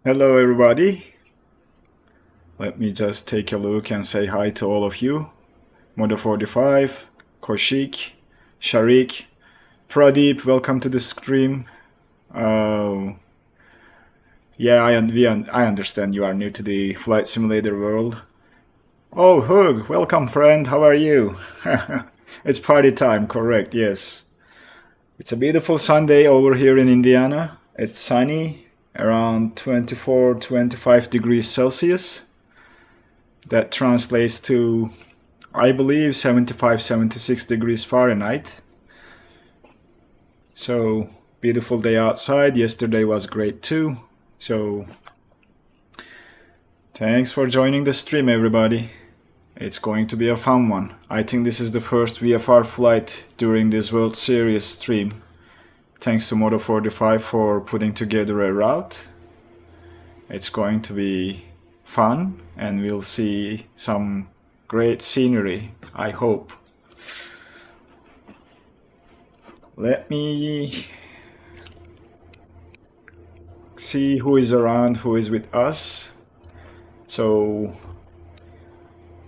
Hello everybody. Let me just take a look and say hi to all of you. Moda45, Koshik, Sharik, Pradeep, welcome to the stream. Yeah, I understand you are new to the flight simulator world. Oh, Hug, welcome friend, how are you? It's party time, correct, yes. It's a beautiful Sunday over here in Indiana. It's sunny, around 24-25 degrees Celsius. That translates to, I believe, 75-76 degrees Fahrenheit. So, beautiful day outside. Yesterday was great too. So, thanks for joining the stream, everybody. It's going to be a fun one. I think this is the first VFR flight during this World Series stream. Thanks to Moda45 for putting together a route. It's going to be fun and we'll see some great scenery, I hope. Let me see who is around, who is with us. So,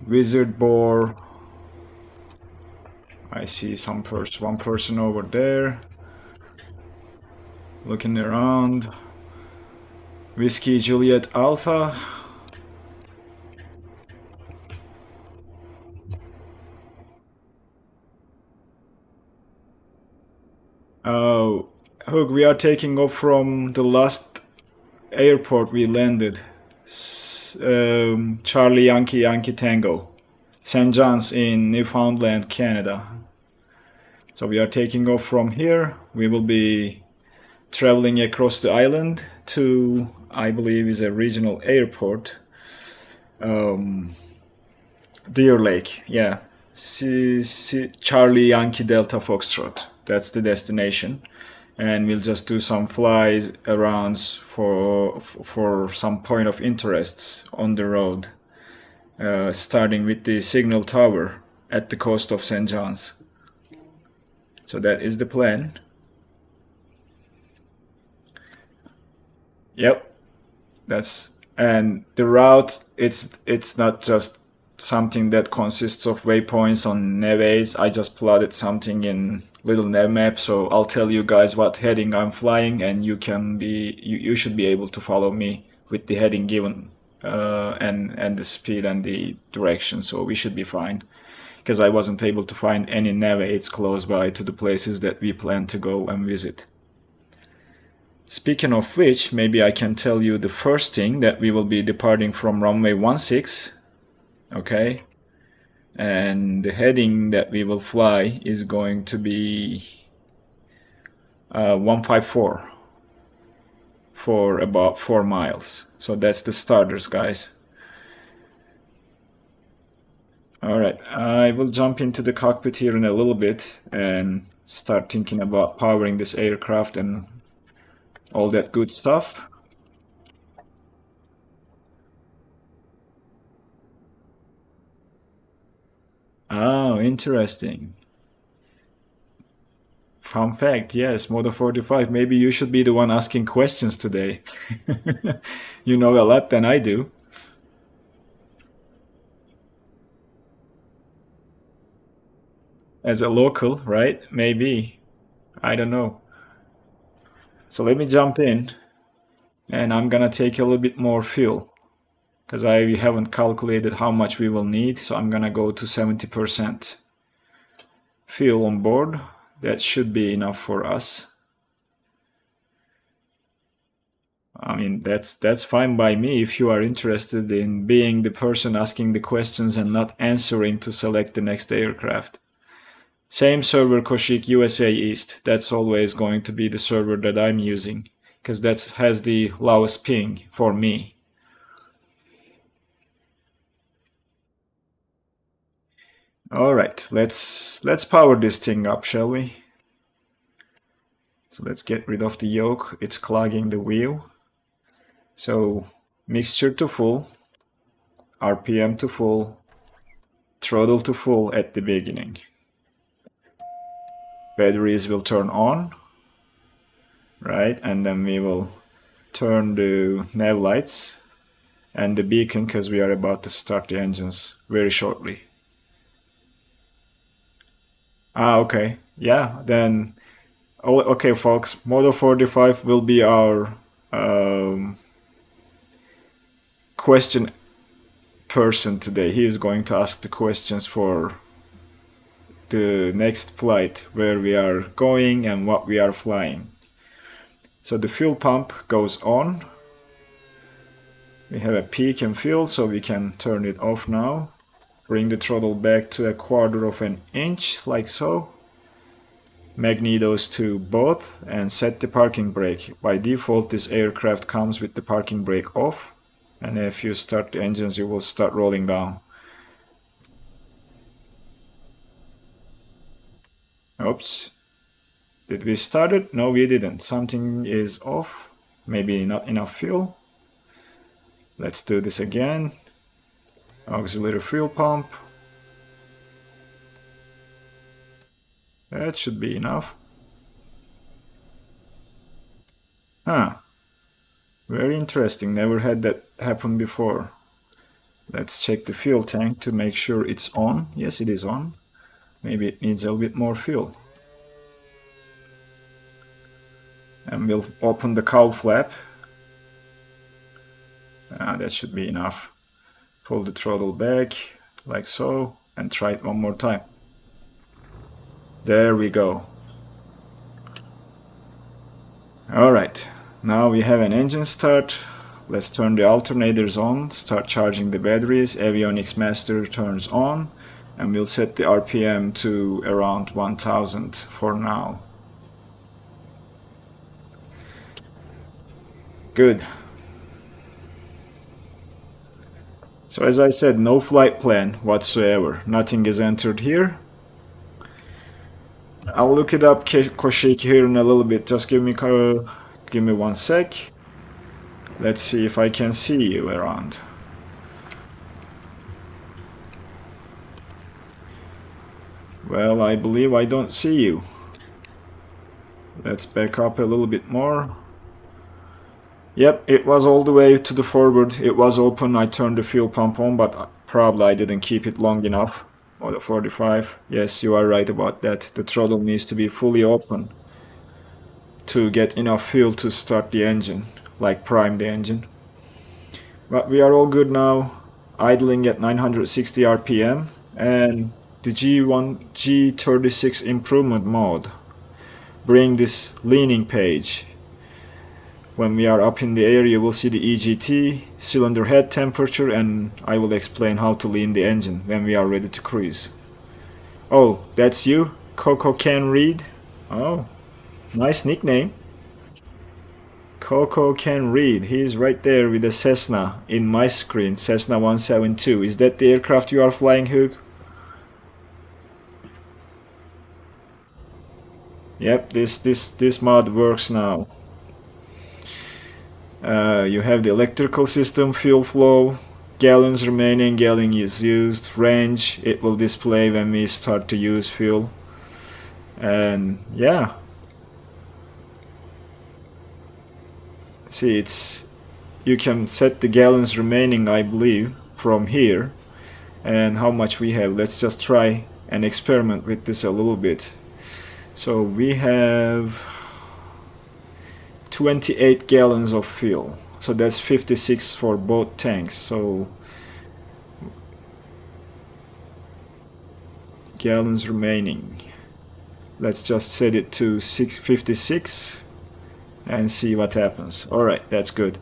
Wizard Boar, I see one person over there, looking around. Whiskey Juliet Alpha. Oh, Hook, we are taking off from the last airport we landed. Charlie Yankee Tango. St. John's in Newfoundland, Canada. So we are taking off from here. We will be traveling across the island to, I believe, is a regional airport. Deer Lake, yeah. Charlie Yankee Delta Foxtrot. That's the destination. And we'll just do some flies arounds for some point of interests on the road. Starting with the signal tower at the coast of St. John's. So that is the plan. Yep. And the route, it's not just something that consists of waypoints on nav aids. I just plotted something in little nav map, so I'll tell you guys what heading I'm flying, and you should be able to follow me with the heading given, and the speed and the direction. So we should be fine, because I wasn't able to find any nav aids close by to the places that we plan to go and visit. Speaking of which, maybe I can tell you the first thing, that we will be departing from runway 16. Okay, and the heading that we will fly is going to be 154 for about 4 miles. So that's the starters, guys. Alright, I will jump into the cockpit here in a little bit and start thinking about powering this aircraft and all that good stuff. Oh, interesting. Fun fact, yes, Moda45, maybe you should be the one asking questions today. You know a lot than I do. As a local, right? Maybe. I don't know. So let me jump in, and I'm gonna take a little bit more fuel, because I haven't calculated how much we will need, so I'm gonna go to 70% fuel on board. That should be enough for us. I mean, that's fine by me if you are interested in being the person asking the questions and not answering to select the next aircraft. Same server, Koshik, USA East. That's always going to be the server that I'm using, because that has the lowest ping for me. All right, let's power this thing up, shall we? So let's get rid of the yoke. It's clogging the wheel. So mixture to full, RPM to full, throttle to full at the beginning. Batteries will turn on, right? And then we will turn the nav lights and the beacon because we are about to start the engines very shortly. Okay. Yeah, then... Oh, okay, folks. Modo 45 will be our question person today. He is going to ask the questions for the next flight, where we are going and what we are flying. So the fuel pump goes on. We have a peak in fuel, so we can turn it off now. Bring the throttle back to 1/4 of an inch, like so. Magnetos to both and set the parking brake. By default, this aircraft comes with the parking brake off, and if you start the engines, you will start rolling down. Oops. Did we start it? No, we didn't. Something is off. Maybe not enough fuel. Let's do this again. Auxiliary fuel pump. That should be enough. Huh. Very interesting. Never had that happen before. Let's check the fuel tank to make sure it's on. Yes, it is on. Maybe it needs a little bit more fuel. And we'll open the cowl flap. That should be enough. Pull the throttle back, like so, and try it one more time. There we go. Alright, now we have an engine start. Let's turn the alternators on, start charging the batteries. Avionics master turns on, and we'll set the RPM to around 1000 for now. Good. So as I said, no flight plan whatsoever. Nothing is entered here. I'll look it up, Koshik, here in a little bit. Just give me 1 sec. Let's see if I can see you around. Well, I believe I don't see you. Let's back up a little bit more. Yep, it was all the way to the forward. It was open. I turned the fuel pump on, but probably I didn't keep it long enough. Or the 45. Yes, you are right about that. The throttle needs to be fully open to get enough fuel to start the engine, like prime the engine. But we are all good now. Idling at 960 RPM, and the G36 improvement mode. Bring this leaning page. When we are up in the air, you will see the EGT, cylinder head temperature, and I will explain how to lean the engine when we are ready to cruise. Oh, that's you? Coco Can Read? Oh, nice nickname. Coco Can Read. He's right there with the Cessna in my screen, Cessna 172. Is that the aircraft you are flying, Hugh? Yep, this mod works now. You have the electrical system, fuel flow, gallons remaining, gallon is used, range, it will display when we start to use fuel. And yeah. See, you can set the gallons remaining, I believe, from here. And how much we have. Let's just try and experiment with this a little bit. So we have 28 gallons of fuel, so that's 56 for both tanks. So gallons remaining, let's just set it to 656 and see what happens. Alright, that's good.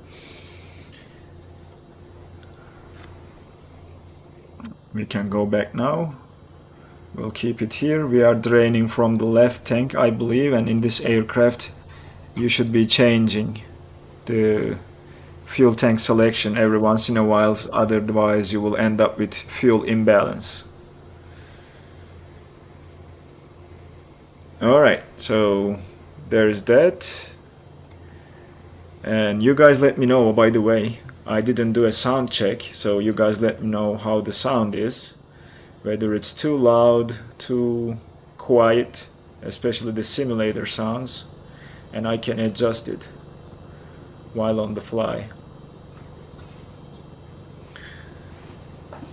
We can go back now. We'll keep it here. We are draining from the left tank, I believe, and in this aircraft you should be changing the fuel tank selection every once in a while, otherwise you will end up with fuel imbalance. Alright, so there's that. And you guys let me know, by the way, I didn't do a sound check, so you guys let me know how the sound is, whether it's too loud, too quiet, especially the simulator sounds, and I can adjust it. while on the fly.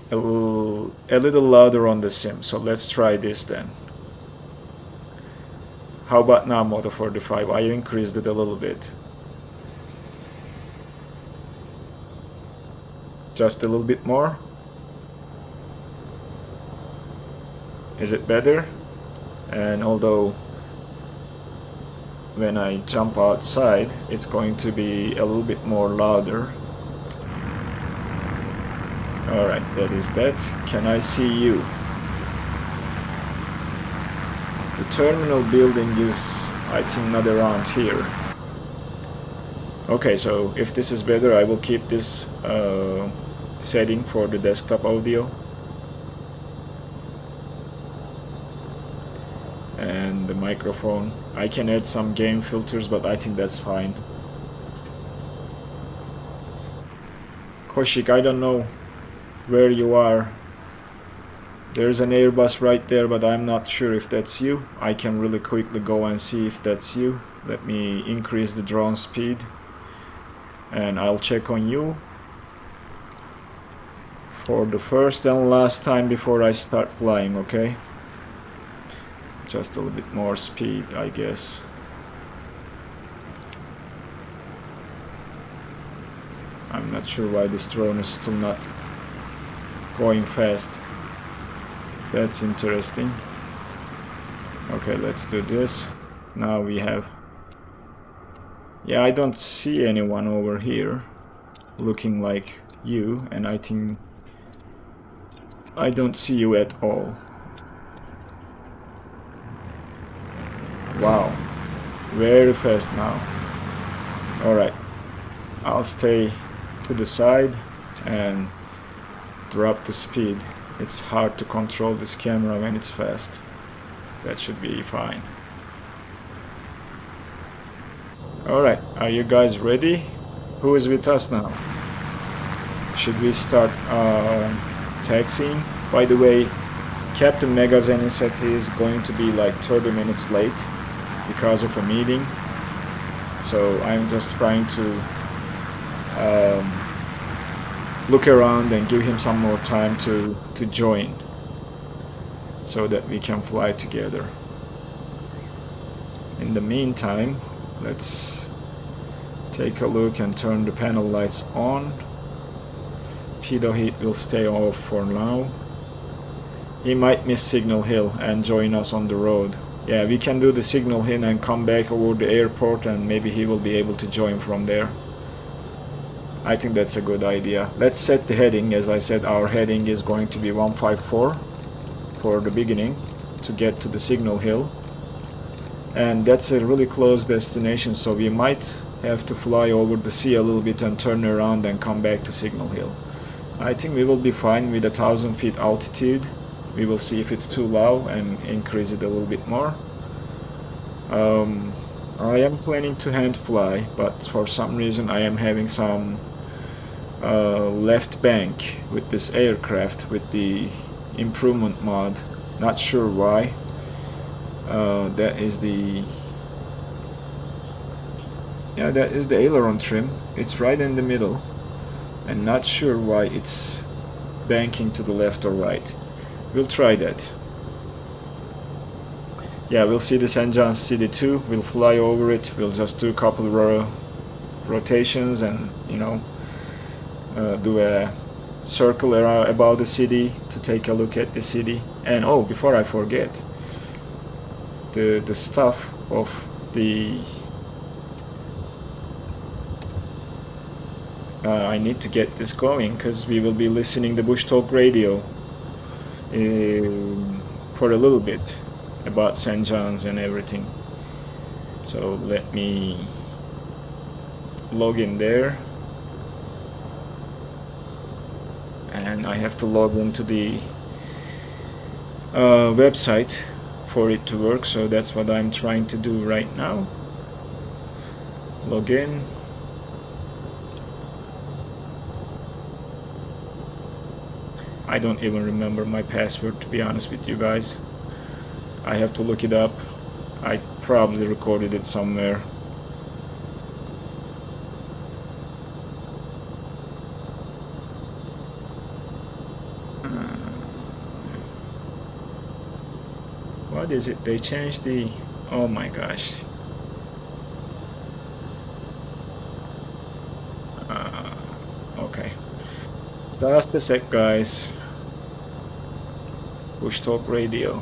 A little louder on the sim, so let's try this then. How about now, Moto 45? I increased it a little bit. Just a little bit more. Is it better? And although when I jump outside, it's going to be a little bit more louder. Alright, that is that. Can I see you? The terminal building is, I think, not around here. Okay, so if this is better, I will keep this setting for the desktop audio. And the microphone. I can add some game filters, but I think that's fine. Koshik, I don't know where you are. There's an Airbus right there, but I'm not sure if that's you. I can really quickly go and see if that's you. Let me increase the drone speed and I'll check on you for the first and last time before I start flying, okay? Just a little bit more speed, I guess. I'm not sure why this drone is still not going fast. That's interesting. Okay, let's do this. Now we have... Yeah, I don't see anyone over here looking like you, and I think I don't see you at all. Wow, very fast now. Alright, I'll stay to the side and drop the speed. It's hard to control this camera when it's fast. That should be fine. Alright, are you guys ready? Who is with us now? Should we start taxiing? By the way, Captain Megaxenon said he is going to be like 30 minutes late because of a meeting. So I'm just trying to look around and give him some more time to join so that we can fly together. In the meantime, let's take a look and turn the panel lights on. Pitot heat will stay off for now. He might miss Signal Hill and join us on the road. Yeah, we can do the Signal Hill and come back over the airport, and maybe he will be able to join from there. I think that's a good idea. Let's set the heading. As I said, our heading is going to be 154 for the beginning to get to the Signal Hill. And that's a really close destination, so we might have to fly over the sea a little bit and turn around and come back to Signal Hill. I think we will be fine with 1,000 feet altitude. We will see if it's too low and increase it a little bit more. I am planning to hand fly, but for some reason I am having some left bank with this aircraft with the improvement mod. Not sure why. That is the aileron trim. It's right in the middle, and not sure why it's banking to the left or right. We'll try that. Yeah, we'll see the St. John's City too. We'll fly over it. We'll just do a couple of rotations and, you know, do a circle around about the city to take a look at the city. And oh, before I forget, the stuff of the I need to get this going because we will be listening to Bush Talk Radio for a little bit about St. John's and everything. So let me log in there, and I have to log into the website for it to work, so that's what I'm trying to do right now. Log in. I don't even remember my password, to be honest with you guys. I have to look it up. I probably recorded it somewhere. What is it? They changed the... Oh my gosh. Okay. Just a sec, guys. Push talk radio.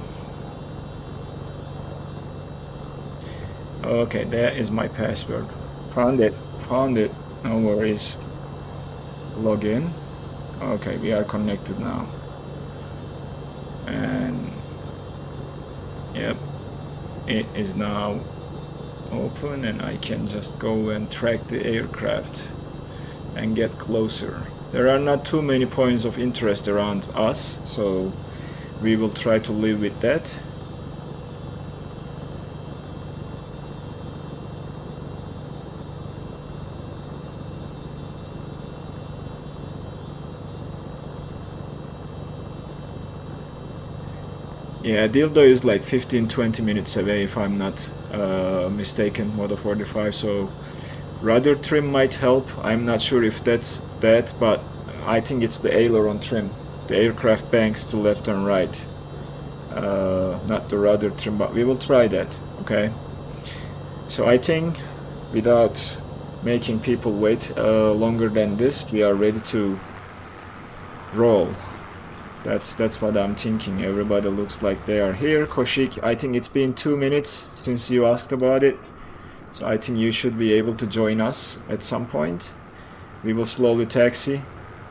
Okay, that is my password. Found it. Found it. No worries. Log in. Okay, we are connected now. And yep, it is now open, and I can just go and track the aircraft and get closer. There are not too many points of interest around us, so we will try to live with that. Yeah, Dildo is like 15-20 minutes away if I'm not mistaken, Moto 45, so rudder trim might help. I'm not sure if that's that, but I think it's the aileron trim. The aircraft banks to left and right. Not the rudder trim, but we will try that, okay? So I think without making people wait longer than this, we are ready to roll. That's what I'm thinking. Everybody looks like they are here. Koshik, I think it's been 2 minutes since you asked about it. So I think you should be able to join us at some point. We will slowly taxi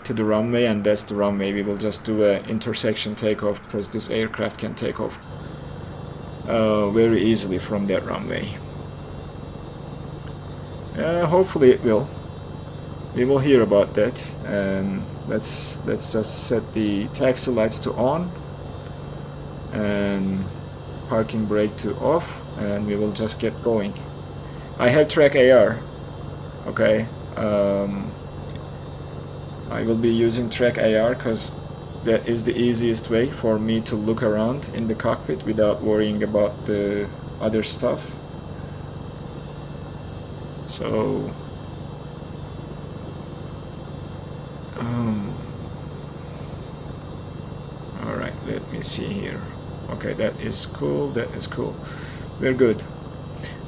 to the runway, and that's the runway. We will just do a intersection takeoff because this aircraft can take off very easily from that runway. Hopefully it will. We will hear about that, and let's just set the taxi lights to on and parking brake to off, and we will just get going. I have track AR, okay. I will be using track AR because that is the easiest way for me to look around in the cockpit without worrying about the other stuff. So alright, let me see here. Okay, that is cool, that is cool. We're good.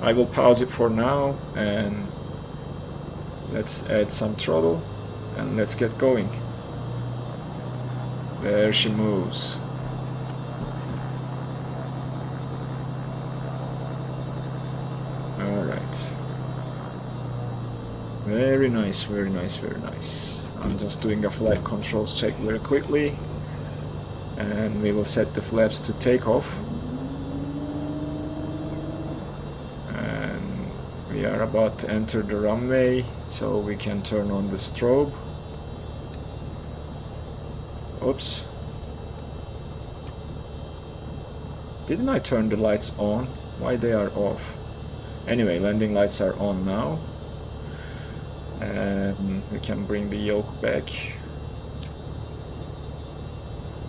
I will pause it for now, and let's add some throttle and let's get going. There she moves. Alright. Very nice, very nice, very nice. I'm just doing a flight controls check very quickly, and we will set the flaps to take off. And we are about to enter the runway, so we can turn on the strobe. Oops. Didn't I turn the lights on? Why they are off? Anyway, landing lights are on now. And we can bring the yoke back.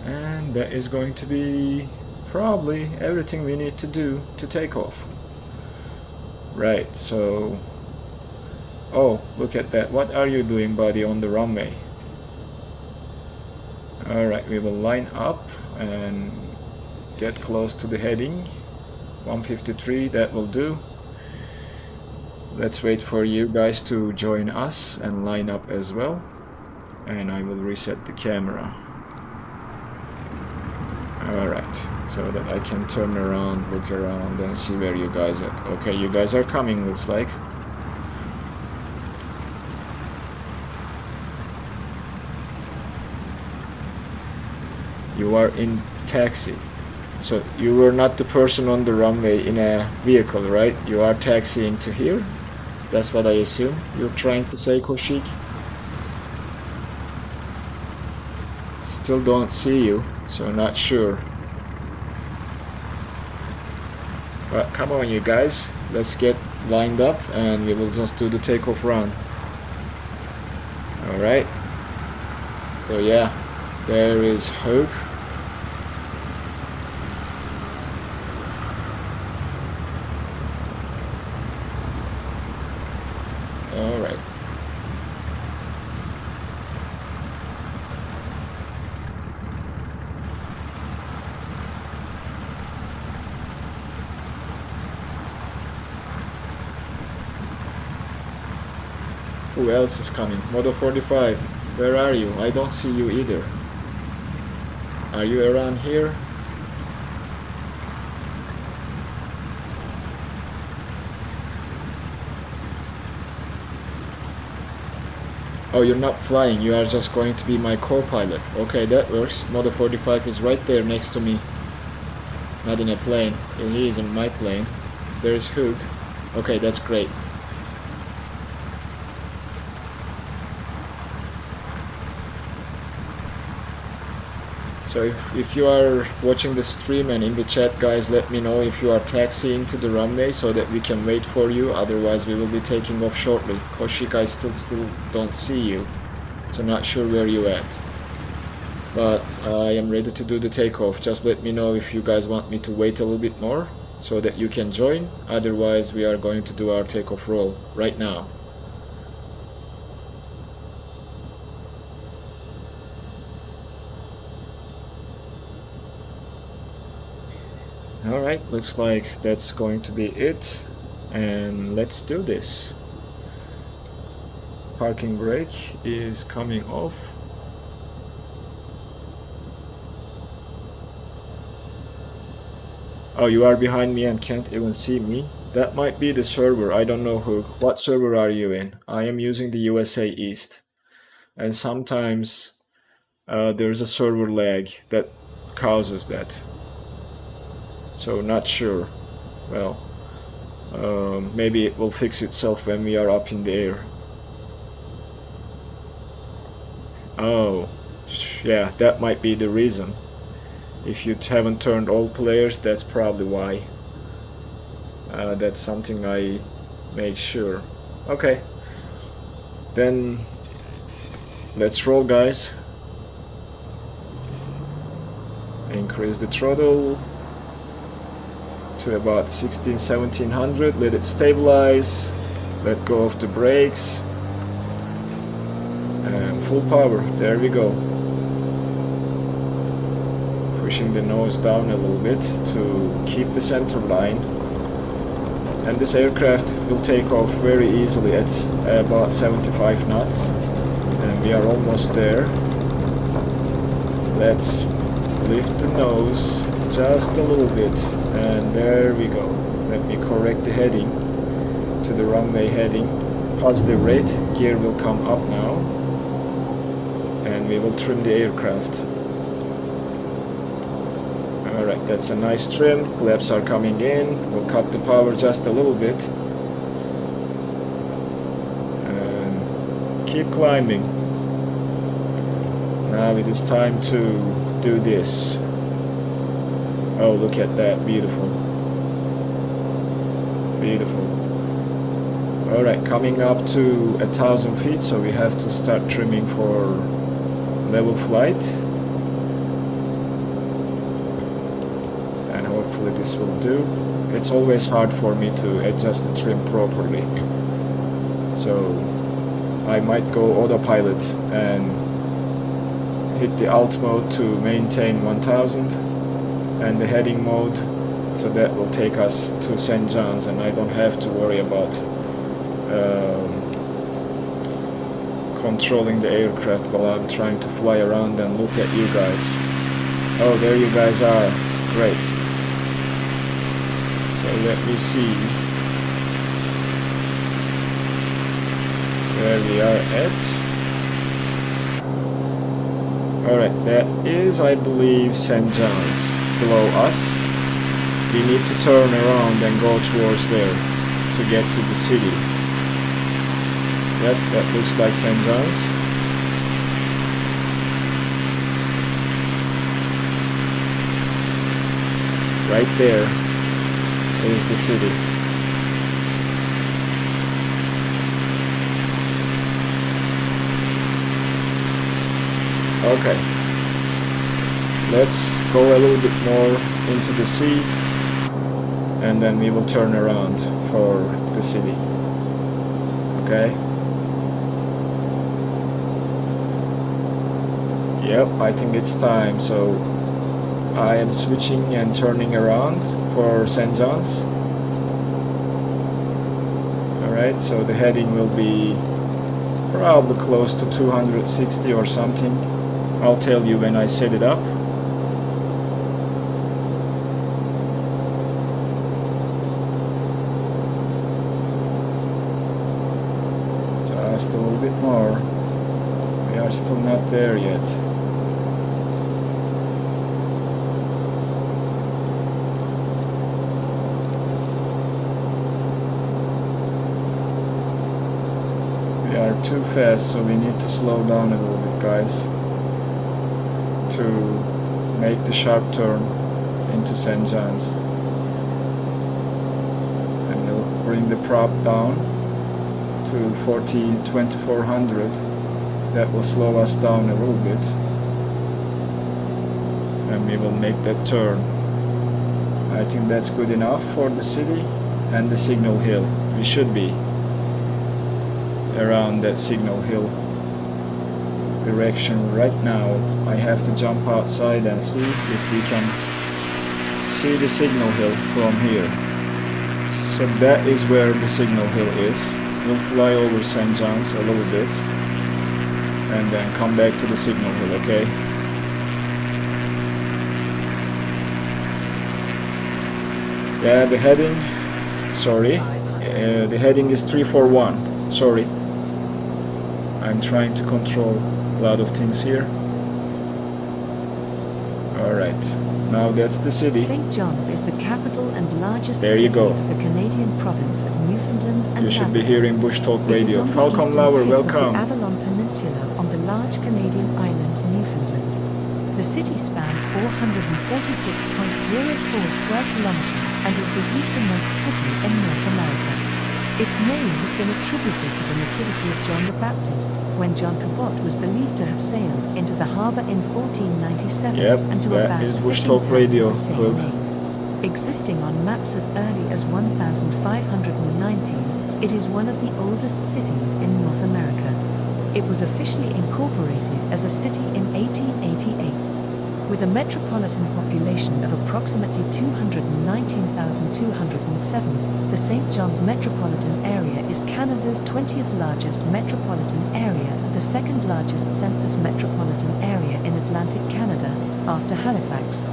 And that is going to be probably everything we need to do to take off. Right, so... Oh, look at that. What are you doing, buddy, on the runway? Alright, we will line up and get close to the heading. 153, that will do. Let's wait for you guys to join us and line up as well. And I will reset the camera. Alright, so that I can turn around, look around and see where you guys are. Okay, you guys are coming, looks like. You are in taxi. So you were not the person on the runway in a vehicle, right? You are taxiing to here? That's what I assume you're trying to say, Koshik. Still don't see you, so not sure. But come on, you guys. Let's get lined up and we will just do the takeoff run. Alright. So yeah, there is Hope. Alright. Who else is coming? Modo 45, where are you? I don't see you either. Are you around here? Oh, you're not flying, you are just going to be my co-pilot. Okay, that works. Modo 45 is right there next to me. Not in a plane. He is in my plane. There's Hook. Okay, that's great. So if you are watching the stream and in the chat, guys, let me know if you are taxiing to the runway so that we can wait for you. Otherwise we will be taking off shortly. Koshik, I still don't see you, so not sure where you at. But I am ready to do the takeoff. Just let me know if you guys want me to wait a little bit more so that you can join. Otherwise we are going to do our takeoff roll right now. Alright, looks like that's going to be it, and let's do this. Parking brake is coming off. Oh, you are behind me and can't even see me? That might be the server, I don't know who. What server are you in? I am using the USA East, and sometimes there's a server lag that causes that. So not sure. Well, maybe it will fix itself when we are up in the air. Oh, yeah, that might be the reason. If you haven't turned all players, that's probably why. That's something I make sure. Okay, then let's roll, guys. Increase the throttle to about 1700, let it stabilize, let go of the brakes, and full power, there we go. Pushing the nose down a little bit to keep the center line, and this aircraft will take off very easily at about 75 knots, and we are almost there. Let's lift the nose just a little bit, and there we go. Let me correct the heading to the runway heading. Positive rate, gear will come up now, and we will trim the aircraft. Alright, that's a nice trim. Flaps are coming in. We'll cut the power just a little bit and keep climbing. Now it is time to do this. Oh, look at that, beautiful. Beautiful. Alright, coming up to 1,000 feet, so we have to start trimming for level flight. And hopefully this will do. It's always hard for me to adjust the trim properly. So I might go autopilot and hit the alt mode to maintain 1000. And the heading mode, so that will take us to St. John's, and I don't have to worry about controlling the aircraft while I'm trying to fly around and look at you guys. Oh, there you guys are. Great. So let me see where we are at. Alright, that is, I believe, St. John's. Below us. We need to turn around and go towards there to get to the city. Yep, that looks like St. John's. Right there is the city. Okay, let's go a little bit more into the sea, and then we will turn around for the city. Okay. Yep, I think it's time, so I am switching and turning around for St. John's. Alright, so the heading will be Probably close to 260 or something. I'll tell you when I set it up. Just a little bit more. We are still not there yet. We are too fast, so we need to slow down a little bit, guys, to make the sharp turn into St. John's. And we'll bring the prop down to 2400. That will slow us down a little bit, and we will make that turn. I think that's good enough for the city and the signal hill. We should be around that signal hill direction right now. I have to jump outside and see if we can see the signal hill from here. So that is where the signal hill is. We'll fly over St. John's a little bit and then come back to the signal hill, okay? Yeah, the heading, sorry, the heading is 341, sorry. I'm trying to control a lot of things here. Alright, now that's the city. St. John's is the capital and largest there you city go. of the Canadian province of Newfoundland and You should Labrador. be hearing Bush Talk It is Radio. on the Falcon eastern Lover, tip welcome. of the Avalon Peninsula on the large Canadian island Newfoundland. The city spans 446.04 square kilometers and is the easternmost city in North America. Its name has been attributed to the nativity of John the Baptist, when John Cabot was believed to have sailed into the harbour in 1497 and to a that bass is Bush fishing Talk town Radio of the same Club. name. Existing on maps as early as 1519, it is one of the oldest cities in North America. It was officially incorporated as a city in 1888. With a metropolitan population of approximately 219,207, the St. John's metropolitan area is Canada's 20th largest metropolitan area and the second largest census metropolitan area in Atlantic Canada, after Halifax.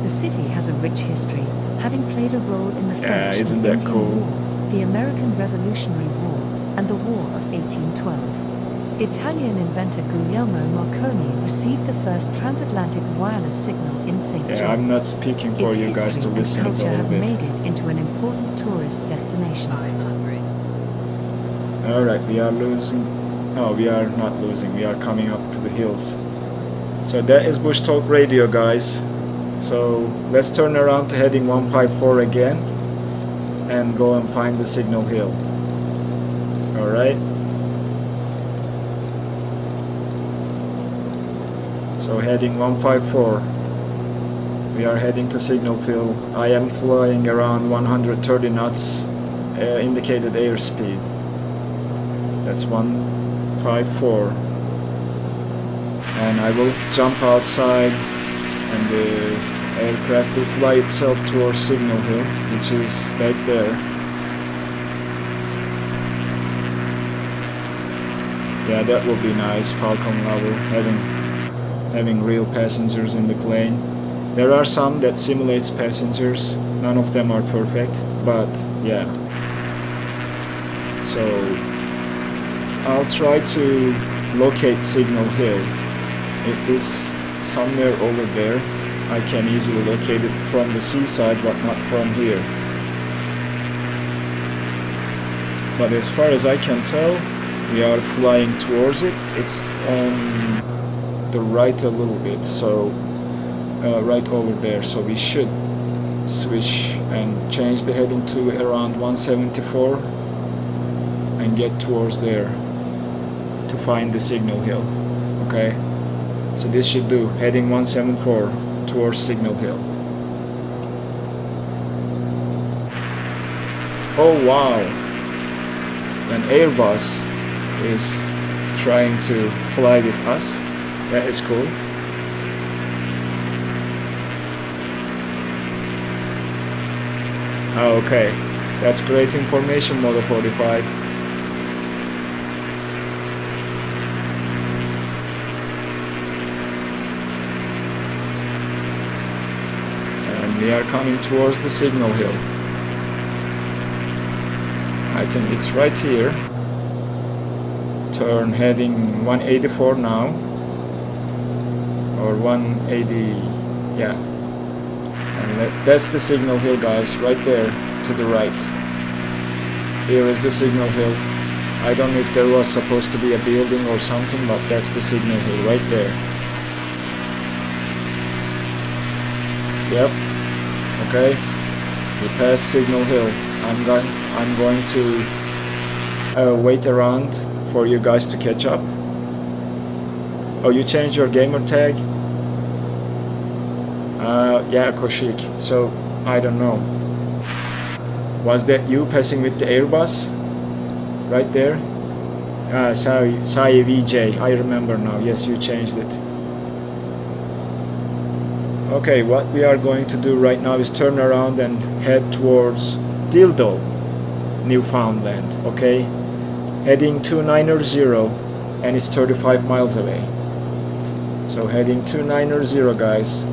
The city has a rich history, having played a role in the French and isn't that Indian cool? War, the American Revolutionary War, and the War of 1812. Italian inventor Guglielmo Marconi received the first transatlantic wireless signal in St. John's. I'm not speaking for its you guys history to listen and to culture all have of it. made it into an important tourist destination. 500. Alright, we are losing. No, we are not losing. We are coming up to the hills. So that is Bush Talk Radio, guys. So let's turn around to heading 154 again and go and find the signal hill. Alright. So heading 154. We are heading to signal hill. I am flying around 130 knots indicated airspeed. That's 154. And I will jump outside and the aircraft will fly itself towards signal hill, which is back there. Yeah, that will be nice, Falcon Lover, having real passengers in the plane. There are some that simulates passengers, none of them are perfect, but yeah. So I'll try to locate signal hill. It is somewhere over there. I can easily locate it from the seaside, but not from here. But as far as I can tell, we are flying towards it. It's on the right a little bit, so right over there. So we should switch and change the heading to around 174 and get towards there to find the signal hill. Okay, so this should do, heading 174 towards signal hill. Oh wow, an Airbus is trying to fly with us. That is cool. Oh, okay, that's great information, Moto 45. and we are coming towards the signal hill. I think it's right here. Turn heading 184 now, or 180, yeah. And that's the signal hill, guys, right there to the right. Here is the signal hill. I don't know if there was supposed to be a building or something, but that's the signal hill right there. Yep. Okay. We passed Signal Hill. I'm going to wait around for you guys to catch up. Oh, you changed your gamer tag? Yeah, Koshik. So I don't know. Was that you passing with the Airbus? Right there? CYYT. I remember now. Yes, you changed it. Okay, what we are going to do right now is turn around and head towards Dildo, Newfoundland, okay? Heading 2900, and it's 35 miles away. So heading 2900, guys.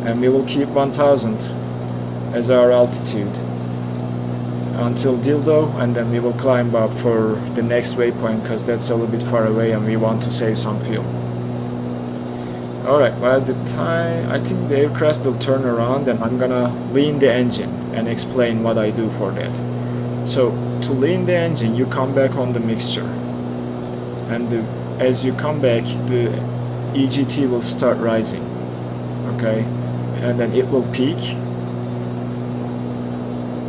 And we will keep 1000 as our altitude until Dildo, and then we will climb up for the next waypoint because that's a little bit far away and we want to save some fuel. Alright, by the time I think the aircraft will turn around, and I'm gonna lean the engine and explain what I do for that. So to lean the engine, you come back on the mixture, and as you come back, the EGT will start rising, okay, and then it will peak,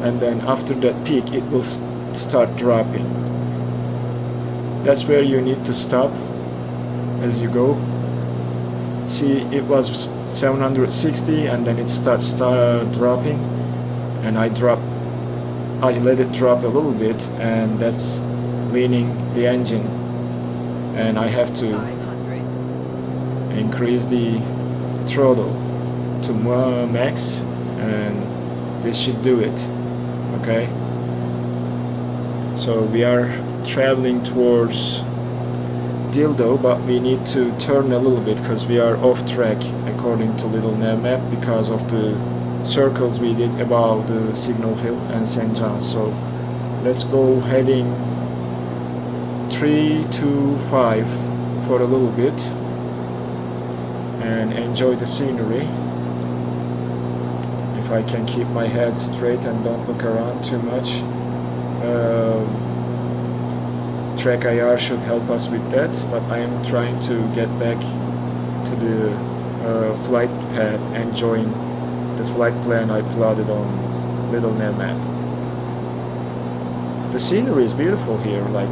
and then after that peak it will start dropping. That's where you need to stop as you go. See, it was 760 and then it starts dropping, and I let it drop a little bit, and that's leaning the engine, and I have to increase the throttle to max, and this should do it. Okay, so we are traveling towards Dildo, but we need to turn a little bit because we are off track according to little nav map because of the circles we did above the Signal Hill and St. John's. So let's go heading 325 for a little bit and enjoy the scenery. If I can keep my head straight and don't look around too much. Track IR should help us with that, but I am trying to get back to the flight pad, enjoying the flight plan I plotted on little nav map. The scenery is beautiful here, like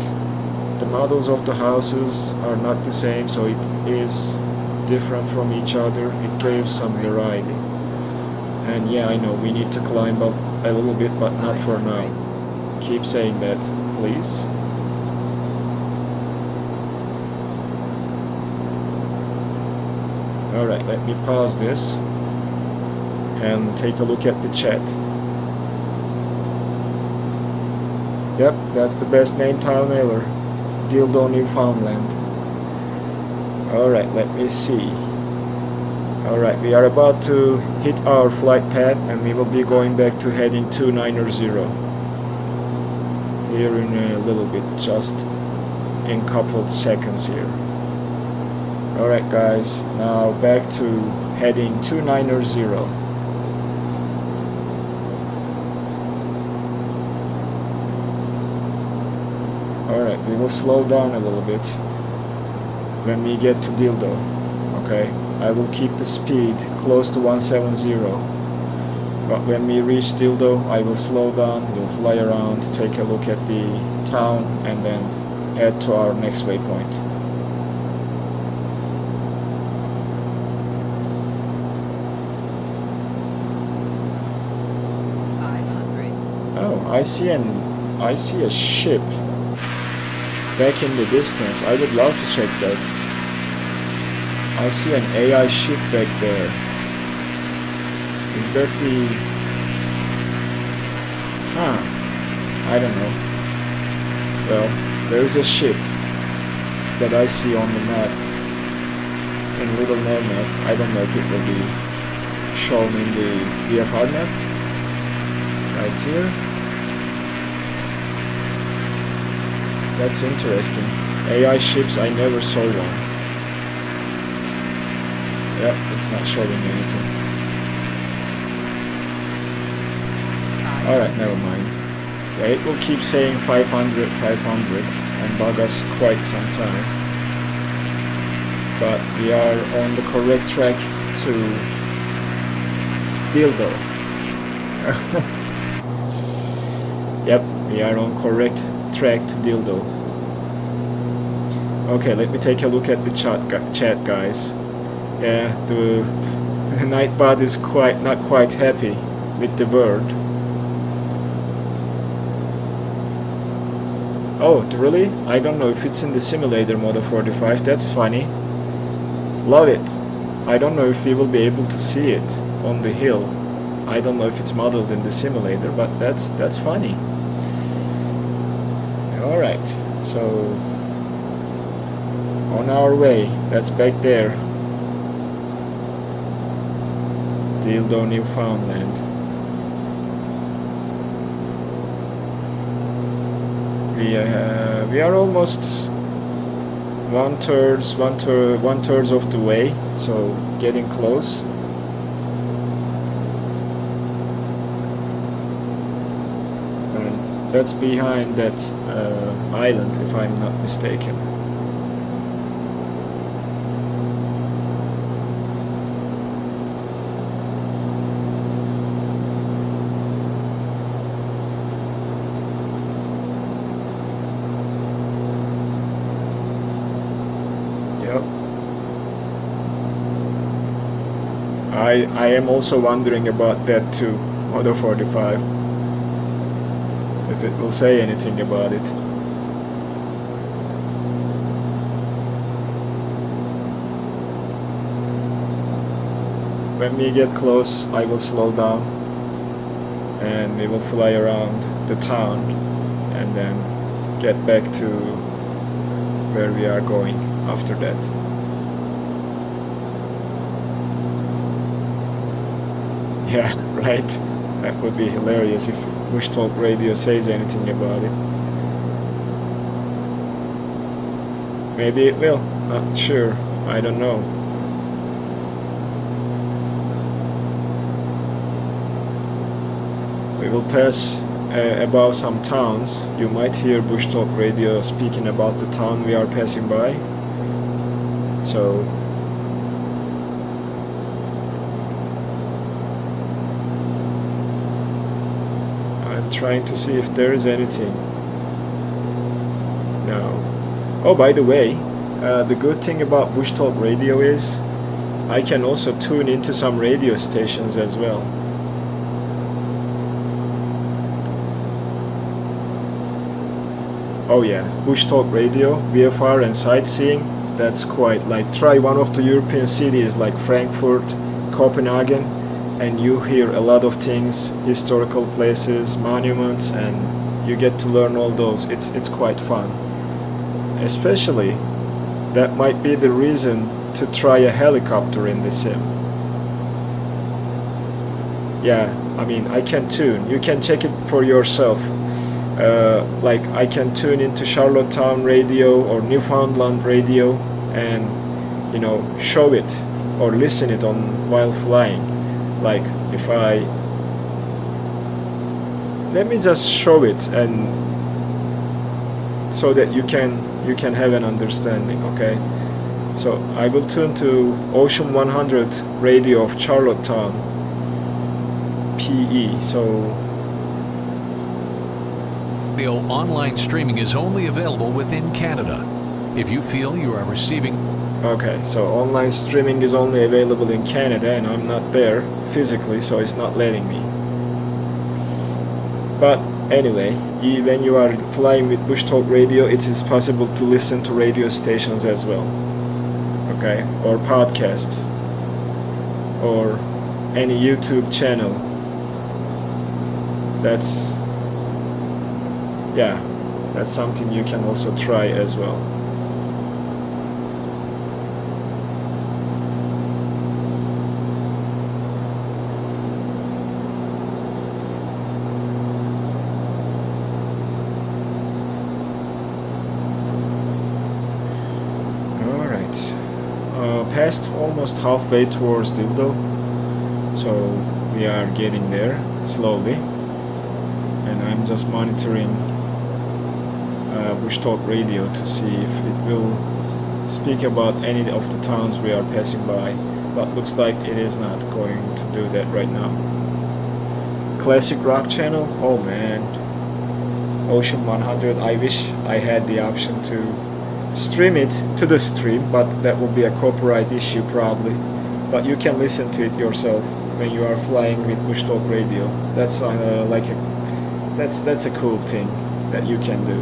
the models of the houses are not the same, so it is different from each other. It gives some variety. And yeah, I know we need to climb up a little bit, but not for now. Keep saying that, please. Alright, let me pause this and take a look at the chat. Yep, that's the best name town ever. Dildo, Newfoundland. Alright, let me see. Alright, we are about to hit our flight path and we will be going back to heading 290 here in a little bit, just in couple seconds here. Alright guys, now back to heading 290. Alright, we will slow down a little bit when we get to Dildo. Okay, I will keep the speed close to 170, but when we reach Dildo I will slow down, we'll fly around, take a look at the town, and then head to our next waypoint. I see a ship back in the distance. I would love to check that. I see an AI ship back there. Is that the... I don't know. Well, there is a ship that I see on the map, in little nav map. I don't know if it will be shown in the VFR map, right here. That's interesting. AI ships, I never saw one. Yep, it's not showing anything. Alright, never mind. Yeah, it will keep saying 500, 500 and bug us quite some time. But we are on the correct track to Dildo. Yep, we are on correct track to Dildo. Okay, let me take a look at the chat, guys. Yeah, the Nightbot is not quite happy with the word. Oh, really? I don't know if it's in the simulator Modo 45. That's funny. Love it. I don't know if we will be able to see it on the hill. I don't know if it's modeled in the simulator, but that's funny. Alright, so on our way. That's back there. Dildo, Newfoundland. We are almost one third of the way, so getting close. And that's behind that island, if I'm not mistaken. I am also wondering about that too, Modo 45. If it will say anything about it. When we get close, I will slow down and we will fly around the town and then get back to where we are going after that. Yeah, right. That would be hilarious if Bush Talk Radio says anything about it. Maybe it will. Not sure. I don't know. We will pass above some towns. You might hear Bush Talk Radio speaking about the town we are passing by. So trying to see if there is anything. No. Oh, by the way, the good thing about Bush Talk Radio is I can also tune into some radio stations as well. Oh yeah, Bush Talk Radio, VFR and sightseeing, that's quite like try one of the European cities like Frankfurt, Copenhagen, and you hear a lot of things, historical places, monuments, and you get to learn all those. It's quite fun. Especially, that might be the reason to try a helicopter in the sim. Yeah, I mean, I can tune. You can check it for yourself. Like, I can tune into Charlottetown radio or Newfoundland radio and, you know, show it or listen it on while flying. Like if let me just show it and so that you can have an understanding. Okay, so I will tune to Ocean 100 radio of Charlottetown PE. So audio online streaming is only available within Canada. If you feel you are receiving okay, so online streaming is only available in Canada and I'm not there physically, so it's not letting me. But anyway, when you are flying with Bush Talk Radio, it is possible to listen to radio stations as well. Okay, or podcasts, or any YouTube channel. That's something you can also try as well. passed almost halfway towards Dildo, so we are getting there slowly, and I'm just monitoring Bush Talk Radio to see if it will speak about any of the towns we are passing by, but looks like it is not going to do that right now. Classic rock channel, oh man, Ocean 100, I wish I had the option to stream it to the stream, but that would be a copyright issue probably, but you can listen to it yourself when you are flying with Bush Talk Radio. That's like that's a cool thing that you can do.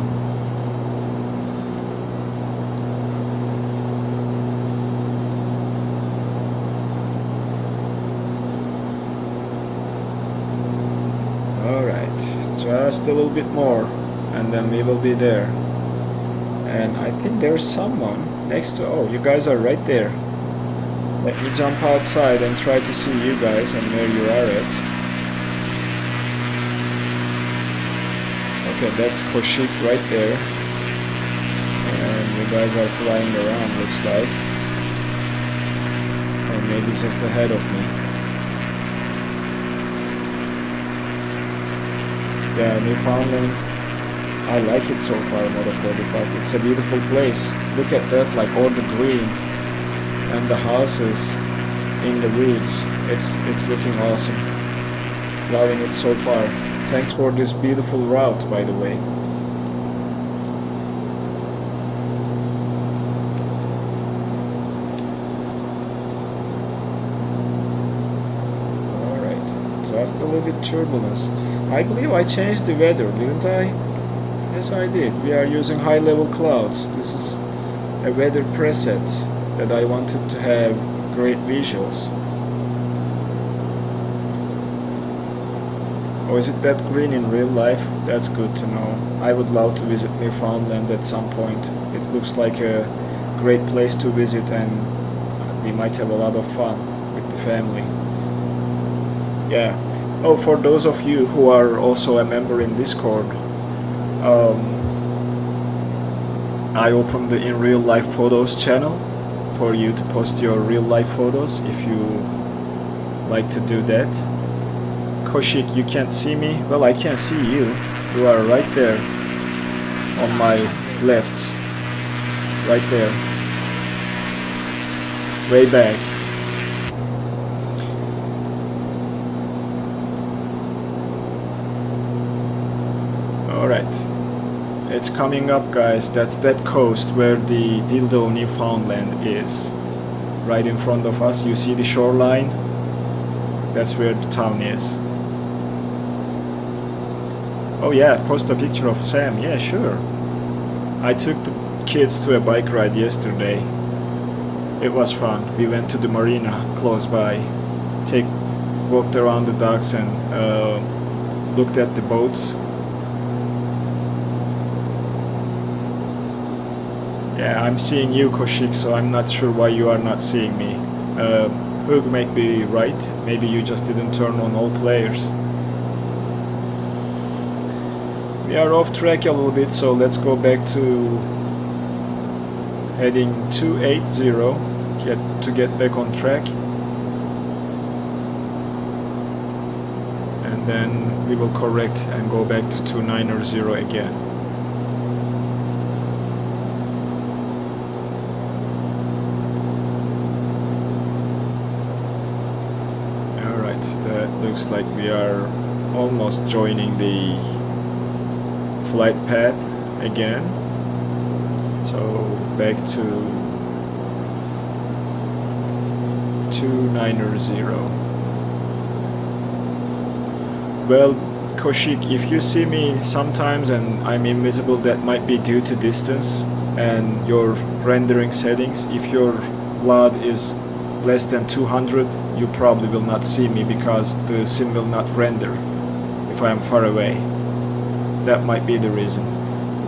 Just a little bit more and then we will be there. And I think there's someone next to, oh, you guys are right there. Let me jump outside and try to see you guys and where you are at. Okay, that's Koshik right there. And you guys are flying around, looks like. Or maybe just ahead of me. Yeah, Newfoundland, I like it so far, Motherboard. It's a beautiful place. Look at that, like all the green and the houses in the woods. It's looking awesome. Loving it so far. Thanks for this beautiful route, by the way. Alright, just a little bit turbulence. I believe I changed the weather, didn't I? Yes, I did. We are using high-level clouds. This is a weather preset that I wanted to have great visuals. Oh, is it that green in real life? That's good to know. I would love to visit Newfoundland at some point. It looks like a great place to visit, and we might have a lot of fun with the family. Yeah. Oh, for those of you who are also a member in Discord, I opened the In Real Life Photos channel for you to post your real life photos if you like to do that. Koshik, you can't see me? Well, I can see you. You are right there on my left. Right there. Way back. Alright, it's coming up, guys. That's that coast where the Dildo Newfoundland is. Right in front of us, you see the shoreline? That's where the town is. Oh yeah, post a picture of Sam. Yeah, sure. I took the kids to a bike ride yesterday. It was fun. We went to the marina close by. Walked around the docks and looked at the boats. Yeah, I'm seeing you, Koshik, so I'm not sure why you are not seeing me. Hug may be right. Maybe you just didn't turn on all players. We are off track a little bit, so let's go back to heading 280 to get back on track. And then we will correct and go back to 290 again. That looks like we are almost joining the flight path again. So back to 290. Well, Koshik, if you see me sometimes and I'm invisible, that might be due to distance and your rendering settings. If your VLAD is less than 200, you probably will not see me because the sim will not render if I am far away. That might be the reason.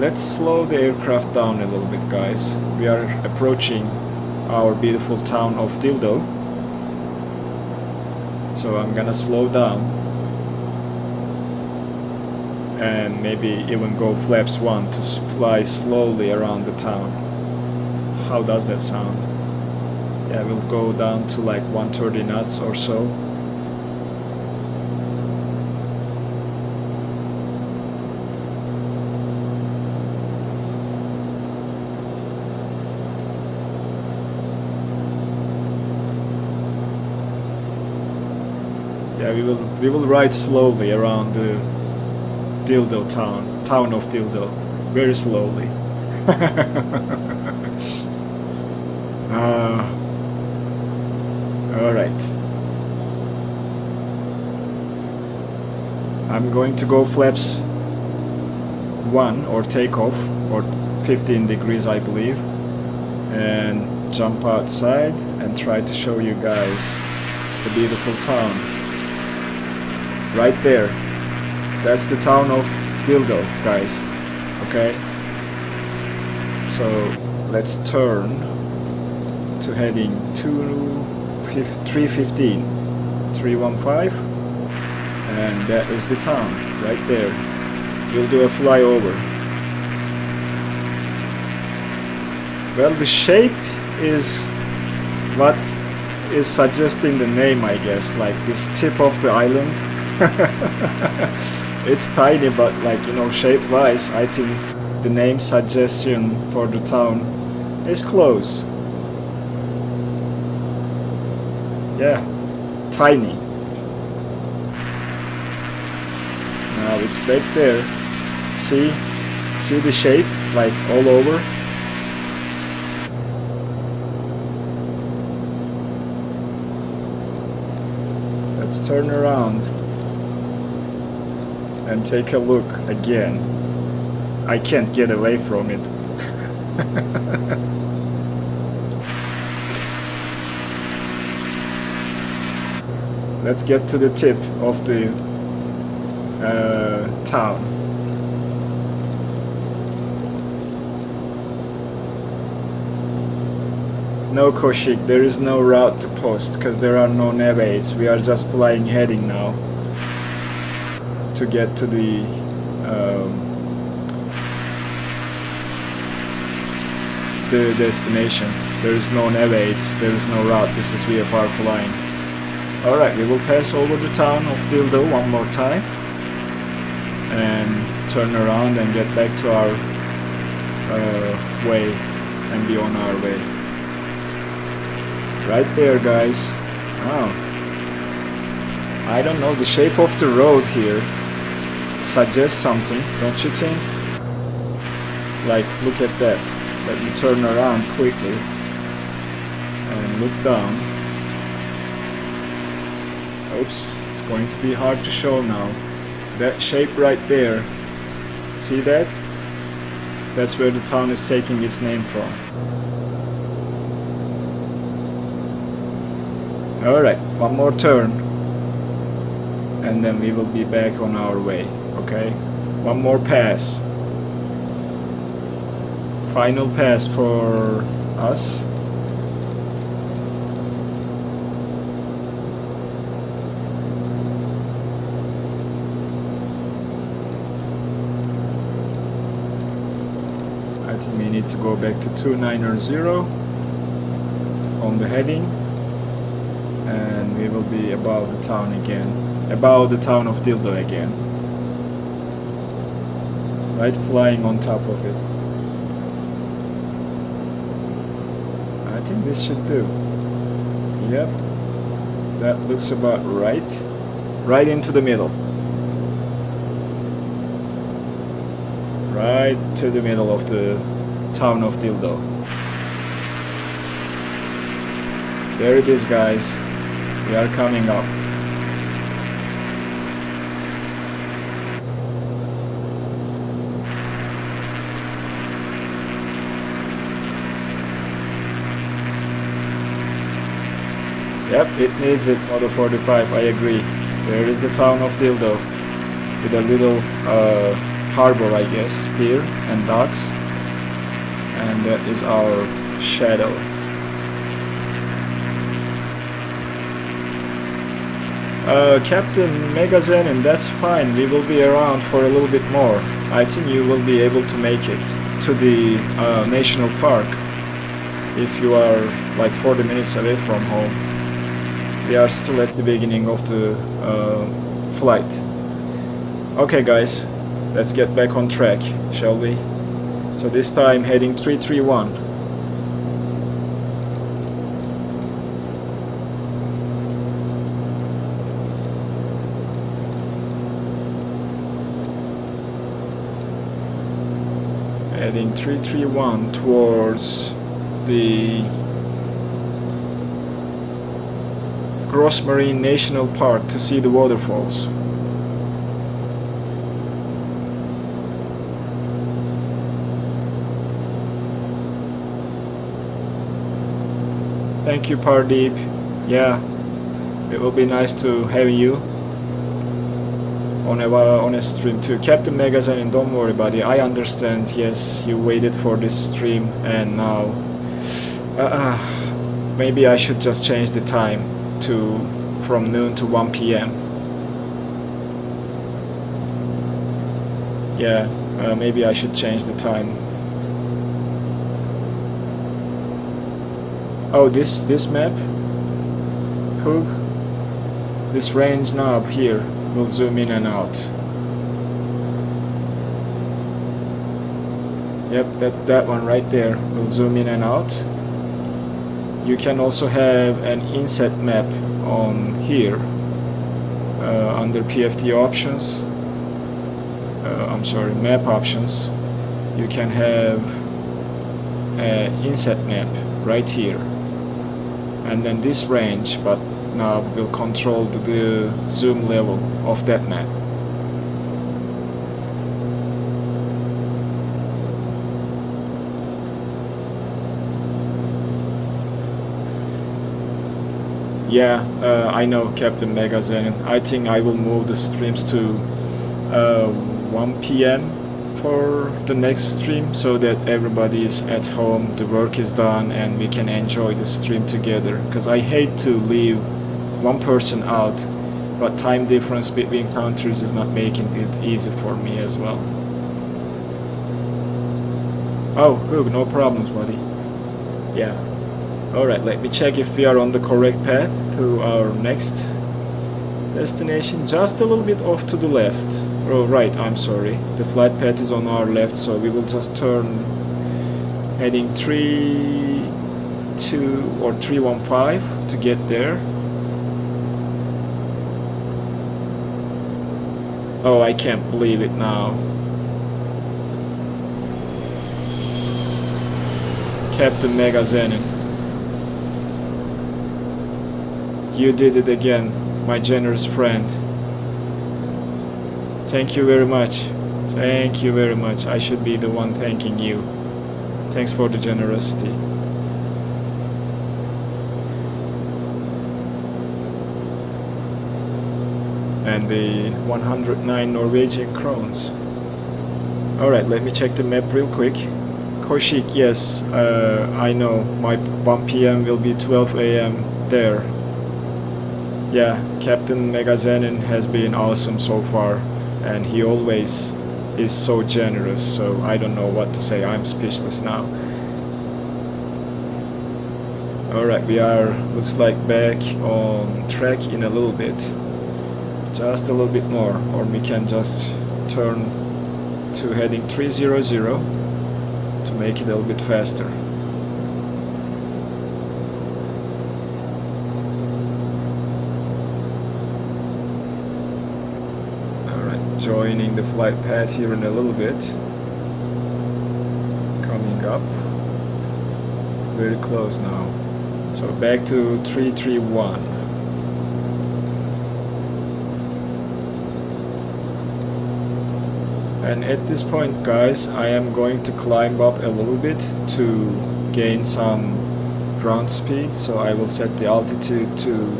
Let's slow the aircraft down a little bit, guys. We are approaching our beautiful town of Dildo, so I'm gonna slow down and maybe even go flaps 1 to fly slowly around the town. How does that sound? Yeah, we'll go down to like 130 knots or so. Yeah, we will ride slowly around the Dildo town of Dildo, very slowly. All right. I'm going to go flaps 1 or takeoff or 15 degrees, I believe, and jump outside and try to show you guys the beautiful town. Right there. That's the town of Dildo, guys. Okay? So let's turn to heading 315, 315, and that is the town right there. We'll do a flyover. Well, the shape is what is suggesting the name, I guess, like this tip of the island. It's tiny, but like, you know, shape wise I think the name suggestion for the town is close. Yeah, tiny. Now it's back there. See the shape like all over. Let's turn around and take a look again. I can't get away from it. Let's get to the tip of the town. No, Koshik, there is no route to post because there are no nav aids. We are just flying heading now to get to the destination. There is no nav aids, there is no route. This is VFR flying. Alright, we will pass over the town of Dildo one more time and turn around and get back to our way and be on our way. Right there, guys. Oh, I don't know, the shape of the road here suggests something, don't you think? Like, look at that. Let me turn around quickly and look down. Oops, it's going to be hard to show now. That shape right there, see that? That's where the town is taking its name from. Alright, one more turn and then we will be back on our way, okay? One more pass. Final pass for us. I think we need to go back to 290 on the heading. And we will be above the town again, above the town of Dildo again, right, flying on top of it. I think this should do. Yep, that looks about right. Right into the middle, right to the middle of the town of Dildo. There it is, guys. We are coming up. Yep, it needs it, Moto 45, I agree. There is the town of Dildo with a little harbor, I guess, here, and docks. And that is our shadow. Captain Megaxenon, that's fine, we will be around for a little bit more. I think you will be able to make it to the national park if you are like 40 minutes away from home. We are still at the beginning of the flight. Okay guys, let's get back on track, shall we? So this time heading 331. Heading 331 towards the Gross Marine National Park to see the waterfalls. Thank you, Pardeep. Yeah, it will be nice to have you on a stream too. Captain Megaxenon, don't worry buddy, I understand. Yes, you waited for this stream and now maybe I should just change the time to from noon to 1 p.m. Yeah, maybe I should change the time. Oh, this map, Hook, this range knob here will zoom in and out. Yep, that's that one right there, will zoom in and out. You can also have an inset map on here under PFD options. I'm sorry, map options. You can have an inset map right here, and then this range, but now will control the zoom level of that map. Yeah, I know, Captain Megaxenon. I think I will move the streams to 1 p.m. for the next stream, so that everybody is at home, the work is done, and we can enjoy the stream together. Because I hate to leave one person out, but time difference between countries is not making it easy for me as well. Oh, Hug, no problems, buddy. Yeah. Alright, let me check if we are on the correct path to our next destination. Just a little bit off to the left. Oh, right, I'm sorry. The flight path is on our left, so we will just turn heading 32 or 315 to get there. Oh, I can't believe it now. Captain Megaxenon, you did it again, my generous friend. Thank you very much. Thank you very much. I should be the one thanking you. Thanks for the generosity. And the 109 Norwegian crowns. Alright, let me check the map real quick. Koshik, yes, I know. My 1 p.m. will be 12 a.m. there. Yeah, Captain Megaxenon has been awesome so far, and he always is so generous, so I don't know what to say. I'm speechless now. Alright, we are, looks like, back on track in a little bit. Just a little bit more, or we can just turn to heading 300 to make it a little bit faster. Alright, joining the flight path here in a little bit. Coming up. Very close now. So back to 331. And at this point, guys, I am going to climb up a little bit to gain some ground speed. So I will set the altitude to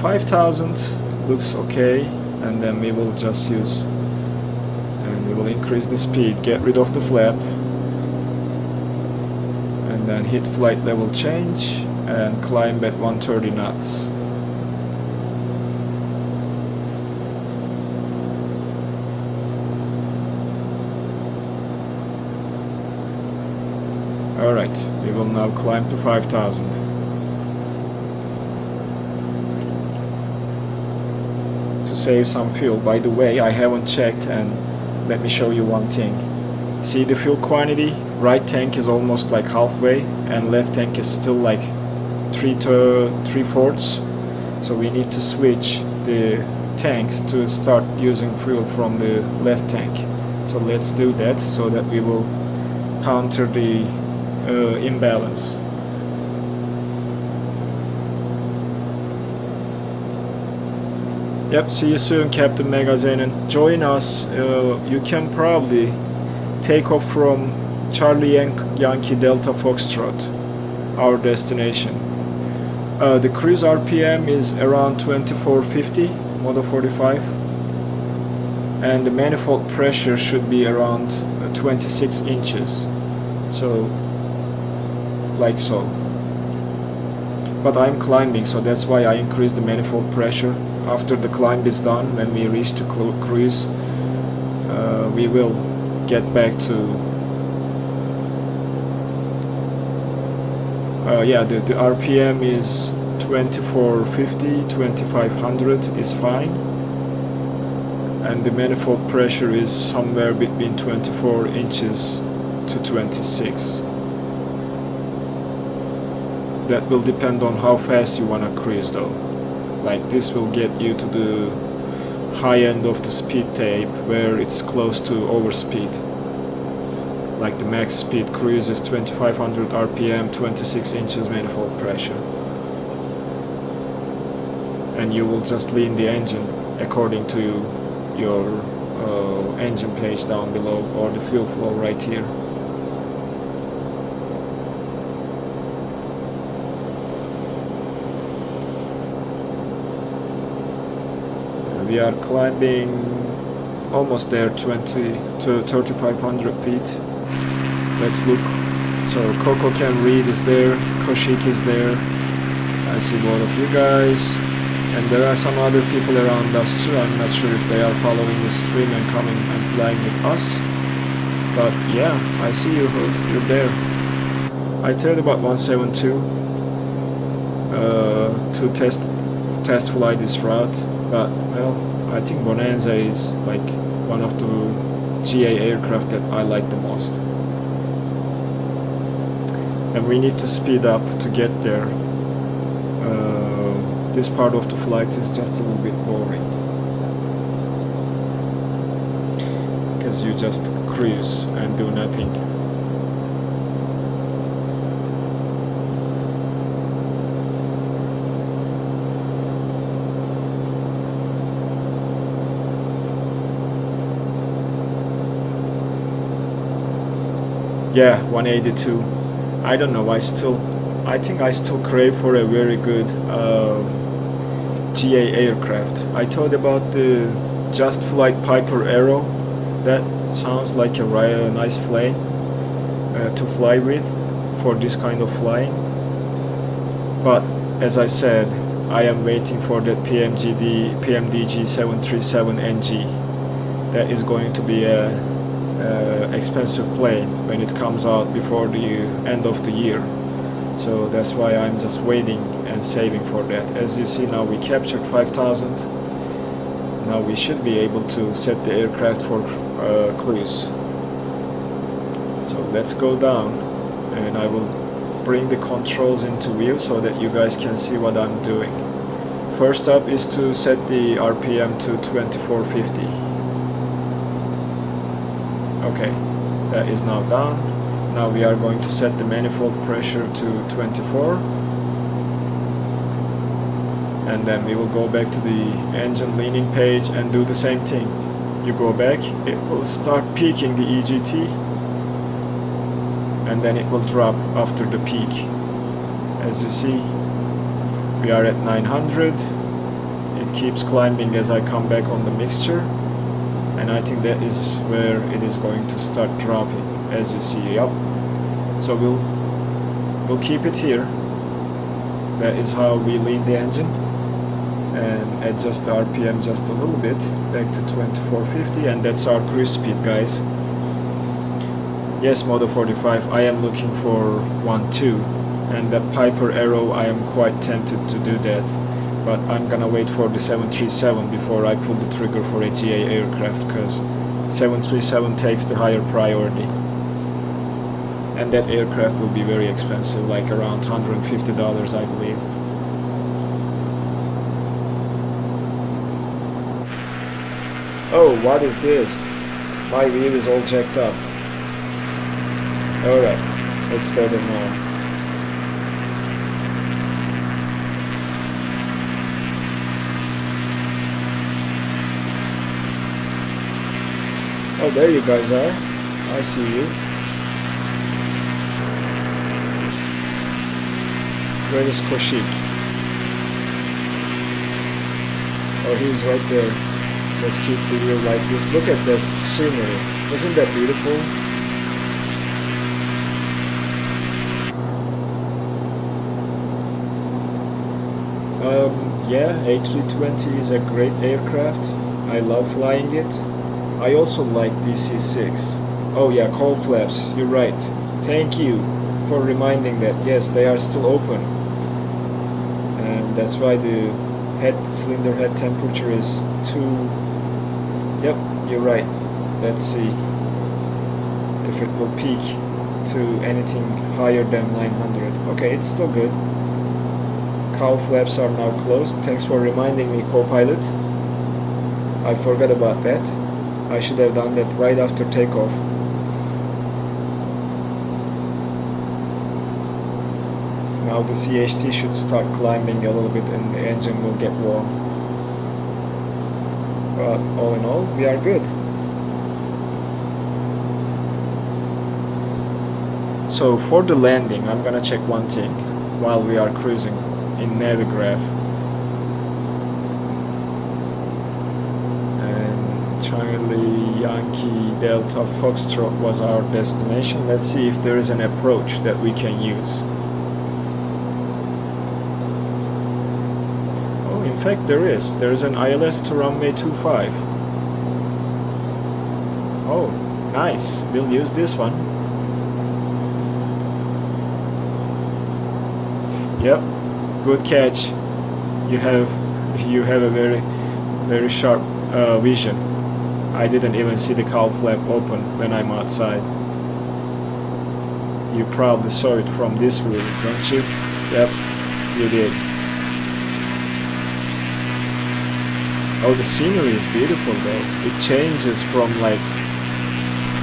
5,000. Looks okay. And then we will just use, and we will increase the speed, get rid of the flap, and then hit flight level change and climb at 130 knots. Alright, Alright, we will now climb to 5,000. To save some fuel. By the way, I haven't checked, and let me show you one thing. See the fuel quantity? Right tank is almost like halfway, and left tank is still like 3/4. So we need to switch the tanks to start using fuel from the left tank. So let's do that so that we will counter the imbalance. Yep, see you soon, Captain Megaxenon. Join us. You can probably take off from Charlie Yankee Delta Foxtrot, our destination. The cruise RPM is around 2450, Modo 45, and the manifold pressure should be around 26 inches, so like so. But I'm climbing, so that's why I increased the manifold pressure. After the climb is done, when we reach the cruise, we will get back to yeah, the RPM is 2450, 2500 is fine, and the manifold pressure is somewhere between 24 inches to 26. That will depend on how fast you wanna cruise though. Like this will get you to the high end of the speed tape where it's close to overspeed. Like the max speed cruise is 2500 RPM, 26 inches manifold pressure. And you will just lean the engine according to your engine page down below, or the fuel flow right here. We are climbing almost there, 20 to 3500 feet. Let's look. So Coco Can Read is there, Koshik is there. I see a lot of you guys, and there are some other people around us too. I'm not sure if they are following the stream and coming and flying with us, but yeah, I see you. You're there. I tried about 172 to test fly this route, but well, I think Bonanza is like one of the GA aircraft that I like the most. And we need to speed up to get there. This part of the flight is just a little bit boring, because you just cruise and do nothing. Yeah, 182. I don't know, I think I still crave for a very good GA aircraft. I thought about the Just Flight Piper Arrow. That sounds like a nice plane to fly with for this kind of flying. But as I said, I am waiting for that PMDG 737NG. That is going to be a expensive plane when it comes out before the end of the year. So that's why I'm just waiting and saving for that. As you see now, we captured 5,000. Now we should be able to set the aircraft for cruise. So let's go down, and I will bring the controls into view so that you guys can see what I'm doing. First up is to set the RPM to 2450. Okay, that is now done. Now we are going to set the manifold pressure to 24, and then we will go back to the engine leaning page and do the same thing. You go back, it will start peaking the EGT, and then it will drop after the peak. As you see, we are at 900. It keeps climbing as I come back on the mixture, and I think that is where it is going to start dropping, as you see. Yep. So we'll keep it here. That is how we lean the engine and adjust the RPM just a little bit back to 2450, and that's our cruise speed, guys. Yes, Moto 45, I am looking for one too. And the Piper Arrow, I am quite tempted to do that. But I'm gonna wait for the 737 before I pull the trigger for a GA aircraft, because 737 takes the higher priority. And that aircraft will be very expensive, like around $150, I believe. Oh, what is this? My wheel is all jacked up. Alright, it's better now. Oh, there you guys are. I see you. Where is Koshik? Oh, he's right there. Let's keep the wheel like this. Look at this scenery. Isn't that beautiful? Yeah, A320 is a great aircraft. I love flying it. I also like DC-6. Oh yeah, cowl flaps, you're right. Thank you for reminding that. Yes, they are still open. And that's why the cylinder head temperature is too... Yep, you're right. Let's see if it will peak to anything higher than 900. Okay, it's still good. Cowl flaps are now closed. Thanks for reminding me, co-pilot. I forgot about that. I should have done that right after takeoff. Now the CHT should start climbing a little bit and the engine will get warm. But all in all, we are good. So for the landing, I'm gonna check one thing while we are cruising in Navigraph. And Charlie Yankee Delta Foxtrot was our destination. Let's see if there is an approach that we can use. Oh, in fact there is. There is an ILS to runway 25. Oh, nice. We'll use this one. Yep, good catch. You have a very sharp vision. I didn't even see the cowl flap open when I'm outside. You probably saw it from this view, don't you? Yep, you did. Oh, the scenery is beautiful though. It changes from like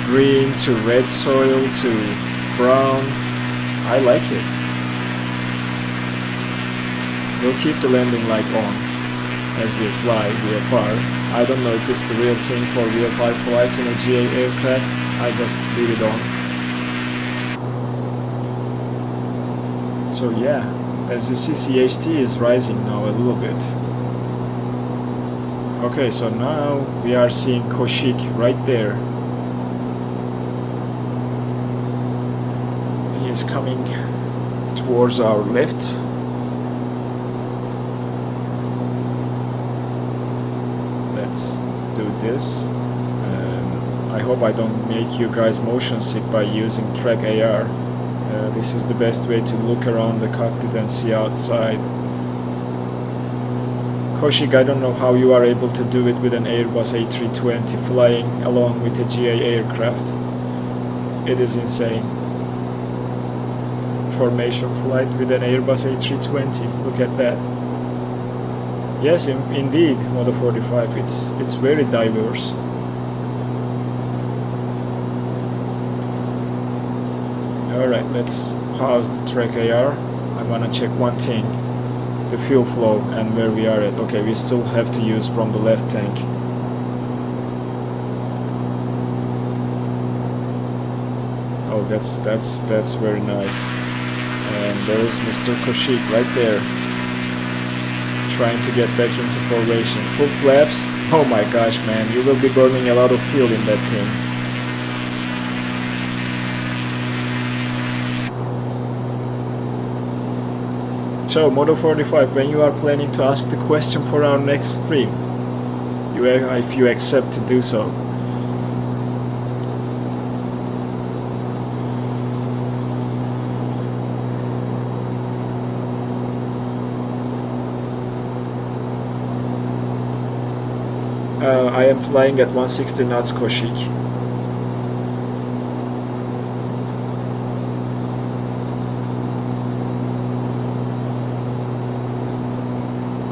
green to red soil to brown. I like it. We'll keep the landing light on as we fly VFR. I don't know if it's the real thing for VFR flights in a GA aircraft. I just leave it on. So yeah, as you see, CHT is rising now a little bit. Okay, so now we are seeing Koshik right there. He is coming towards our left. Let's do this. I hope I don't make you guys motion sick by using track AR. This is the best way to look around the cockpit and see outside. Koshik, I don't know how you are able to do it with an Airbus A320 flying along with a GA aircraft. It is insane. Formation flight with an Airbus A320. Look at that. Yes, indeed, Moto 45. It's very diverse. Alright, let's pause the track AR. I wanna check one thing. The fuel flow and where we are at. Okay, we still have to use from the left tank. Oh, that's very nice. And there is Mr. Koshik right there, trying to get back into formation. Full flaps. Oh my gosh, man, you will be burning a lot of fuel in that thing. So, Moto 45, when you are planning to ask the question for our next stream, if you accept to do so. I am flying at 160 knots, Koshik.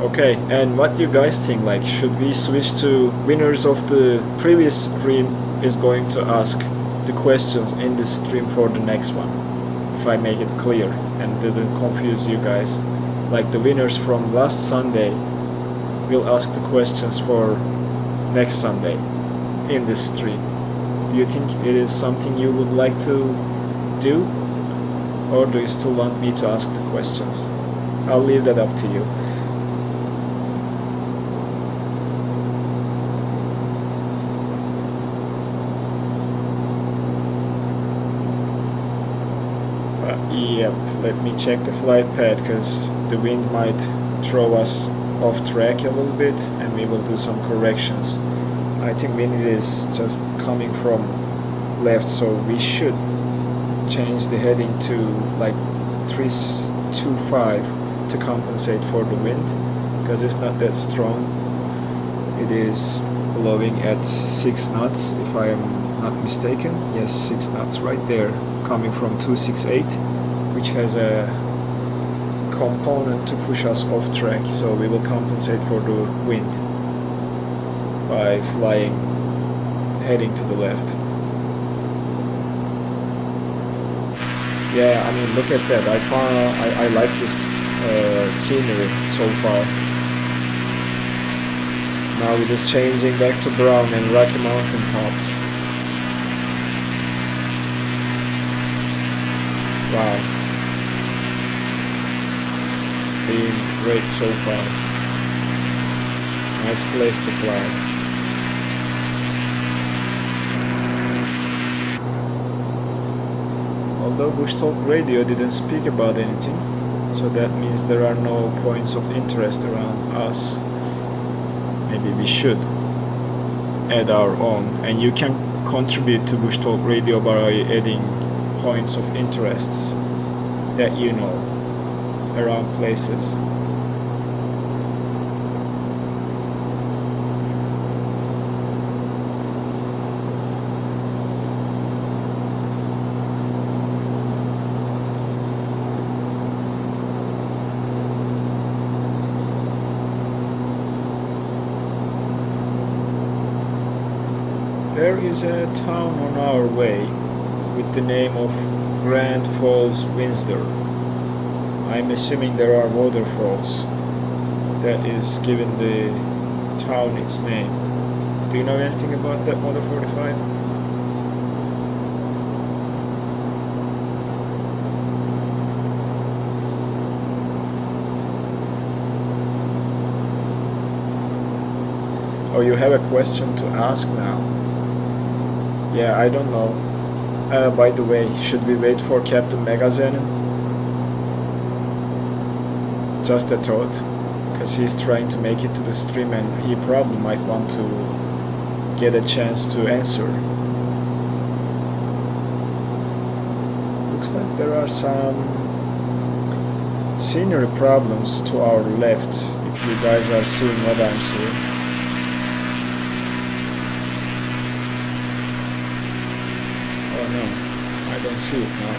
Okay, and what you guys think? Like, should we switch to winners of the previous stream is going to ask the questions in the stream for the next one? If I make it clear and didn't confuse you guys. Like the winners from last Sunday will ask the questions for next Sunday in this stream. Do you think it is something you would like to do? Or do you still want me to ask the questions? I'll leave that up to you. Yep, let me check the flight path because the wind might throw us off track a little bit and we will do some corrections. I think wind is just coming from left, so we should change the heading to like 325 to compensate for the wind because it's not that strong. It is blowing at 6 knots if I am not mistaken. Yes, 6 knots right there, coming from 268, which has a component to push us off track, so we will compensate for the wind by flying heading to the left. Yeah, I mean, look at that. I like this scenery so far. Now we're just changing back to brown and Rocky Mountain tops. Wow. Being great so far. Nice place to fly. Although Bush Talk Radio didn't speak about anything, so that means there are no points of interest around us. Maybe we should add our own, and you can contribute to Bush Talk Radio by adding points of interests that you know around places. There is a town on our way with the name of Grand Falls, Windsor. I'm assuming there are waterfalls that is given the town its name. Do you know anything about that, Motor 45? Oh, you have a question to ask now? Yeah, I don't know. By the way, should we wait for Captain Megaxenon? Just a thought, because he's trying to make it to the stream and he probably might want to get a chance to answer. Looks like there are some scenery problems to our left, if you guys are seeing what I'm seeing. Oh no, I don't see it now.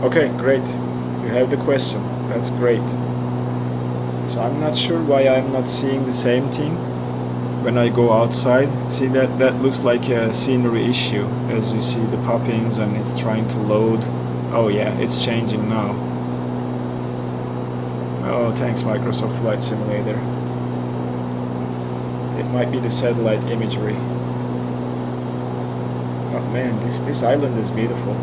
Okay, great. You have the question. That's great. So I'm not sure why I'm not seeing the same thing when I go outside. See, that looks like a scenery issue, as you see the poppings and it's trying to load. Oh yeah, it's changing now. Oh, thanks Microsoft Flight Simulator. It might be the satellite imagery. Oh man, this island is beautiful.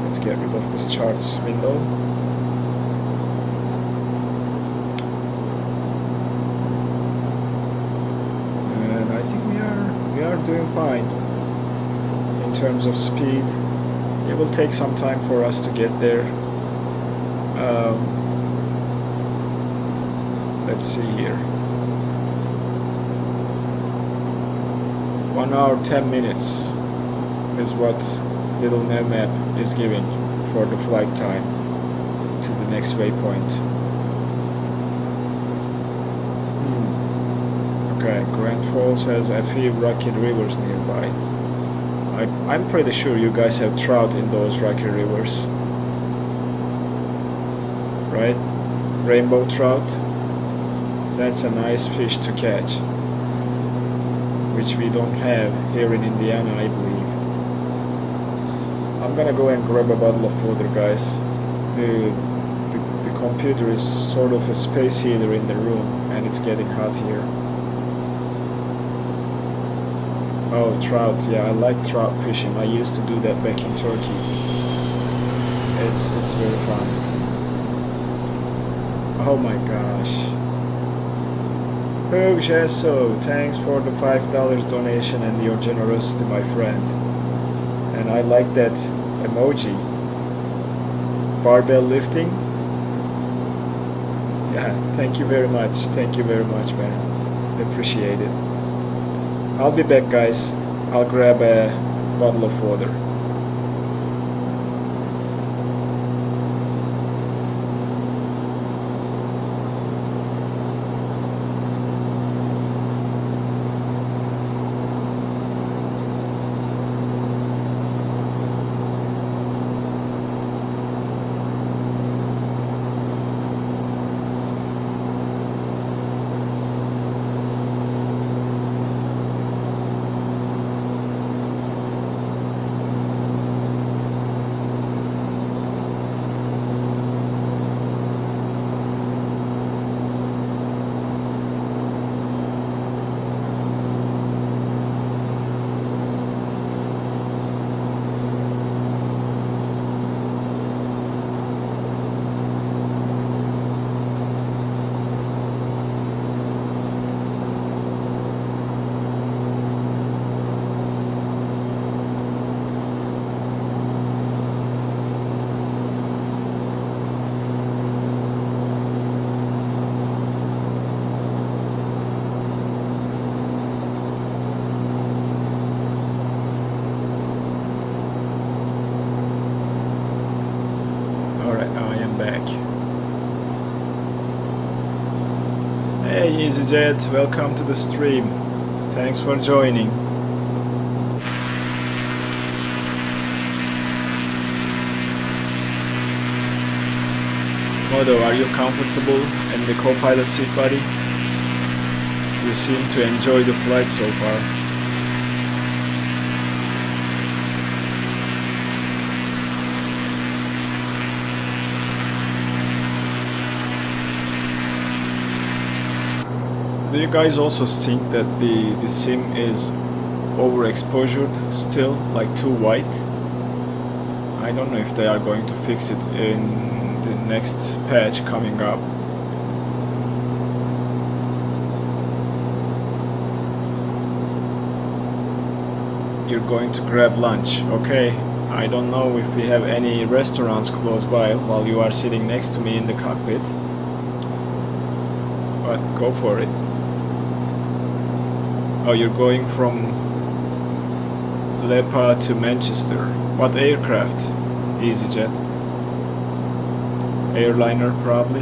Let's get rid of this charts window. And I think we are doing fine in terms of speed. It will take some time for us to get there. Let's see here. 1 hour 10 minutes is what little map is giving for the flight time to the next waypoint. Okay, Grand Falls has a few rocky rivers nearby. I'm pretty sure you guys have trout in those rocky rivers, right? Rainbow trout. That's a nice fish to catch, which we don't have here in Indiana, I believe. I'm gonna go and grab a bottle of water, guys. The computer is sort of a space heater in the room, and it's getting hot here. Oh, trout. Yeah, I like trout fishing. I used to do that back in Turkey. It's very fun. Oh my gosh. Oh, Gesso, thanks for the $5 donation and your generosity, my friend. And I like that emoji. Barbell lifting. Yeah, thank you very much. Thank you very much, man. Appreciate it. I'll be back, guys. I'll grab a bottle of water. Hey EasyJet, welcome to the stream. Thanks for joining. Modo, are you comfortable in the co-pilot seat, buddy? You seem to enjoy the flight so far. Do you guys also think that the sim is overexposured still, like too white? I don't know if they are going to fix it in the next patch coming up. You're going to grab lunch, okay? I don't know if we have any restaurants close by while you are sitting next to me in the cockpit, but go for it. Oh, you're going from Lepa to Manchester. What aircraft? EasyJet. Airliner, probably.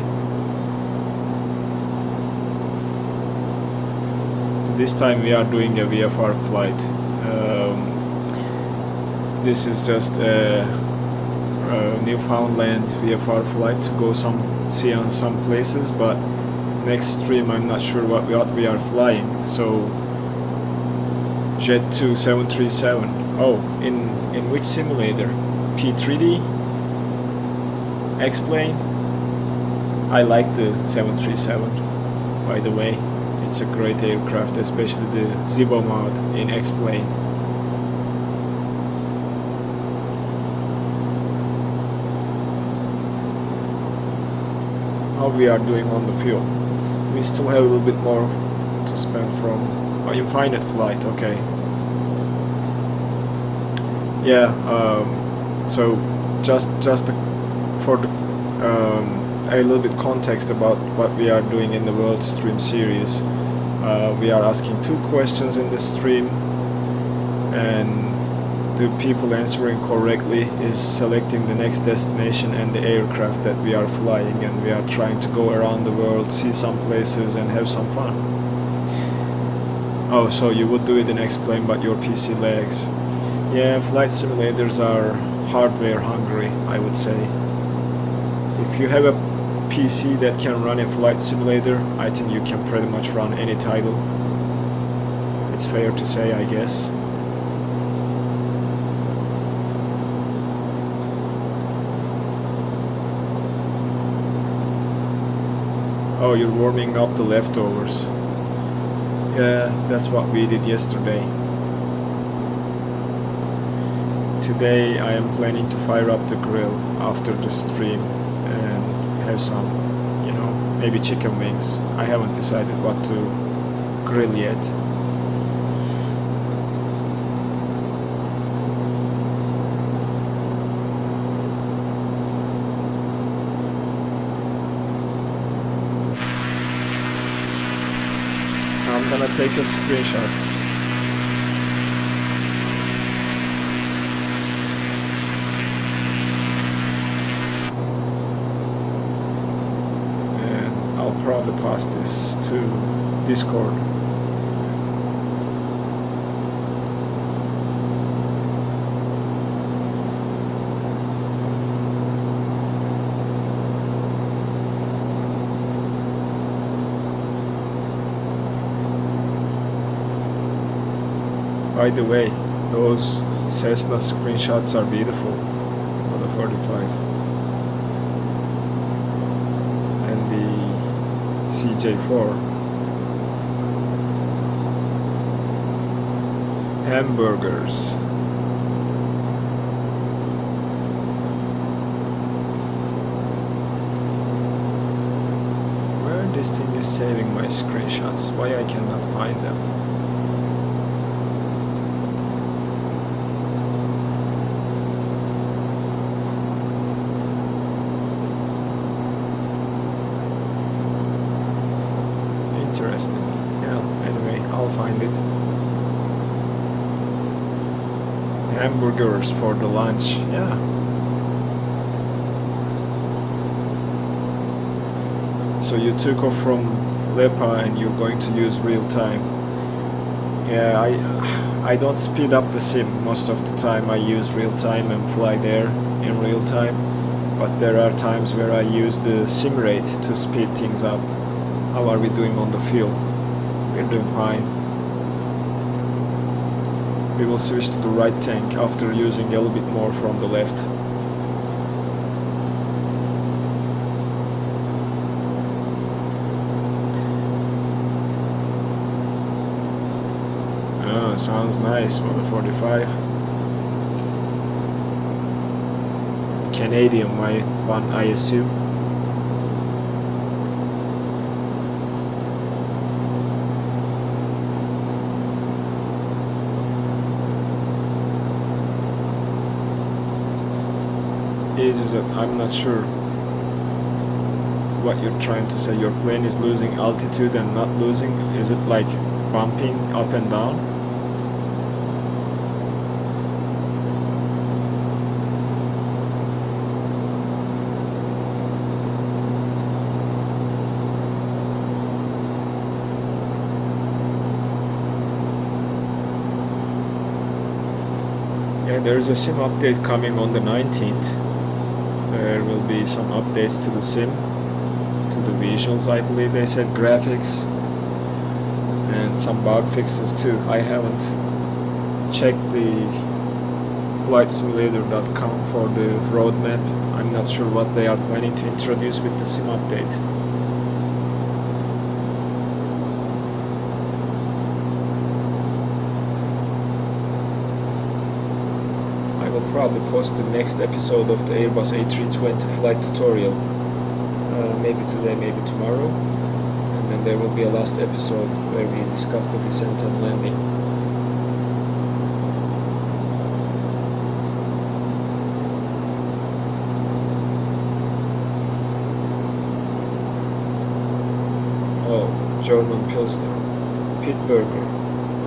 So this time we are doing a VFR flight. This is just a Newfoundland VFR flight to go see on some places, but next stream I'm not sure what we are flying. So Jet 2 737. Oh, in which simulator? P3D? X-Plane? I like the 737, by the way. It's a great aircraft, especially the Zibo mod in X-Plane. How we are doing on the fuel? We still have a little bit more to spend from infinite flight, okay. Yeah, so just for the a little bit context about what we are doing in the World Stream series. We are asking 2 questions in this stream. and the people answering correctly is selecting the next destination and the aircraft that we are flying, and we are trying to go around the world, see some places and have some fun. Oh, so you would do it in X-Plane but your PC lags. Yeah, flight simulators are hardware hungry, I would say. If you have a PC that can run a flight simulator, I think you can pretty much run any title. It's fair to say, I guess. Oh, you're warming up the leftovers. Yeah, that's what we did yesterday. Today I am planning to fire up the grill after the stream and have some, you know, maybe chicken wings. I haven't decided what to grill yet. I'm gonna take a screenshot. And I'll probably pass this to Discord. By the way, those Cessna screenshots are beautiful for the 45. And the CJ4. Hamburgers. Where this thing is saving my screenshots? Why I cannot find them? Interesting. Yeah, anyway, I'll find it. Hamburgers for the lunch, yeah. So you took off from Lepa and you're going to use real time. Yeah, I don't speed up the sim. Most of the time I use real time and fly there in real time. But there are times where I use the sim rate to speed things up. How are we doing on the field? We're doing fine. We will switch to the right tank after using a little bit more from the left. Oh, sounds nice for the 45. Canadian one, I assume. Is it? I'm not sure what you're trying to say. Your plane is losing altitude and not losing. Is it like bumping up and down? Yeah, there's a sim update coming on the 19th. There will be some updates to the sim, to the visuals, I believe they said, graphics, and some bug fixes too. I haven't checked the flightsimulator.com for the roadmap. I'm not sure what they are planning to introduce with the sim update. Probably post the next episode of the Airbus A320 flight tutorial, maybe today, maybe tomorrow, and then there will be a last episode where we discuss the descent and landing. Oh, German Pilsner, Pit Burger.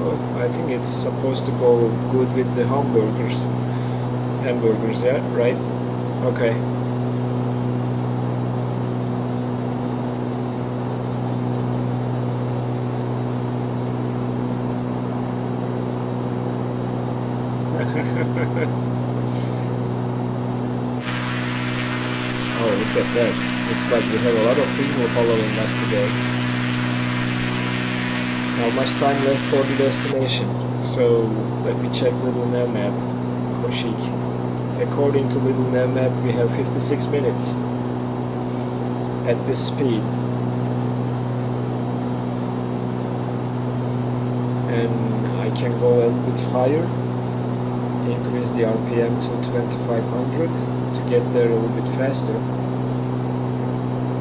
Oh, I think it's supposed to go good with the hamburgers. Hamburgers, yeah, right? Okay. Oh, look at that. Looks like we have a lot of people following us today. How much time left for the destination? So, let me check little nav map. Koshik. According to little nav map, we have 56 minutes at this speed. And I can go a little bit higher. Increase the RPM to 2500 to get there a little bit faster,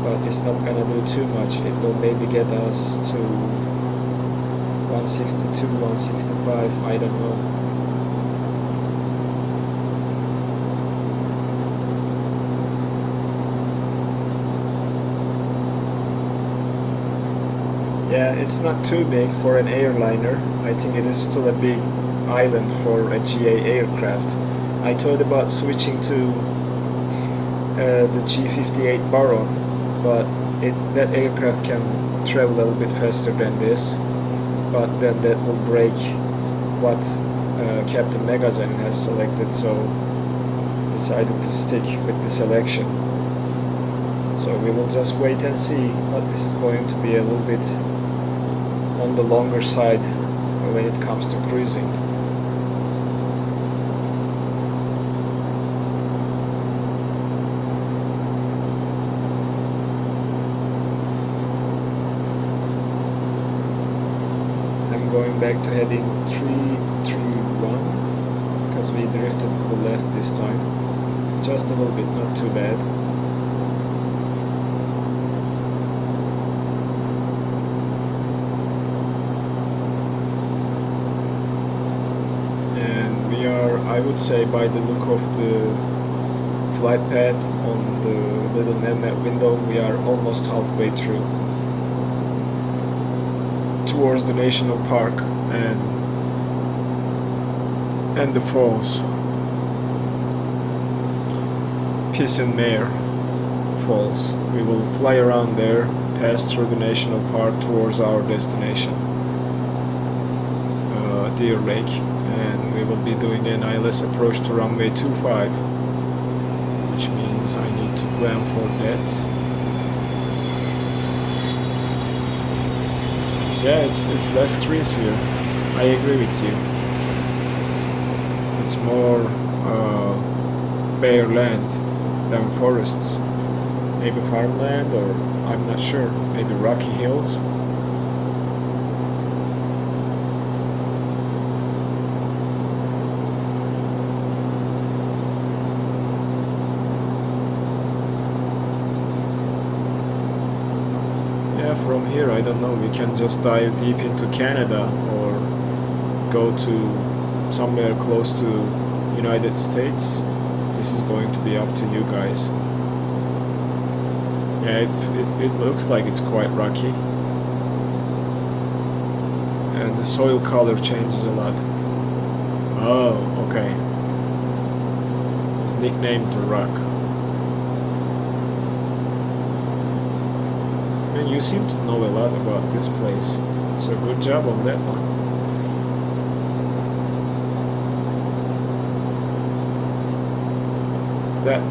but it's not gonna do too much. It will maybe get us to 162, 165, I don't know. Yeah, it's not too big for an airliner. I think it is still a big island for a GA aircraft. I thought about switching to the G58 Baron, but that aircraft can travel a little bit faster than this, but then that will break what Captain Megaxenon has selected, so decided to stick with the selection. So we will just wait and see, but this is going to be a little bit on the longer side when it comes to cruising. Going back to heading 331 because we drifted to the left this time, just a little bit, not too bad. And we are, I would say, by the look of the flight path on the little map window, we are almost halfway through towards the national park and the falls. Piss and Mare Falls. We will fly around there, pass through the national park towards our destination, Deer Lake, and we will be doing an ILS approach to runway 25, which means I need to plan for that. Yeah, it's less trees here. I agree with you. It's more bare land than forests. Maybe farmland, or I'm not sure. Maybe rocky hills. From here, I don't know, we can just dive deep into Canada or go to somewhere close to United States. This is going to be up to you guys. Yeah, it looks like it's quite rocky, and the soil color changes a lot. Oh, okay. It's nicknamed the Rock. And you seem to know a lot about this place, so good job on that one.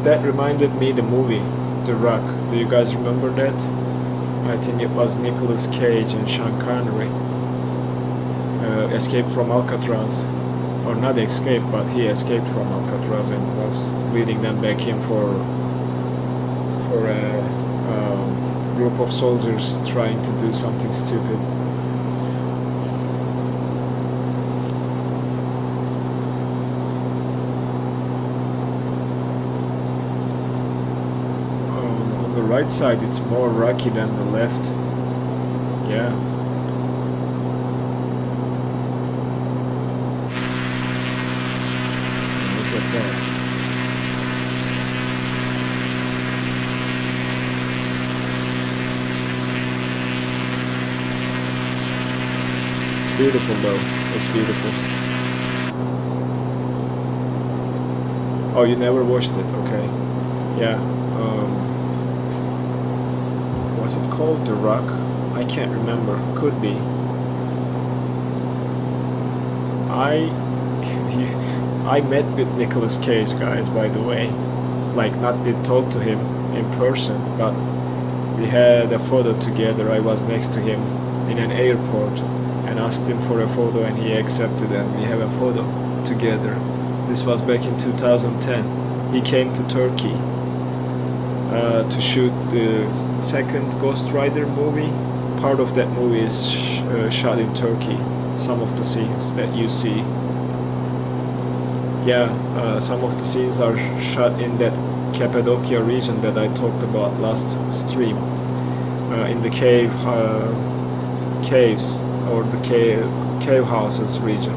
That reminded me the movie The Rock. Do you guys remember that? I think it was Nicolas Cage and Sean Connery. Escaped from Alcatraz, or not escaped, but he escaped from Alcatraz and was leading them back in for a group of soldiers trying to do something stupid. On the right side it's more rocky than the left. Yeah. Look at that. Beautiful though. It's beautiful. Oh, you never watched it? Okay. Yeah. Was it called The Rock? I can't remember. Could be. I met with Nicolas Cage, guys, by the way. Like, not did talk to him in person, but we had a photo together. I was next to him in an airport and asked him for a photo, and he accepted, and we have a photo together. This was back in 2010. He came to Turkey to shoot the second Ghost Rider movie. Part of that movie is shot in Turkey. Some of the scenes that you see. Yeah, some of the scenes are shot in that Cappadocia region that I talked about last stream. In the caves or the cave houses region.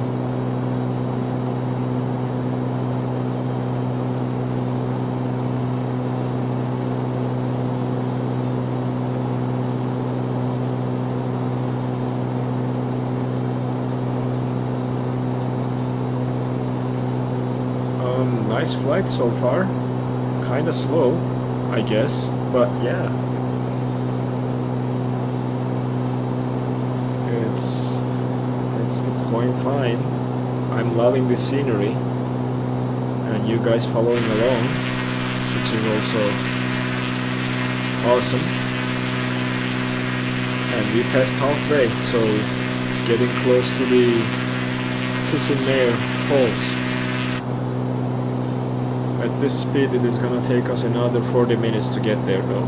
Nice flight so far. Kinda slow, I guess, but yeah. It's going fine. I'm loving the scenery, and you guys following along, which is also awesome. And we passed halfway, so getting close to the Kissing Mare Falls. At this speed, it is gonna take us another 40 minutes to get there, though.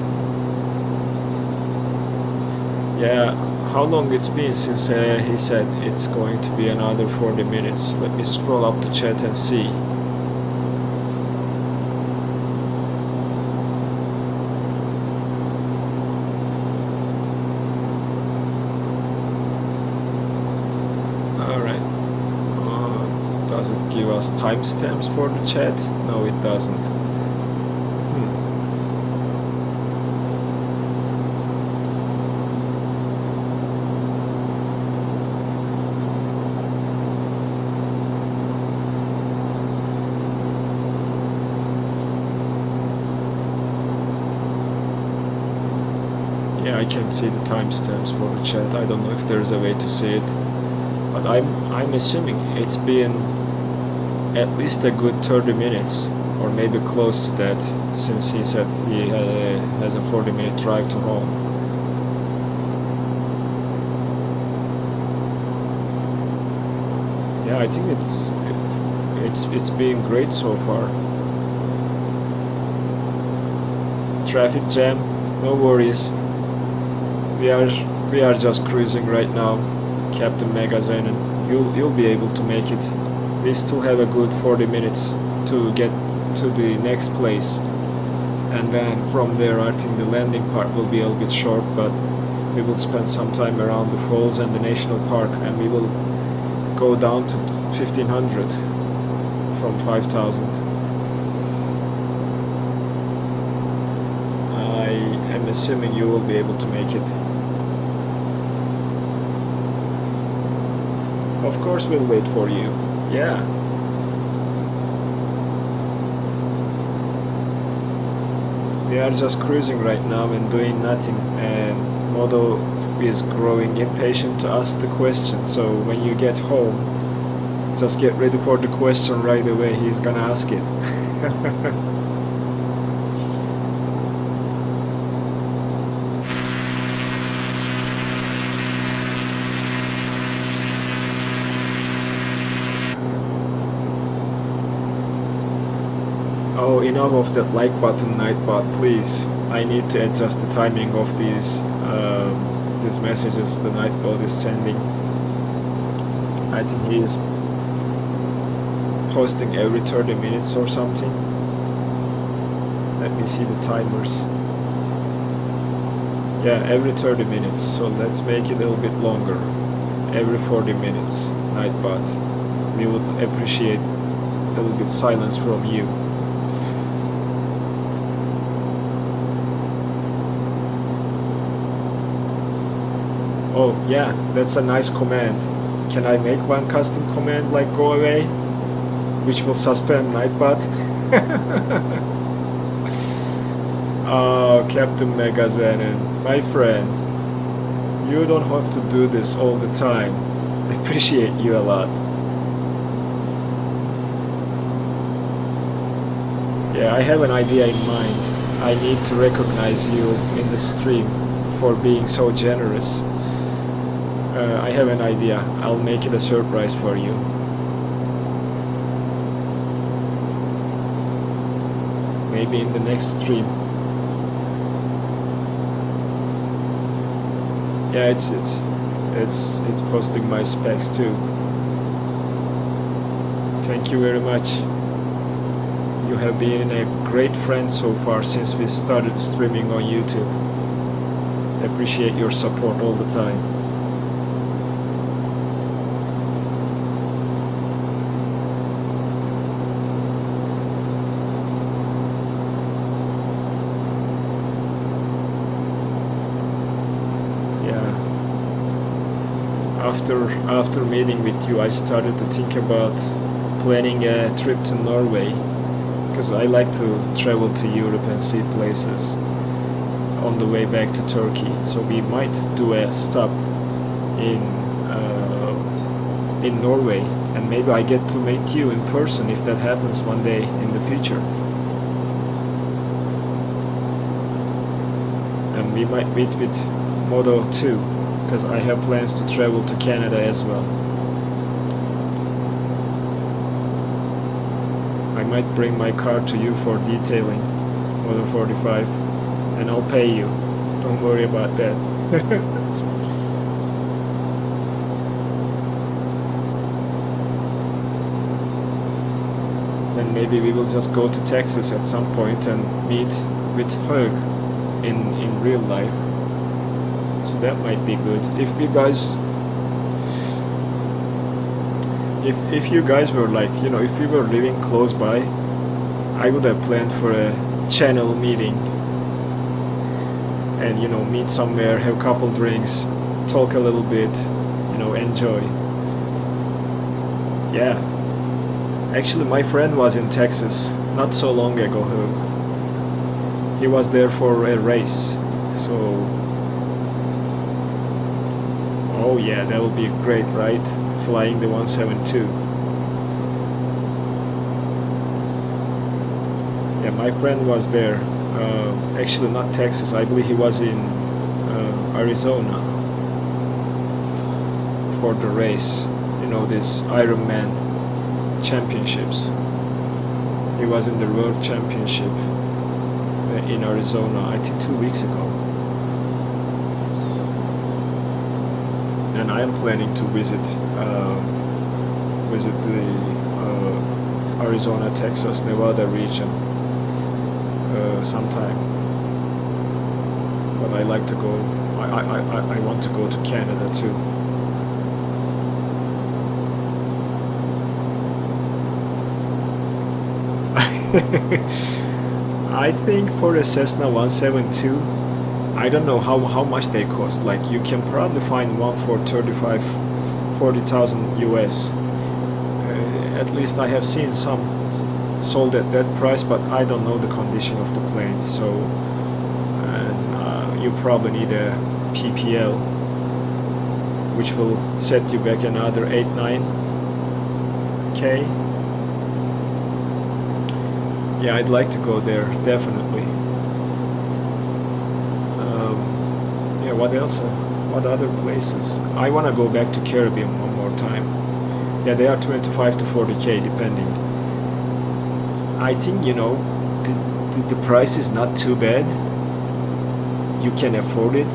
Yeah, how long it's been since he said it's going to be another 40 minutes? Let me scroll up the chat and see. Alright. Does it give us timestamps for the chat? No, it doesn't. Yeah, I can see the timestamps for the chat. I don't know if there's a way to see it, but I'm assuming it's been at least a good 30 minutes, or maybe close to that, since he said he has a 40-minute drive to home. Yeah, I think it's been great so far. Traffic jam, no worries. We are just cruising right now, Captain Megaxenon. You'll be able to make it. We still have a good 40 minutes to get to the next place, and then from there I think the landing part will be a little bit short, but we will spend some time around the falls and the national park, and we will go down to 1500 from 5000. I am assuming you will be able to make it. Of course we'll wait for you. Yeah. We are just cruising right now and doing nothing, and Modo is growing impatient to ask the question, so when you get home, just get ready for the question right away. He's gonna ask it. Oh, enough of that like button, Nightbot, please. I need to adjust the timing of these messages the Nightbot is sending. I think he is posting every 30 minutes or something. Let me see the timers. Yeah, every 30 minutes, so let's make it a little bit longer. Every 40 minutes, Nightbot. We would appreciate a little bit silence from you. Oh yeah, that's a nice command. Can I make one custom command like go away, which will suspend Nightbot? Oh, Captain Megaxenon, my friend, you don't have to do this all the time. I appreciate you a lot. Yeah, I have an idea in mind. I need to recognize you in the stream for being so generous. I have an idea. I'll make it a surprise for you. Maybe in the next stream. Yeah, it's posting my specs too. Thank you very much. You have been a great friend so far since we started streaming on YouTube. I appreciate your support all the time. After meeting with you, I started to think about planning a trip to Norway, because I like to travel to Europe and see places on the way back to Turkey. So we might do a stop in Norway, and maybe I get to meet you in person if that happens one day in the future. And we might meet with Modo too, because I have plans to travel to Canada as well. I might bring my car to you for detailing, Modo 45, and I'll pay you. Don't worry about that. And maybe we will just go to Texas at some point and meet with Hug in real life. So that might be good. If you guys were like, you know, if we were living close by, I would have planned for a channel meeting and, you know, meet somewhere, have a couple drinks, talk a little bit, you know, enjoy. Yeah, actually my friend was in Texas not so long ago. He was there for a race, so oh yeah, that would be great, right? Flying the 172. Yeah, my friend was there. Actually, not Texas. I believe he was in Arizona for the race. You know, this Ironman championships. He was in the World Championship in Arizona, I think 2 weeks ago. And I am planning to visit the Arizona, Texas, Nevada region sometime. But I like to go. I want to go to Canada too. I think for a Cessna 172, I don't know how much they cost. Like, you can probably find one for 40,000 US. At least I have seen some sold at that price, but I don't know the condition of the plane. So, and you probably need a PPL, which will set you back another 8-9K. Yeah, I'd like to go there, definitely. Yeah, what else? What other places? I want to go back to Caribbean one more time. Yeah, they are 25 to 40K depending. I think, you know, the price is not too bad. You can afford it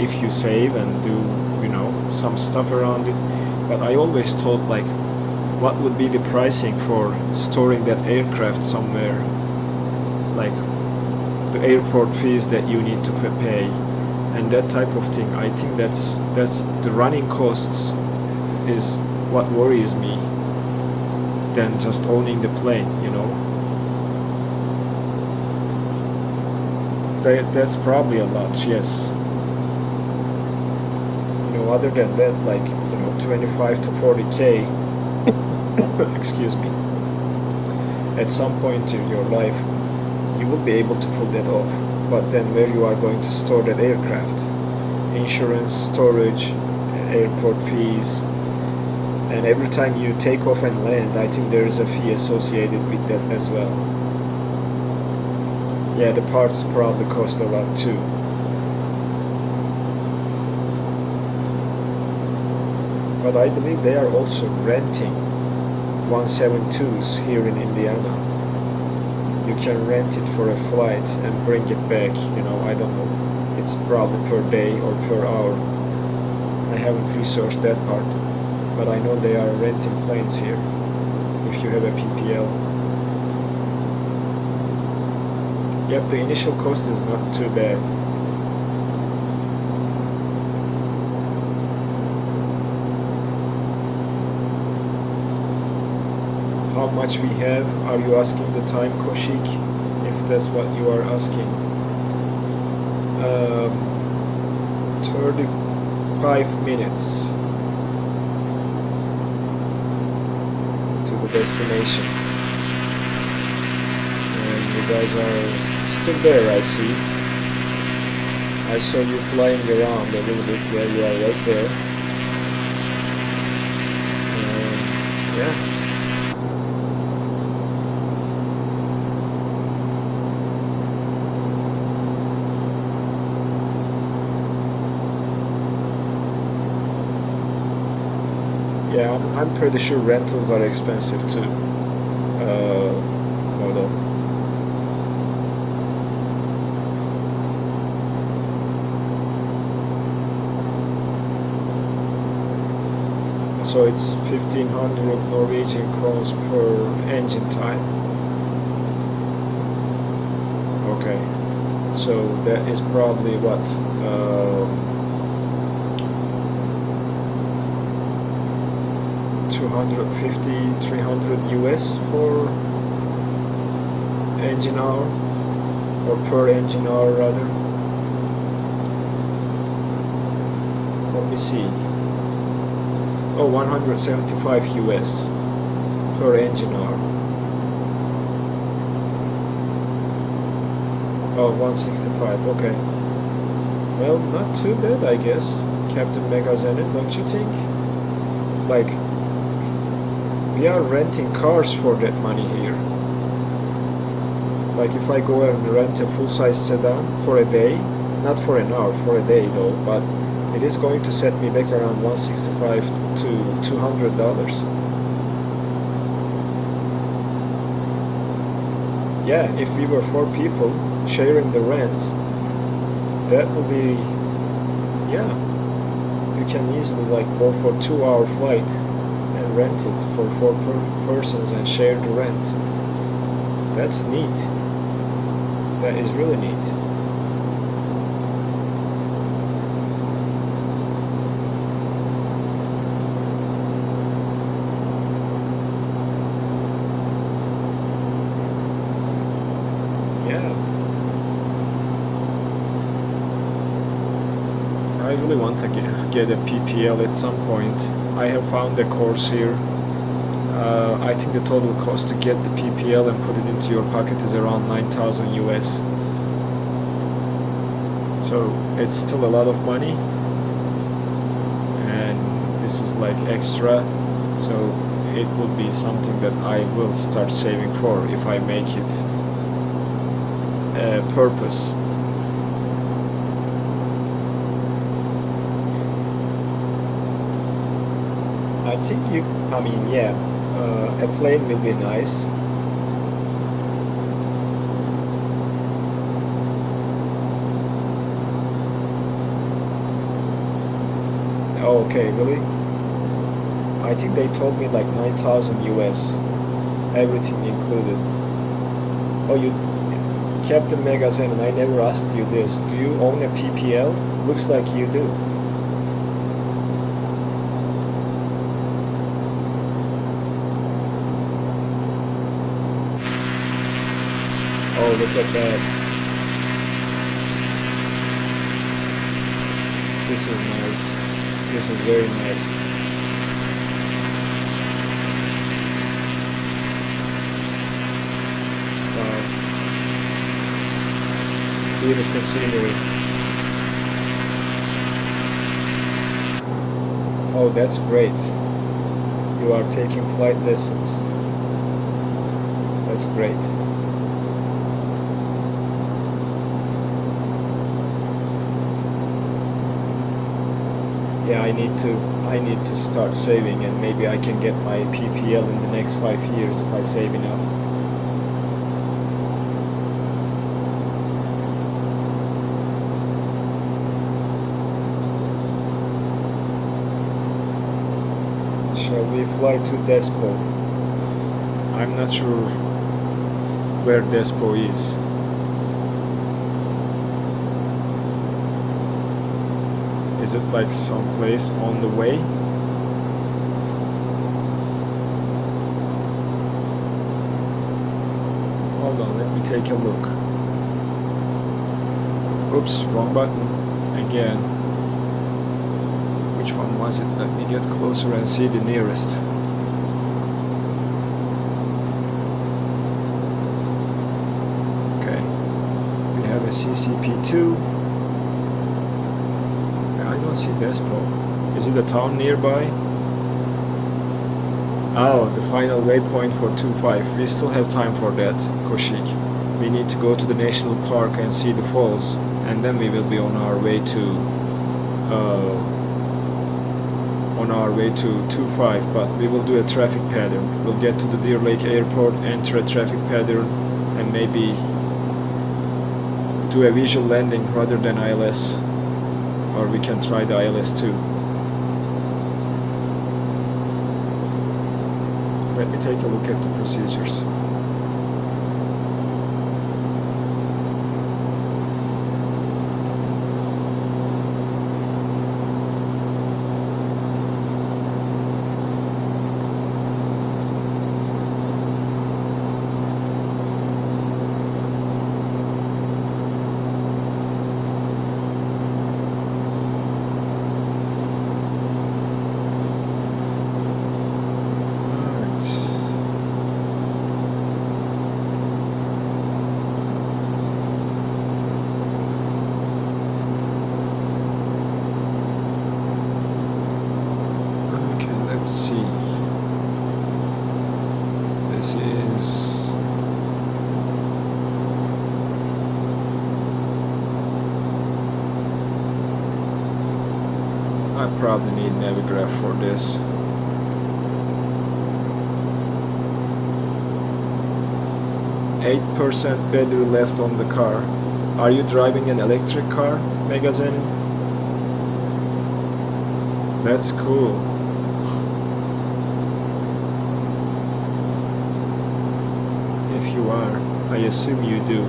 if you save and do, you know, some stuff around it. But I always thought, like, what would be the pricing for storing that aircraft somewhere, like the airport fees that you need to pay and that type of thing. I think that's the running costs is what worries me than just owning the plane, you know. That's probably a lot, yes. You know, other than that, like, you know, know, 25 to 40K, excuse me, at some point in your life, you will be able to pull that off. But then where you are going to store that aircraft? Insurance, storage, airport fees, and every time you take off and land, I think there is a fee associated with that as well. Yeah, the parts probably cost a lot too. But I believe they are also renting 172s here in Indiana. You can rent it for a flight and bring it back, you know, I don't know. It's probably per day or per hour. I haven't researched that part, but I know they are renting planes here if you have a PPL. Yep, the initial cost is not too bad. How much we have? Are you asking the time, Koshik? If that's what you are asking. 35 minutes to the destination. And you guys are still there, I see. I saw you flying around a little bit. Yeah, you are right there. Yeah. Yeah, I'm pretty sure rentals are expensive too. Hold on. So it's 1500 Norwegian crowns per engine time. Okay, so that is probably what? 250, 300 US for engine hour, or per engine hour rather. Let me see. Oh, 175 US per engine hour. Oh, 165, okay. Well, not too bad, I guess, Captain Megaxenon, don't you think? Like, we are renting cars for that money here. Like if I go and rent a full-size sedan for a day, not for an hour, for a day though, but it is going to set me back around $165 to $200. Yeah, if we were 4 people sharing the rent, that would be, yeah, you can easily like go for a 2-hour flight and rent it for 4 persons and share the rent. That's neat. That is really neat. Yeah. I really want to get a PPL at some point. I have found a course here. I think the total cost to get the PPL and put it into your pocket is around 9,000 US. So it's still a lot of money, and this is like extra. So it will be something that I will start saving for if I make it a purpose. I think a plane will be nice. Oh, okay, really? I think they told me like 9,000 US, everything included. Oh, Captain Megaxenon, I never asked you this. Do you own a PPL? Looks like you do. Oh, look at that. This is nice. This is very nice. beautiful scenery. Oh, that's great. You are taking flight lessons. That's great. Yeah, I need to start saving, and maybe I can get my PPL in the next 5 years if I save enough. Shall we fly to Despo? I'm not sure where Despo is. Is it like someplace on the way? Hold on, let me take a look. Oops, wrong button. Again. Which one was it? Let me get closer and see the nearest. Okay. We have a CCP2. I don't see Despo. Is it a town nearby? Oh, the final waypoint for 2.5. We still have time for that, Koshik. We need to go to the national park and see the falls, and then we will be on our way to 2.5. But we will do a traffic pattern. We'll get to the Deer Lake Airport, enter a traffic pattern, and maybe do a visual landing rather than ILS. Or we can try the ILS too. Let me take a look at the procedures. Probably need Navigraph for this. %8 battery left on the car. Are you driving an electric car, Megaxenon? That's cool. If you are, I assume you do.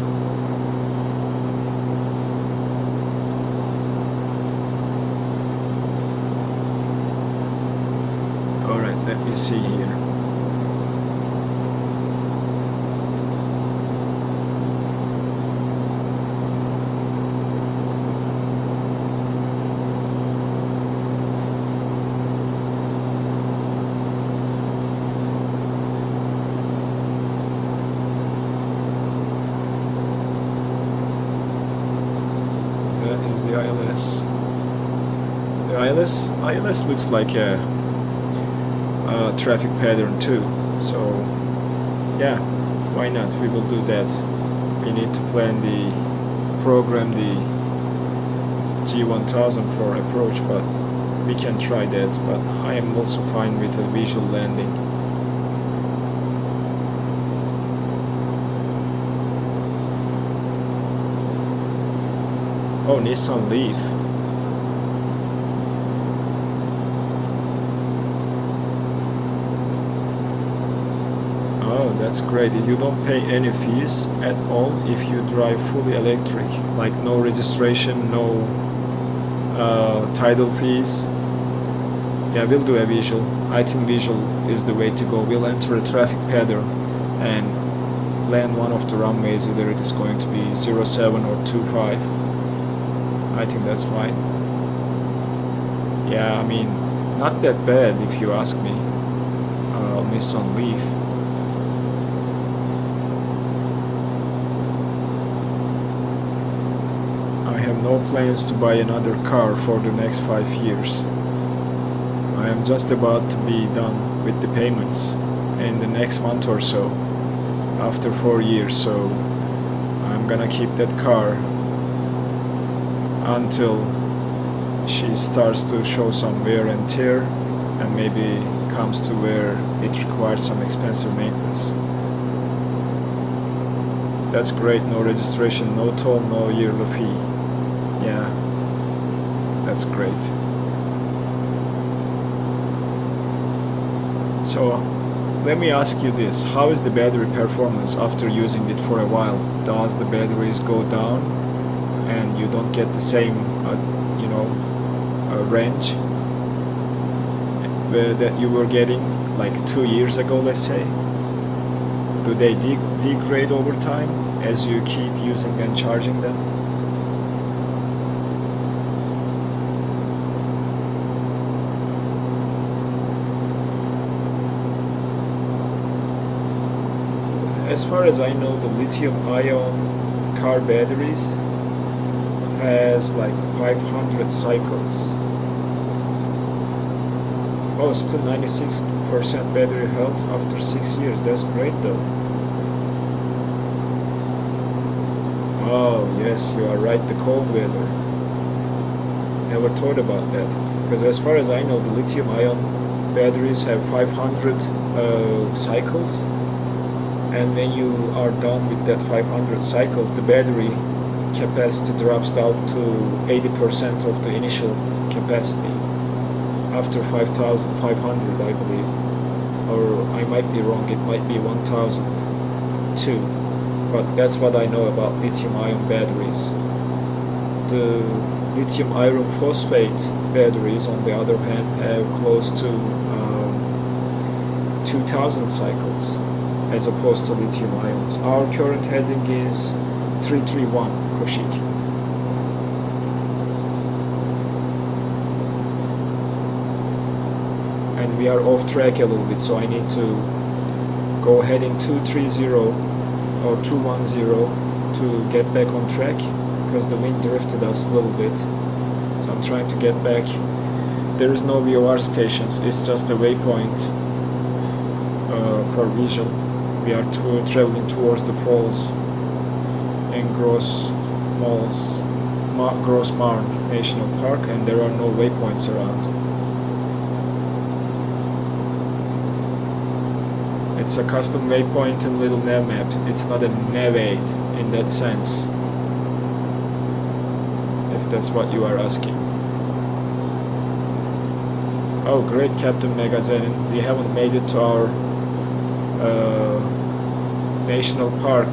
Let me see here. That is the ILS. The ILS looks like a traffic pattern too, so yeah, why not? We will do that. We need to program the G1000 for approach, but we can try that. But I am also fine with a visual landing. Oh, Nissan Leaf. Oh, that's great. You don't pay any fees at all if you drive fully electric, like no registration, no title fees. Yeah, we'll do a visual. I think visual is the way to go. We'll enter a traffic pattern and land one of the runways, either it is going to be 07 or 25. I think that's fine. Yeah, I mean, not that bad if you ask me. Nissan Leaf. have no plans to buy another car for the next 5 years. I am just about to be done with the payments in the next month or so, after 4 years, so I'm gonna keep that car until she starts to show some wear and tear and maybe comes to where it requires some expensive maintenance. That's great, no registration, no toll, no yearly fee. Yeah, that's great. So let me ask you this, how is the battery performance after using it for a while? Does the batteries go down and you don't get the same range that you were getting like 2 years ago, let's say? Do they degrade over time as you keep using and charging them? As far as I know, the lithium-ion car batteries has like 500 cycles. Oh, still 96% battery health after 6 years. That's great though. Oh yes, you are right, the cold weather. Never thought about that. Because as far as I know, the lithium-ion batteries have 500 cycles. And when you are done with that 500 cycles, the battery capacity drops down to 80% of the initial capacity after 5,500, I believe, or I might be wrong, it might be 1,002, but that's what I know about lithium-ion batteries. The lithium iron phosphate batteries, on the other hand, have close to 2,000 cycles as opposed to lithium ions. Our current heading is 331 Koshik. And we are off track a little bit, so I need to go heading 230 or 210 to get back on track, because the wind drifted us a little bit. So I'm trying to get back. There is no VOR stations, it's just a waypoint for vision. We are traveling towards the falls in Gross Marne National Park, and there are no waypoints around. It's a custom waypoint in little nav map. It's not a nav aid in that sense, if that's what you are asking. Oh great, Captain Megaxenon, we haven't made it to our national park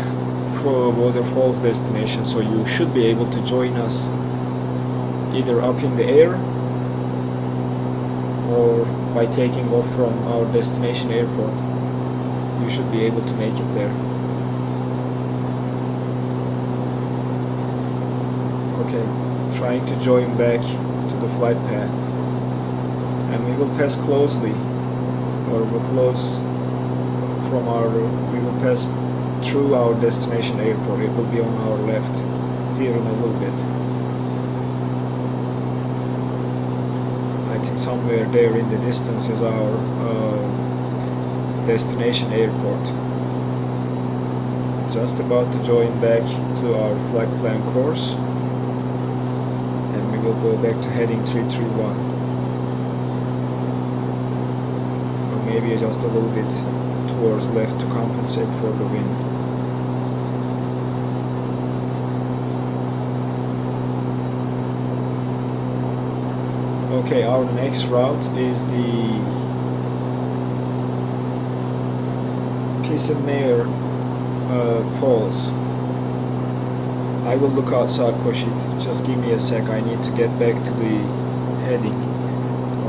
for waterfalls destination, so you should be able to join us either up in the air or by taking off from our destination airport. You should be able to make it there. Okay, trying to join back to the flight path, and we will pass closely, or we'll close from our, we will pass through our destination airport. It will be on our left here in a little bit. I think somewhere there in the distance is our destination airport. Just about to join back to our flight plan course, and we will go back to heading 331, or maybe just a little bit towards left to compensate for the wind. Okay, our next route is the Pismire Falls. I will look outside, Koshik. Just give me a sec. I need to get back to the heading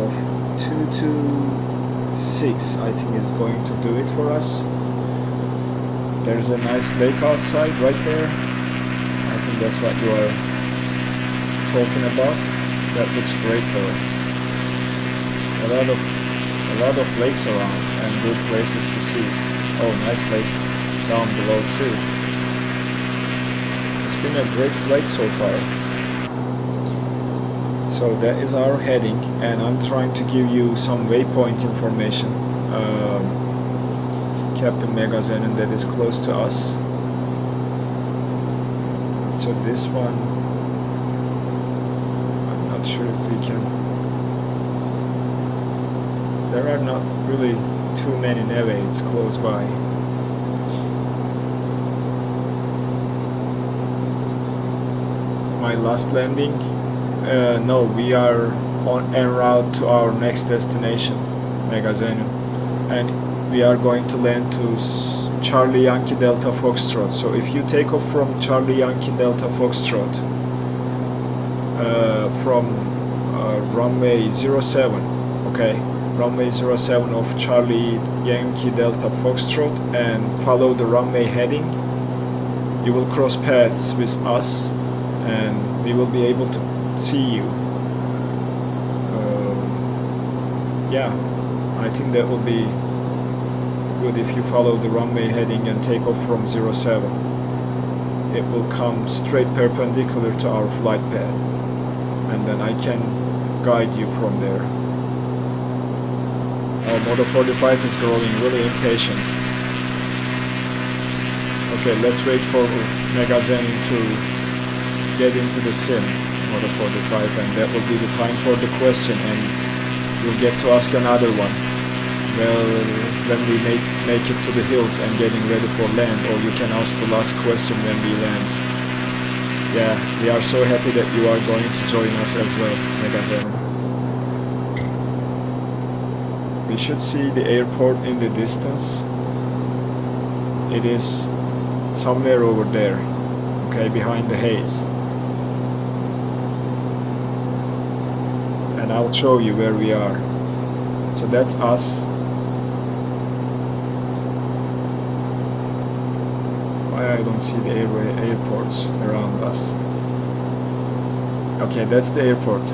of 226. I think is going to do it for us. There's a nice lake outside right there. I think that's what you are talking about. That looks great though. A lot of lakes around and good places to see. Oh, nice lake down below too. It's been a great flight so far. So that is our heading, and I'm trying to give you some waypoint information. Captain Megaxenon, that is close to us. So this one, I'm not sure if we can. There are not really too many nevates close by. My last landing? No, we are en route to our next destination, Megaxenon, and we are going to land to Charlie Yankee Delta Foxtrot. So if you take off from Charlie Yankee Delta Foxtrot from runway 07, okay, runway 07 of Charlie Yankee Delta Foxtrot, and follow the runway heading, you will cross paths with us, and we will be able to see you. Yeah, I think that will be good if you follow the runway heading and take off from 07. It will come straight perpendicular to our flight path, and then I can guide you from there. Our Moto 45 is growing really impatient. Okay, let's wait for Megaxenon to get into the sim, Moto 45, and that will be the time for the question, and you'll get to ask another one. Well, when we make it to the hills and getting ready for land, or you can ask the last question when we land. Yeah, we are so happy that you are going to join us as well, Megaxenon. We should see the airport in the distance. It is somewhere over there, okay, behind the haze. And I'll show you where we are. So that's us. Why I don't see the airports around us? Okay, that's the airport.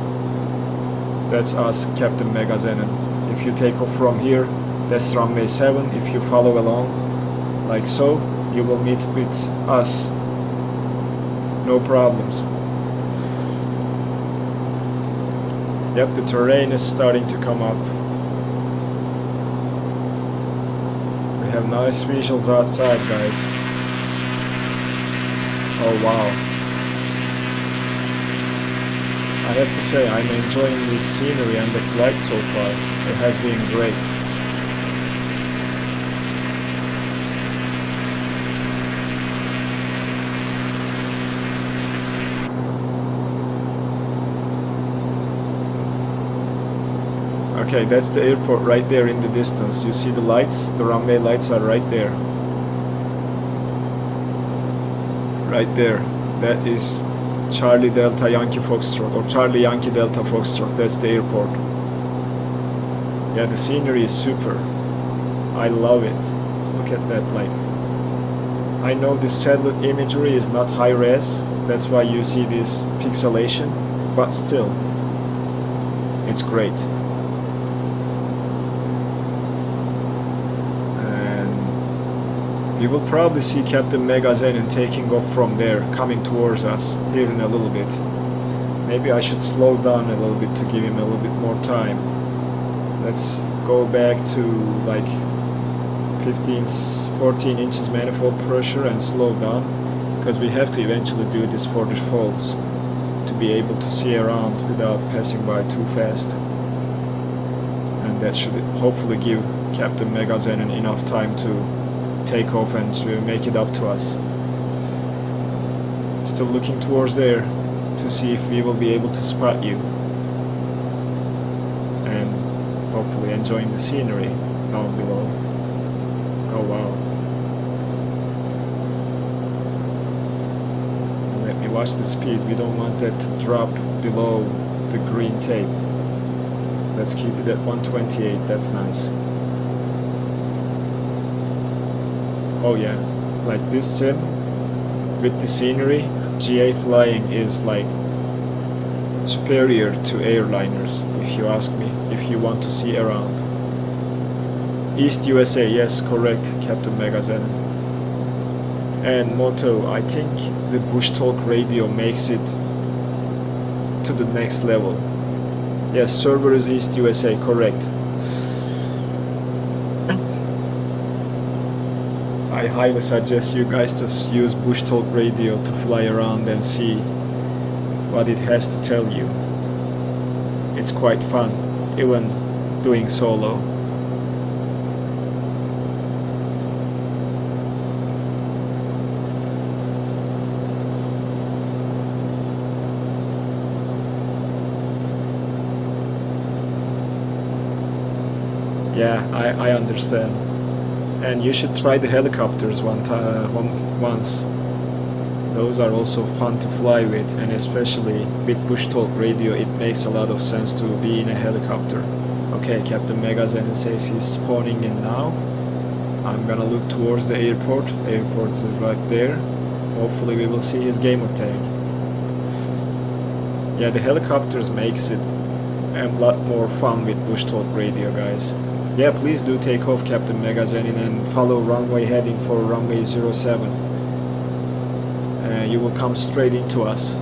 That's us, Captain Megaxenon. If you take off from here, that's runway 7. If you follow along, like so, you will meet with us. No problems. Yep, the terrain is starting to come up. We have nice visuals outside, guys. Oh wow. I have to say, I'm enjoying this scenery and the flight so far. It has been great. Okay, that's the airport right there in the distance. You see the lights? The runway lights are right there. Right there. That is Charlie Delta Yankee Foxtrot, or Charlie Yankee Delta Foxtrot. That's the airport. Yeah, the scenery is super. I love it. Look at that, like. I know this satellite imagery is not high res. That's why you see this pixelation. But still, it's great. We will probably see Captain Megaxenon taking off from there, coming towards us here in a little bit. Maybe I should slow down a little bit to give him a little bit more time. Let's go back to like 14 inches manifold pressure and slow down, because we have to eventually do this for the falls to be able to see around without passing by too fast. And that should hopefully give Captain Megaxenon enough time to take off and to make it up to us. Still looking towards there to see if we will be able to spot you, and hopefully enjoying the scenery down below. Oh wow. Let me watch the speed. We don't want that to drop below the green tape. Let's keep it at 128. That's nice. Oh yeah, like this sim with the scenery, GA flying is like superior to airliners, if you ask me, if you want to see around. East USA, yes, correct, Captain Megaxenon. And Moto, I think the Bush Talk radio makes it to the next level. Yes, server is East USA, correct. I highly suggest you guys to use Bush Talk Radio to fly around and see what it has to tell you. It's quite fun, even doing solo. Yeah, I understand. And you should try the helicopters once. Those are also fun to fly with, and especially with Bush Talk Radio, it makes a lot of sense to be in a helicopter. Okay, Captain Megaxenon says he's spawning in now. I'm gonna look towards the airport. Airport is right there. Hopefully we will see his gamer tag. Yeah, the helicopters makes it a lot more fun with Bush Talk Radio, guys. Yeah, please do take off, Captain Megaxenon, and follow runway heading for runway 07. You will come straight into us.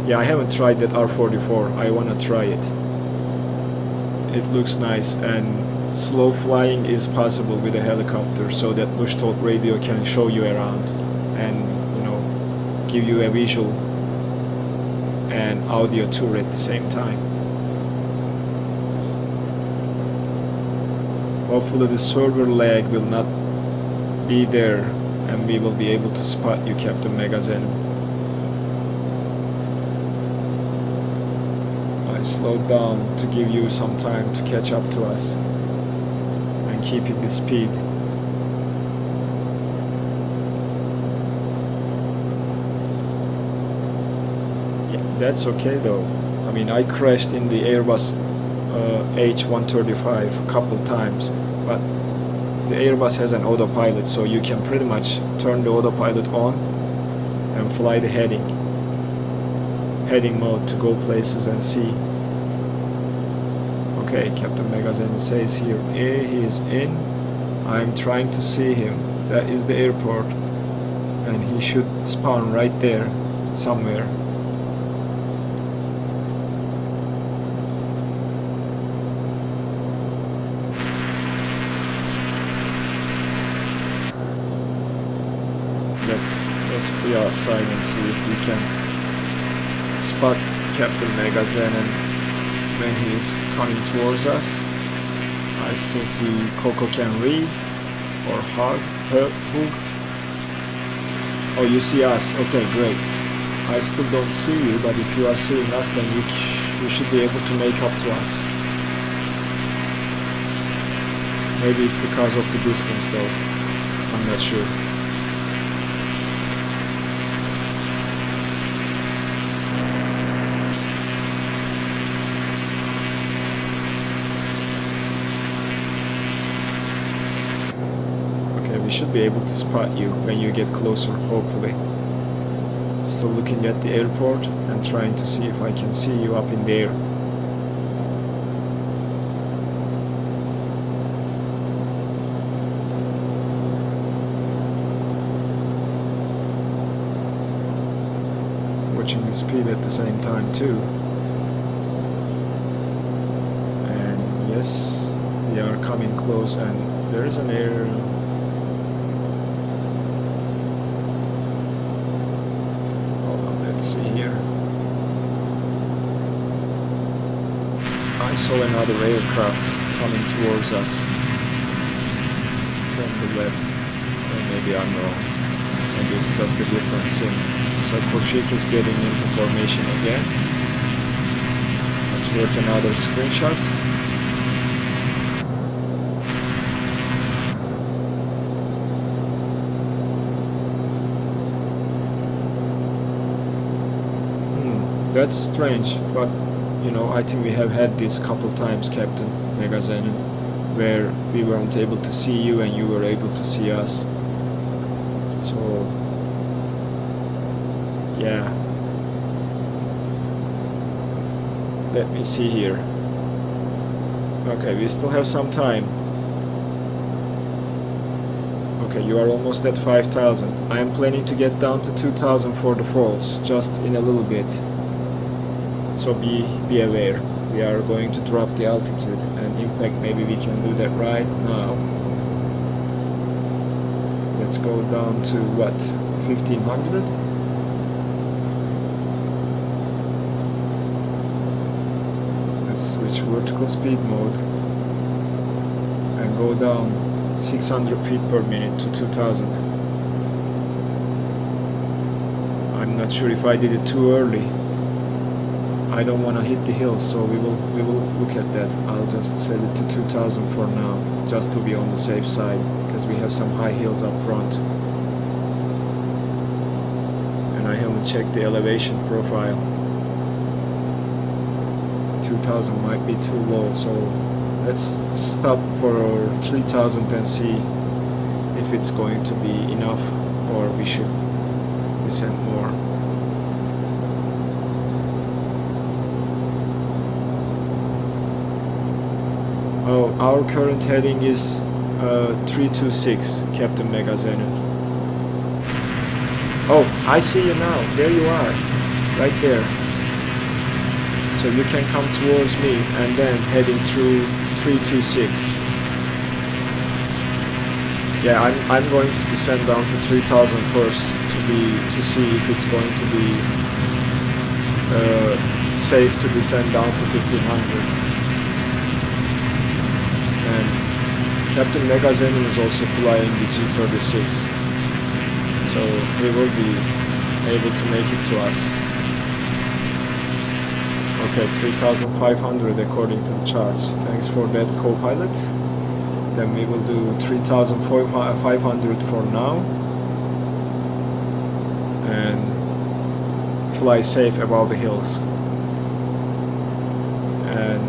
Yeah, I haven't tried that R44. I wanna try it. It looks nice, and slow flying is possible with a helicopter, so that Bush Talk Radio can show you around and, you know, give you a visual and audio tour at the same time. Hopefully the server lag will not be there and we will be able to spot you, Captain Megaxenon. I slowed down to give you some time to catch up to us and keeping the speed. Yeah, that's okay though. I mean, I crashed in the Airbus H135 a couple times, but the Airbus has an autopilot, so you can pretty much turn the autopilot on and fly the heading mode to go places and see. Okay, Captain Megaxenon says here, he is in. I'm trying to see him. That is the airport, and he should spawn right there somewhere. Let's be outside and see if we can spot Captain Megaxenon when he's coming towards us. I still see Coco can read or hug. Oh, you see us. Okay, great. I still don't see you, but if you are seeing us, then you should be able to make up to us. Maybe it's because of the distance though. I'm not sure. We should be able to spot you when you get closer, hopefully. Still looking at the airport and trying to see if I can see you up in the air. Watching the speed at the same time too. And yes, we are coming close, and there is an air. Let's see here. I saw another aircraft coming towards us from the left. Or maybe I'm wrong. Maybe it's just a different sim. So Kochik is getting into formation again. Let's work another screenshot. That's strange, but you know, I think we have had this couple times, Captain Megaxenon, where we weren't able to see you and you were able to see us. So yeah, let me see here. Okay, we still have some time. Okay, you are almost at 5,000. I am planning to get down to 2,000 for the falls, just in a little bit. So be aware. We are going to drop the altitude, and in fact maybe we can do that right now. Let's go down to what, 1500? Let's switch vertical speed mode and go down 600 feet per minute to 2000. I'm not sure if I did it too early. I don't want to hit the hills, so we will look at that. I'll just set it to 2000 for now, just to be on the safe side, because we have some high hills up front. And I haven't checked the elevation profile. 2000 might be too low, so let's stop for 3000 and see if it's going to be enough, or we should descend more. Oh, our current heading is 326, Captain Megaxenon. Oh, I see you now. There you are, right there. So you can come towards me and then heading through 326. Yeah, I'm going to descend down to 3000 first to see if it's going to be safe to descend down to 1500. And Captain Megaxenon is also flying the G36, so he will be able to make it to us. Okay, 3500 according to the charts. Thanks for that, co-pilot. Then we will do 3500 for now and fly safe above the hills. And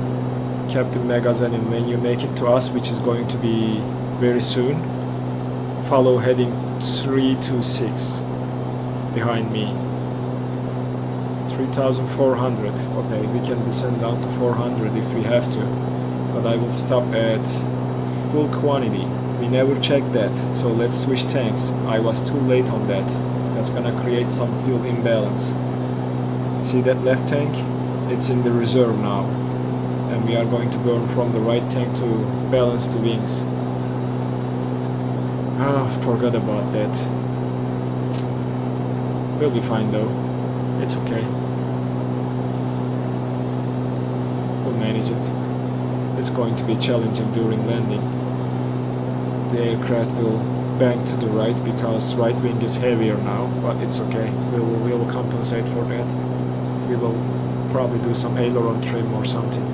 Captain Megaxenon, when you make it to us, which is going to be very soon, follow heading 326 behind me. 3400. Okay, we can descend down to 400 if we have to, but I will stop at full quantity. We never checked that, so let's switch tanks. I was too late on that. That's gonna create some fuel imbalance. See that left tank? It's in the reserve now, and we are going to burn from the right tank to balance the wings. Ah, forgot about that. We'll be fine though. It's okay. We'll manage it. It's going to be challenging during landing. The aircraft will bank to the right because right wing is heavier now, but it's okay. We will compensate for that. We will probably do some aileron trim or something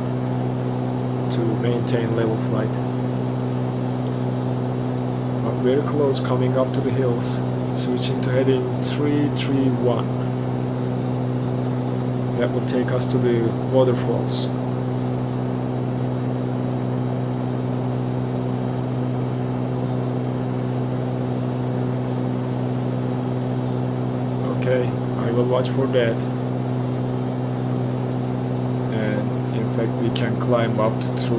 to maintain level flight. But very close, coming up to the hills. Switching to heading 331. That will take us to the waterfalls. Okay, I will watch for that. And in fact we can climb up to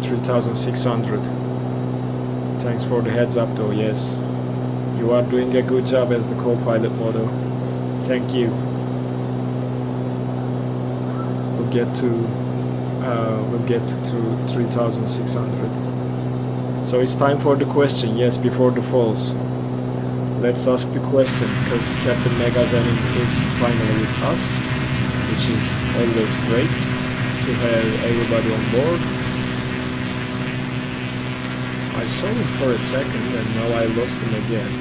3600. Thanks for the heads up though, yes. You are doing a good job as the co-pilot model. Thank you. We'll get to 3600. So it's time for the question, yes, before the falls. Let's ask the question, because Captain Megaxenon is finally with us, which is always great to have everybody on board. I saw him for a second and now I lost him again.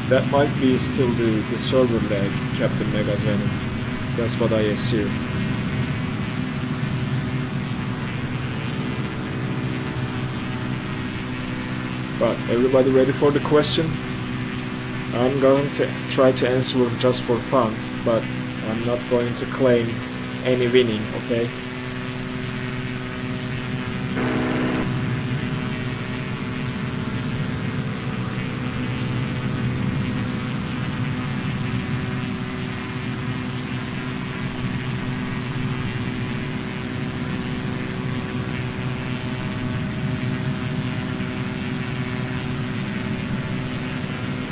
That might be still the server lag, Captain Megaxenon. That's what I assume. But everybody ready for the question? I'm going to try to answer just for fun, but I'm not going to claim any winning, okay?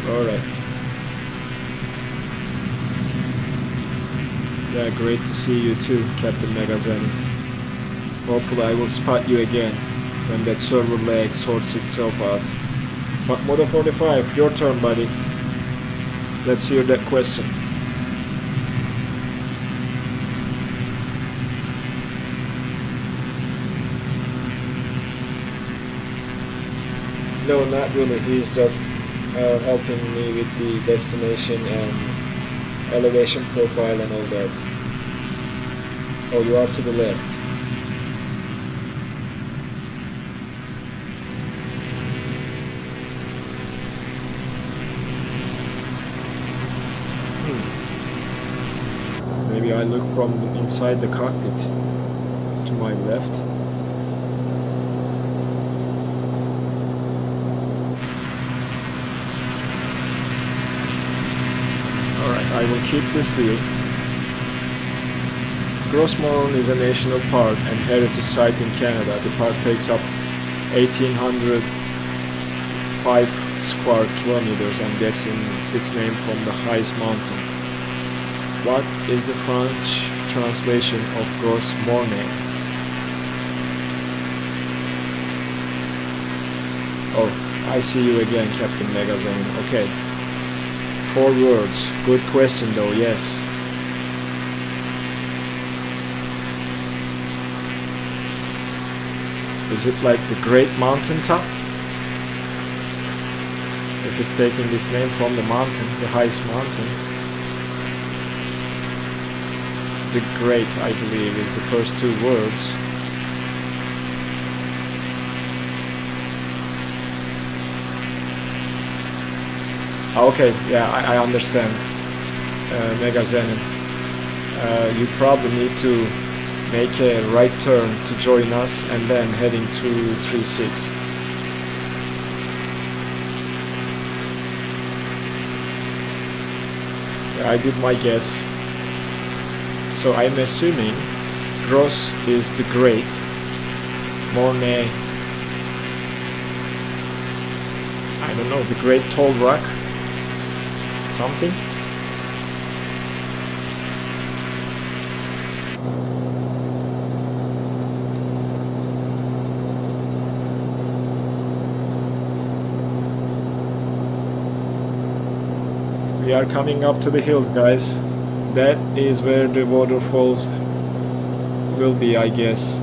Alright. Yeah, great to see you too, Captain Megaxenon. Hopefully I will spot you again when that server lag sorts itself out. But Moto 45, your turn, buddy. Let's hear that question. No, not really. He's just helping me with the destination and elevation profile and all that. Oh, you are to the left. Maybe I look from inside the cockpit to my left. I will keep this view. Gros Morne is a national park and heritage site in Canada. The park takes up 1,805 square kilometers and gets its name from the highest mountain. What is the French translation of Gros Morne? Oh, I see you again, Captain Megaxenon. Okay. 4 words. Good question though, yes. Is it like the Great Mountain Top? If it's taking this name from the mountain, the highest mountain. The Great, I believe, is the first 2 words. Okay, yeah, I understand, Megaxenon. You probably need to make a right turn to join us and then heading to 36. Yeah, I did my guess. So I'm assuming Gros is the Great, Morne, I don't know, the Great Tall Rock. Something. We are coming up to the hills, guys. That is where the waterfalls will be, I guess,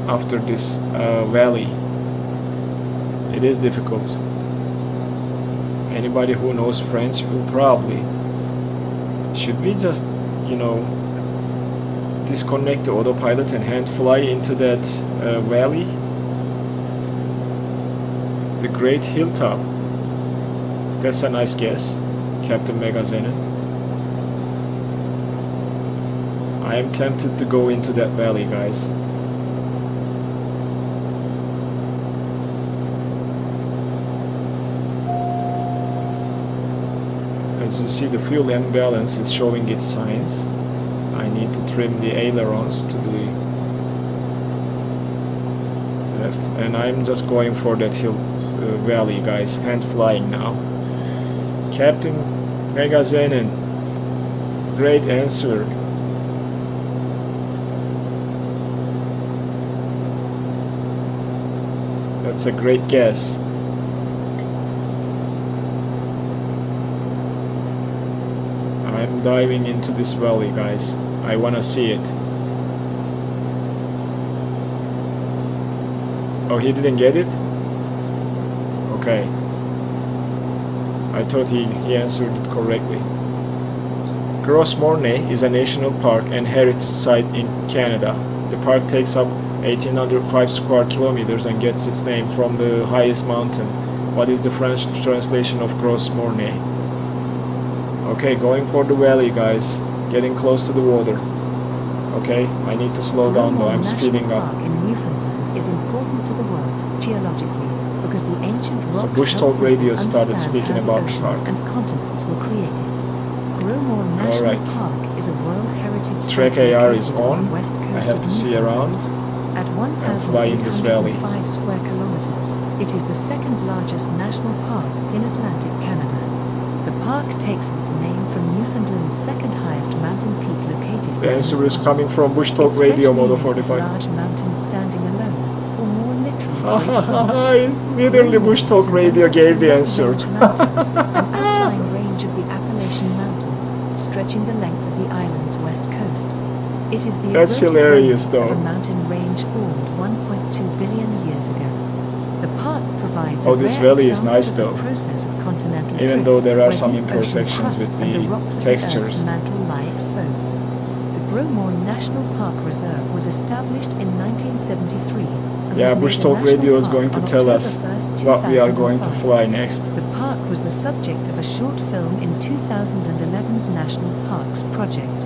after this valley. It is difficult. Anybody who knows French will probably. Should we just, you know, disconnect the autopilot and hand fly into that valley? The Great Hilltop. That's a nice guess, Captain Megaxenon. I am tempted to go into that valley, guys. As you see, the fuel imbalance is showing its signs. I need to trim the ailerons to the left, and I'm just going for that hill valley, guys. Hand flying now. Captain Megaxenon, great answer. That's a great guess. I'm diving into this valley, guys. I wanna see it. Oh, he didn't get it? Okay. I thought he answered it correctly. Gros Morne is a national park and heritage site in Canada. The park takes up 1,805 square kilometers and gets its name from the highest mountain. What is the French translation of Gros Morne? Okay, going for the valley, guys. Getting close to the water. Okay, I need to slow down though. I'm speeding up. Park in Newfoundland is important to the world geologically because the ancient rocks So Bush Talk Radio started speaking about the park. And continents were created. Gromore National Alright. Park is a World Heritage Track Site AR is located on. the west I coast have of to see around. Newfoundland. At fly in this valley. 1,805 square kilometers, it is the second largest national park in Atlantic Canada. The park takes its name from Newfoundland's second highest mountain peak located. The answer is coming from Bush Talk its Radio French Modo meaning is 45. large mountain standing alone, or more literally, great summit. Literally Bush Talk Radio gave the answer. Range Mountains, an outlying range of the Appalachian Mountains, stretching the length of the island's west coast. It is the That's eroded hilarious, remnants of though. a mountain range formed 1.2 billion years ago. The park provides Oh, a this rare valley is example nice, of the though. process of continental Even drift, though there are where some deep ocean imperfections crust with and the rocks of textures. the Earth's mantle lie exposed. The Grosmore National Park Reserve was established in 1973. And Yeah, was Bush made a Talk national Radio is park going to on tell October us 1st, what we are going to 2005. fly next. The park was the subject of a short film in 2011's National Parks Project.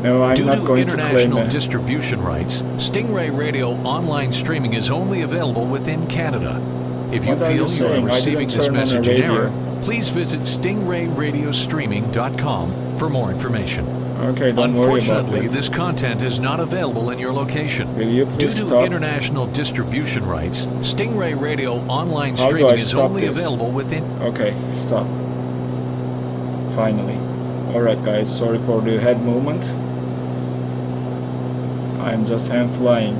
No, I'm Due not to going to claim international that. distribution rights, Stingray Radio online streaming is only available within Canada. If you What are you feel you are saying? I receiving didn't this turn on a message in radio. error, please visit stingrayradiostreaming.com for more information. Okay, don't worry about Unfortunately, that. this content is not available in your location. Will you Due please to stop? international distribution rights, Stingray Radio online How do streaming I is stop only this? available within. Okay, stop. Finally. Alright guys, sorry for the head movement. I'm just hand flying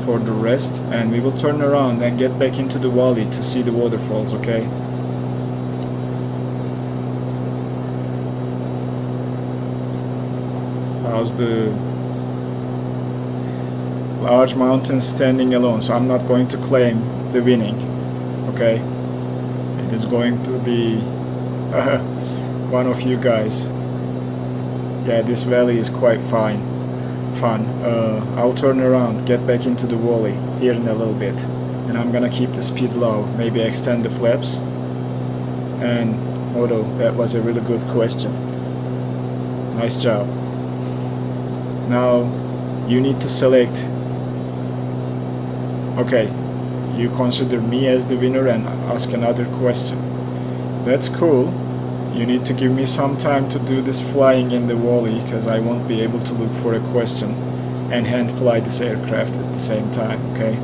for the rest, and we will turn around and get back into the valley to see the waterfalls, okay? How's the large mountain standing alone? So I'm not going to claim the winning, okay? It is going to be one of you guys. Yeah, this valley is quite fun. I'll turn around, get back into the valley here in a little bit, and I'm gonna keep the speed low, maybe extend the flaps. And although that was a really good question, nice job. Now you need to select. Okay, you consider me as the winner and ask another question. That's cool. You need to give me some time to do this flying in the valley, because I won't be able to look for a question and hand fly this aircraft at the same time, okay?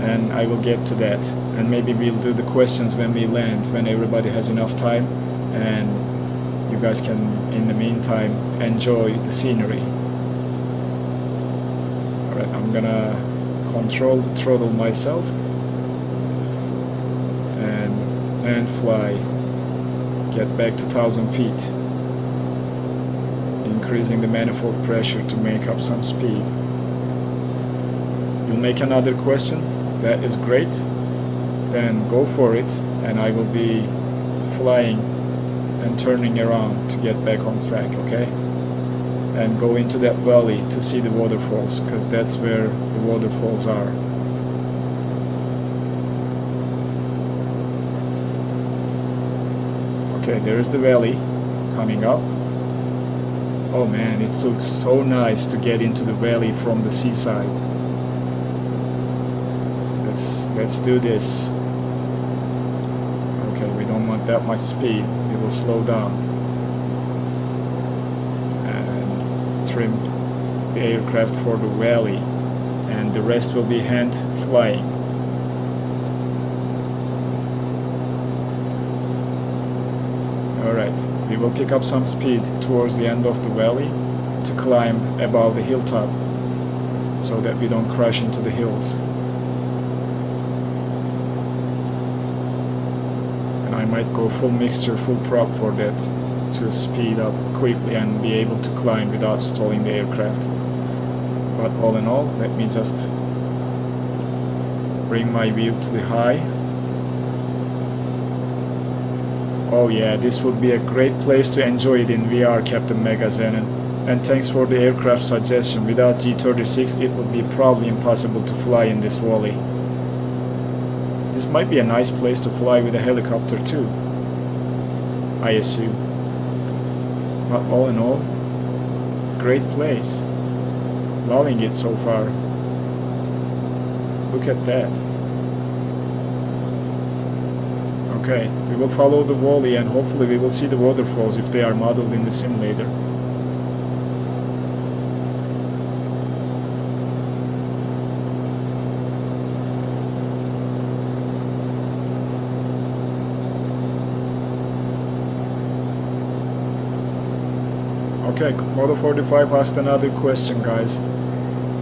And I will get to that, and maybe we'll do the questions when we land, when everybody has enough time, and you guys can in the meantime enjoy the scenery. Alright, I'm gonna control the throttle myself and fly. Get back to 1,000 feet, increasing the manifold pressure to make up some speed. You'll make another question, that is great, then go for it, and I will be flying and turning around to get back on track, okay? And go into that valley to see the waterfalls, because that's where the waterfalls are. Okay, there's the valley coming up. Oh man, it looks so nice to get into the valley from the seaside. Let's do this. Okay, we don't want that much speed. We will slow down and trim the aircraft for the valley, and the rest will be hand flying. Alright, we will pick up some speed towards the end of the valley to climb above the hilltop so that we don't crash into the hills. And I might go full mixture, full prop for that to speed up quickly and be able to climb without stalling the aircraft. But all in all, let me just bring my view to the high. Oh yeah, this would be a great place to enjoy it in VR, Captain Megaxenon. And thanks for the aircraft suggestion. Without G36, it would be probably impossible to fly in this valley. This might be a nice place to fly with a helicopter too, I assume. But all in all, great place. Loving it so far. Look at that. Okay, we will follow the valley and hopefully we will see the waterfalls if they are modeled in the simulator. Okay, Moto45 asked another question, guys.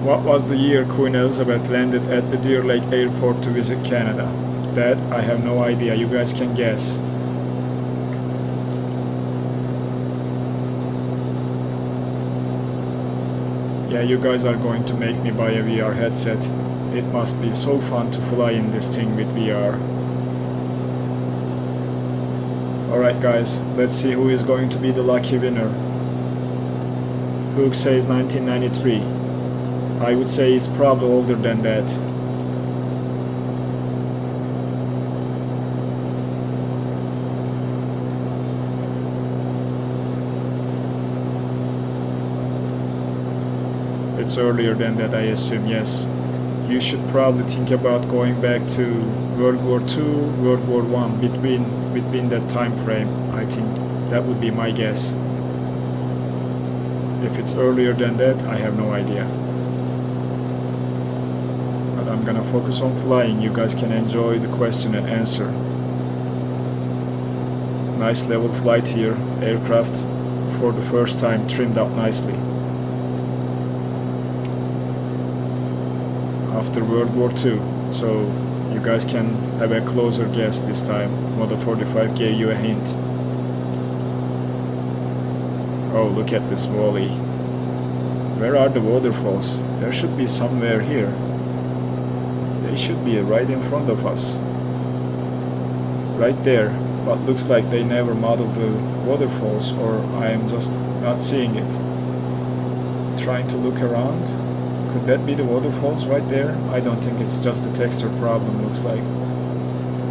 What was the year Queen Elizabeth landed at the Deer Lake Airport to visit Canada? That I have no idea. You guys can guess. Yeah, you guys are going to make me buy a VR headset. It must be so fun to fly in this thing with VR. Alright guys, let's see who is going to be the lucky winner. Hook says 1993. I would say it's probably older than that. It's earlier than that, I assume, yes. You should probably think about going back to World War II, World War I, between that time frame. I think that would be my guess. If it's earlier than that, I have no idea. But I'm gonna focus on flying. You guys can enjoy the question and answer. Nice level flight here. Aircraft for the first time trimmed up nicely. After World War II, so you guys can have a closer guess this time. Moto45 gave you a hint. Oh, look at this valley. Where are the waterfalls? There should be somewhere here. They should be right in front of us. Right there. But looks like they never modeled the waterfalls, or I am just not seeing it. Trying to look around. Could that be the waterfalls right there? I don't think it's just a texture problem, looks like.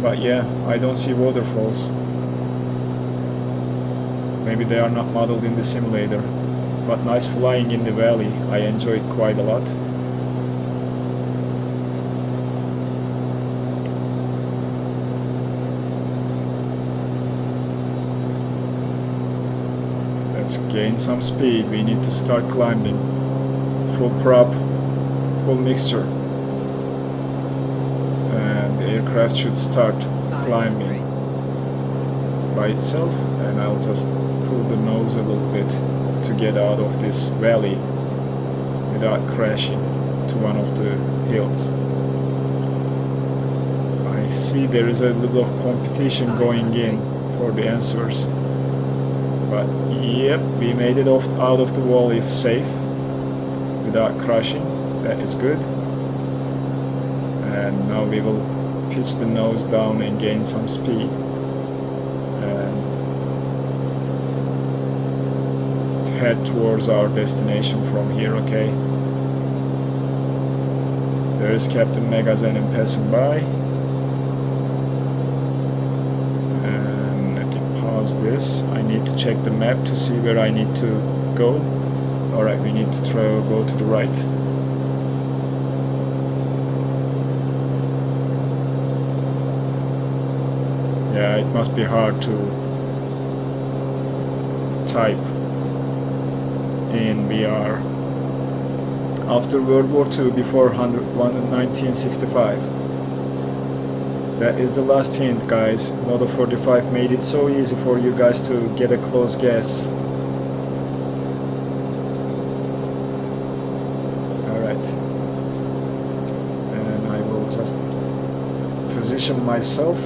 But yeah, I don't see waterfalls. Maybe they are not modeled in the simulator. But nice flying in the valley. I enjoyed quite a lot. Let's gain some speed. We need to start climbing. Full prop. Full mixture, and the aircraft should start climbing by itself, and I'll just pull the nose a little bit to get out of this valley without crashing to one of the hills. I see there is a little of competition going in for the answers, but yep, we made it out of the wall if safe without crashing. That is good. And now we will pitch the nose down and gain some speed. And head towards our destination from here, okay? There is Captain Megaxenon passing by. And let me pause this. I need to check the map to see where I need to go. Alright, we need to go to the right. Yeah, it must be hard to type in VR. After World War II, before 1965. That is the last hint, guys. Moto45 made it so easy for you guys to get a close guess. Alright. And I will just position myself.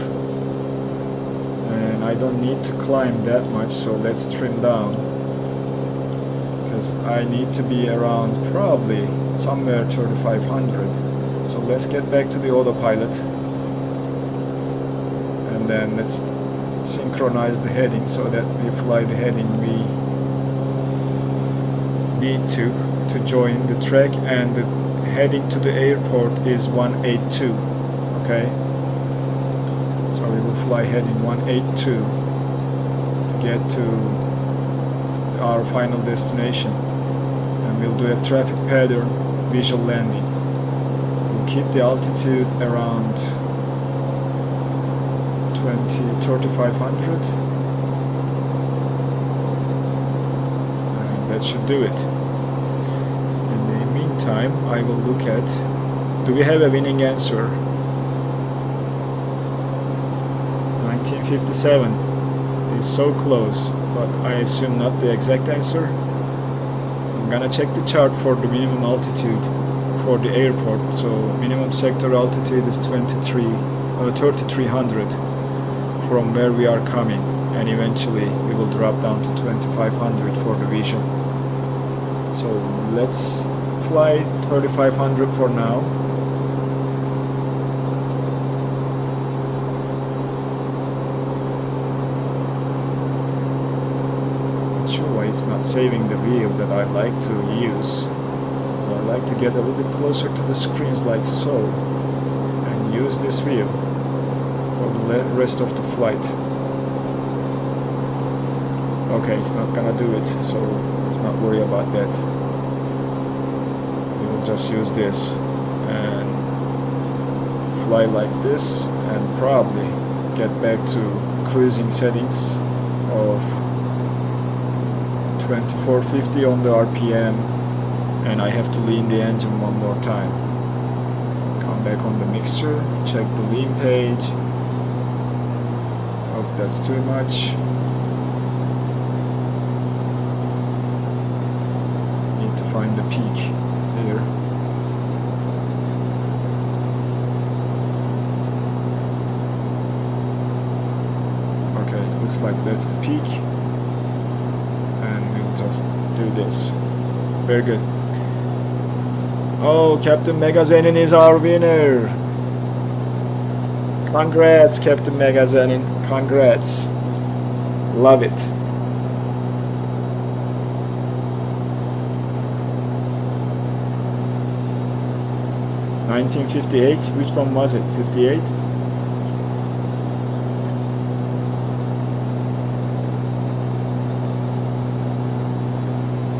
I don't need to climb that much, so let's trim down, because I need to be around probably somewhere 3500. So let's get back to the autopilot, and then let's synchronize the heading so that we fly the heading we need to join the track, and the heading to the airport is 182. Okay. So we will fly heading 182 to get to our final destination, and we'll do a traffic pattern visual landing. We'll keep the altitude around 3500, and that should do it. In the meantime, I will look at, do we have a winning answer? 1957 is so close, but I assume not the exact answer. gonna check the chart for the minimum altitude for the airport. So minimum sector altitude is 3,300 from where we are coming, and eventually we will drop down to 2,500 for the vision. So let's fly 3,500 for now. Not sure why it's not saving the view that I like to use. So I like to get a little bit closer to the screens like so, and use this view for the rest of the flight. Okay, it's not gonna do it, so let's not worry about that. We will just use this and fly like this, and probably get back to cruising settings of 2450 on the RPM, and I have to lean the engine one more time. Come back on the mixture, check the lean page. Oh, that's too much. Need to find the peak here. Okay, looks like that's the peak. And we'll just do this. Very good. Oh, Captain Megaxenon is our winner. Congrats, Captain Megaxenon. Congrats. Love it. $19.58. Which one was it? 58?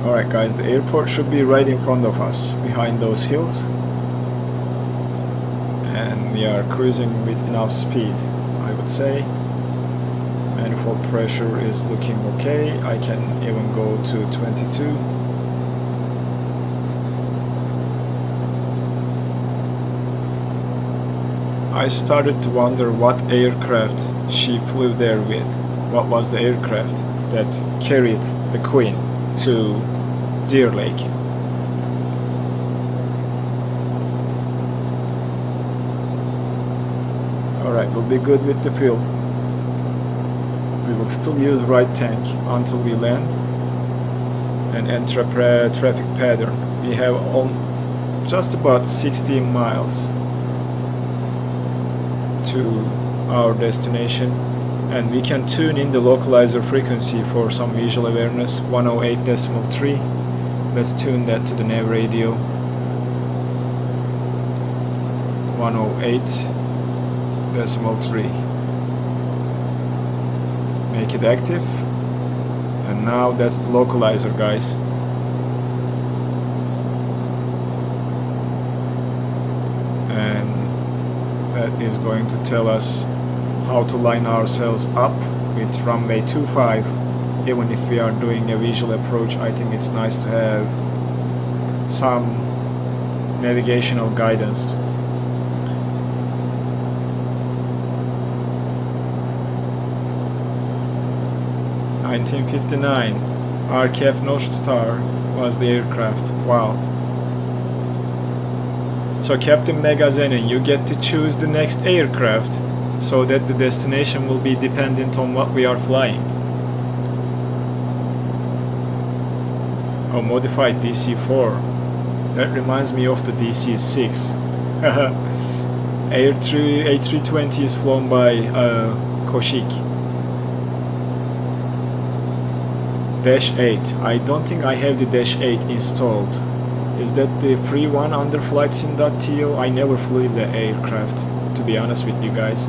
Alright guys, the airport should be right in front of us, behind those hills. And we are cruising with enough speed, I would say. Manifold pressure is looking okay. I can even go to 22. I started to wonder what aircraft she flew there with. What was the aircraft that carried the Queen to Deer Lake? Alright, we'll be good with the fuel. We will still use right tank until we land and enter a traffic pattern. We have just about 16 miles to our destination, and we can tune in the localizer frequency for some visual awareness. 108.3. Let's tune that to the nav radio. 108.3. Make it active, and now that's the localizer, guys. And that is going to tell us how to line ourselves up with runway 25. Even if we are doing a visual approach, I think it's nice to have some navigational guidance. $19.59. RKF North Star was the aircraft. Wow. So Captain Megaxenon, you get to choose the next aircraft so that the destination will be dependent on what we are flying. Oh, modified DC-4. That reminds me of the DC-6. A320 is flown by Koshik. Dash 8. I don't think I have the Dash 8 installed. Is that the free one under flightsim.to? I never flew the aircraft, to be honest with you guys.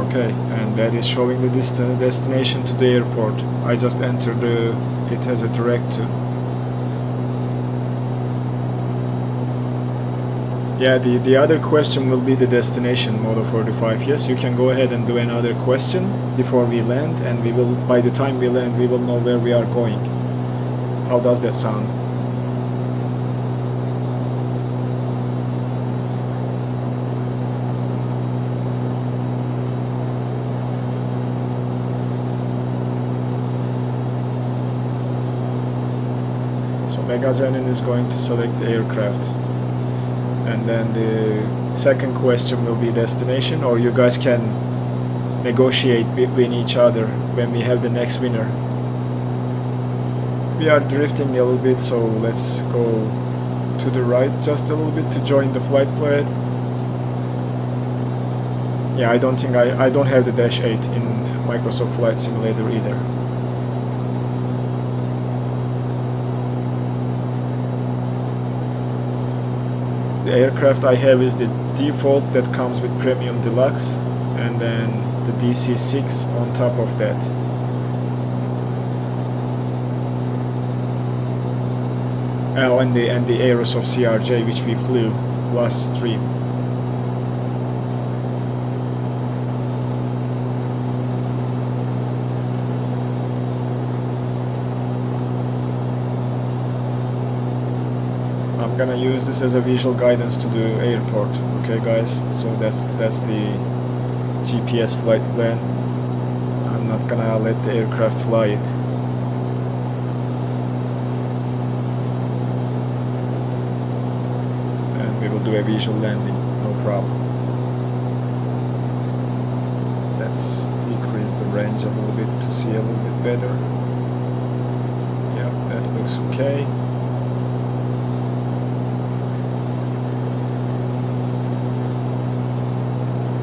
Okay, and that is showing the destination to the airport. I just entered it as a direct to. Yeah, the other question will be the destination, Moto 45. Yes, you can go ahead and do another question before we land, and we will, by the time we land, we will know where we are going. How does that sound? So Megaxenon is going to select the aircraft. And then the second question will be destination, or you guys can negotiate between each other when we have the next winner. We are drifting a little bit, so let's go to the right just a little bit to join the flight path. Yeah, I don't think I don't have the Dash 8 in Microsoft Flight Simulator either. The aircraft I have is the default that comes with Premium Deluxe, and then the DC-6 on top of that. Oh, and the Aerosoft CRJ, which we flew last stream. I'm gonna use this as a visual guidance to the airport. Okay, guys. So that's the GPS flight plan. I'm not gonna let the aircraft fly it. And we will do a visual landing, no problem. Let's decrease the range a little bit to see a little bit better. Yeah, that looks okay.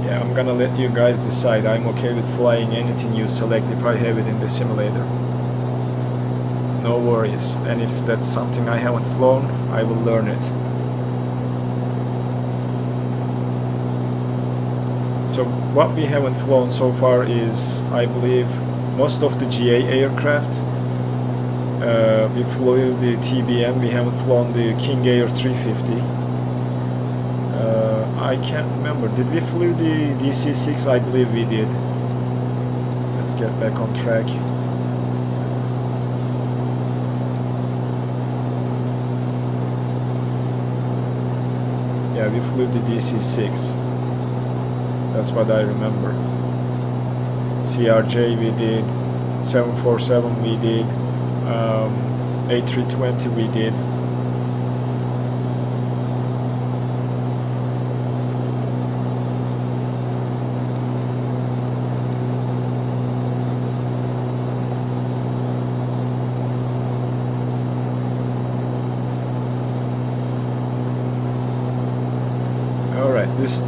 Yeah, I'm gonna let you guys decide. I'm okay with flying anything you select if I have it in the simulator. No worries. And if that's something I haven't flown, I will learn it. So what we haven't flown so far is, I believe, most of the GA aircraft. We flew the TBM, we haven't flown the King Air 350. I can't remember. Did we flew the DC-6? I believe we did. Let's get back on track. Yeah, we flew the DC-6. That's what I remember. CRJ we did. 747 we did. A320 we did.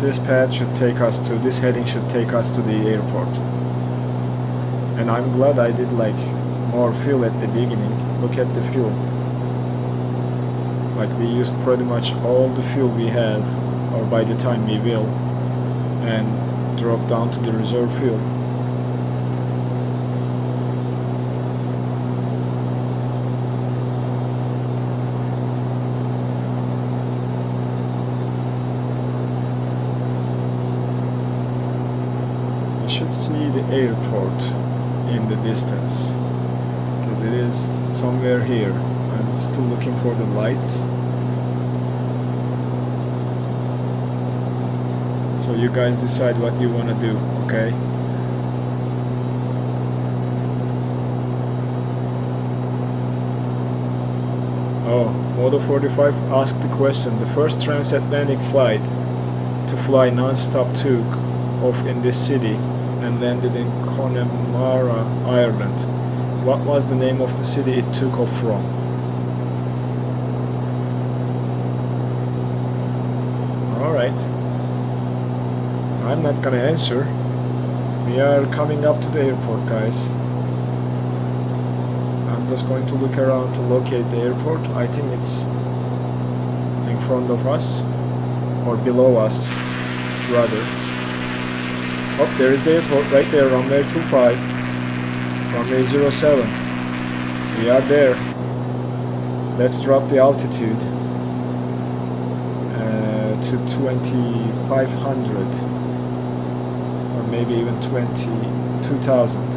This path should take us to, this heading should take us to the airport. And I'm glad I did like more fuel at the beginning. Look at the fuel. Like we used pretty much all the fuel we have, or by the time we will, and drop down to the reserve fuel. Should see the airport in the distance, because it is somewhere here. I'm still looking for the lights. So you guys decide what you want to do, okay? Oh, Moto 45 asked the question. The first transatlantic flight to fly non-stop took off in this city and landed in Connemara, Ireland. What was the name of the city it took off from? Alright. I'm not gonna answer. We are coming up to the airport, guys. I'm just going to look around to locate the airport. I think it's in front of us, or below us, rather. Oh, there is the airport right there, runway 25, runway 07. We are there. Let's drop the altitude. to 2500 or maybe even 22,000.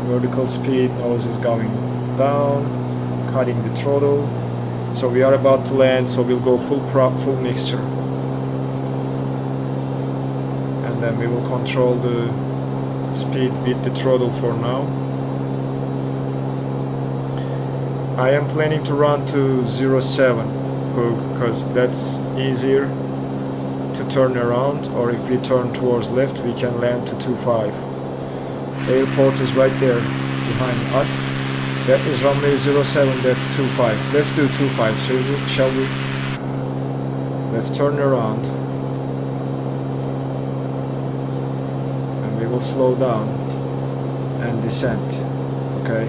Vertical speed, nose is going down, cutting the throttle. So we are about to land, so we'll go full mixture. And then we will control the speed with the throttle for now. I am planning to run to 07 hook because that's easier to turn around, or if we turn towards left we can land to 25. Airport is right there behind us. That is runway 07, that's 25. Let's do 25, shall we? Let's turn around. And we will slow down and descend, okay?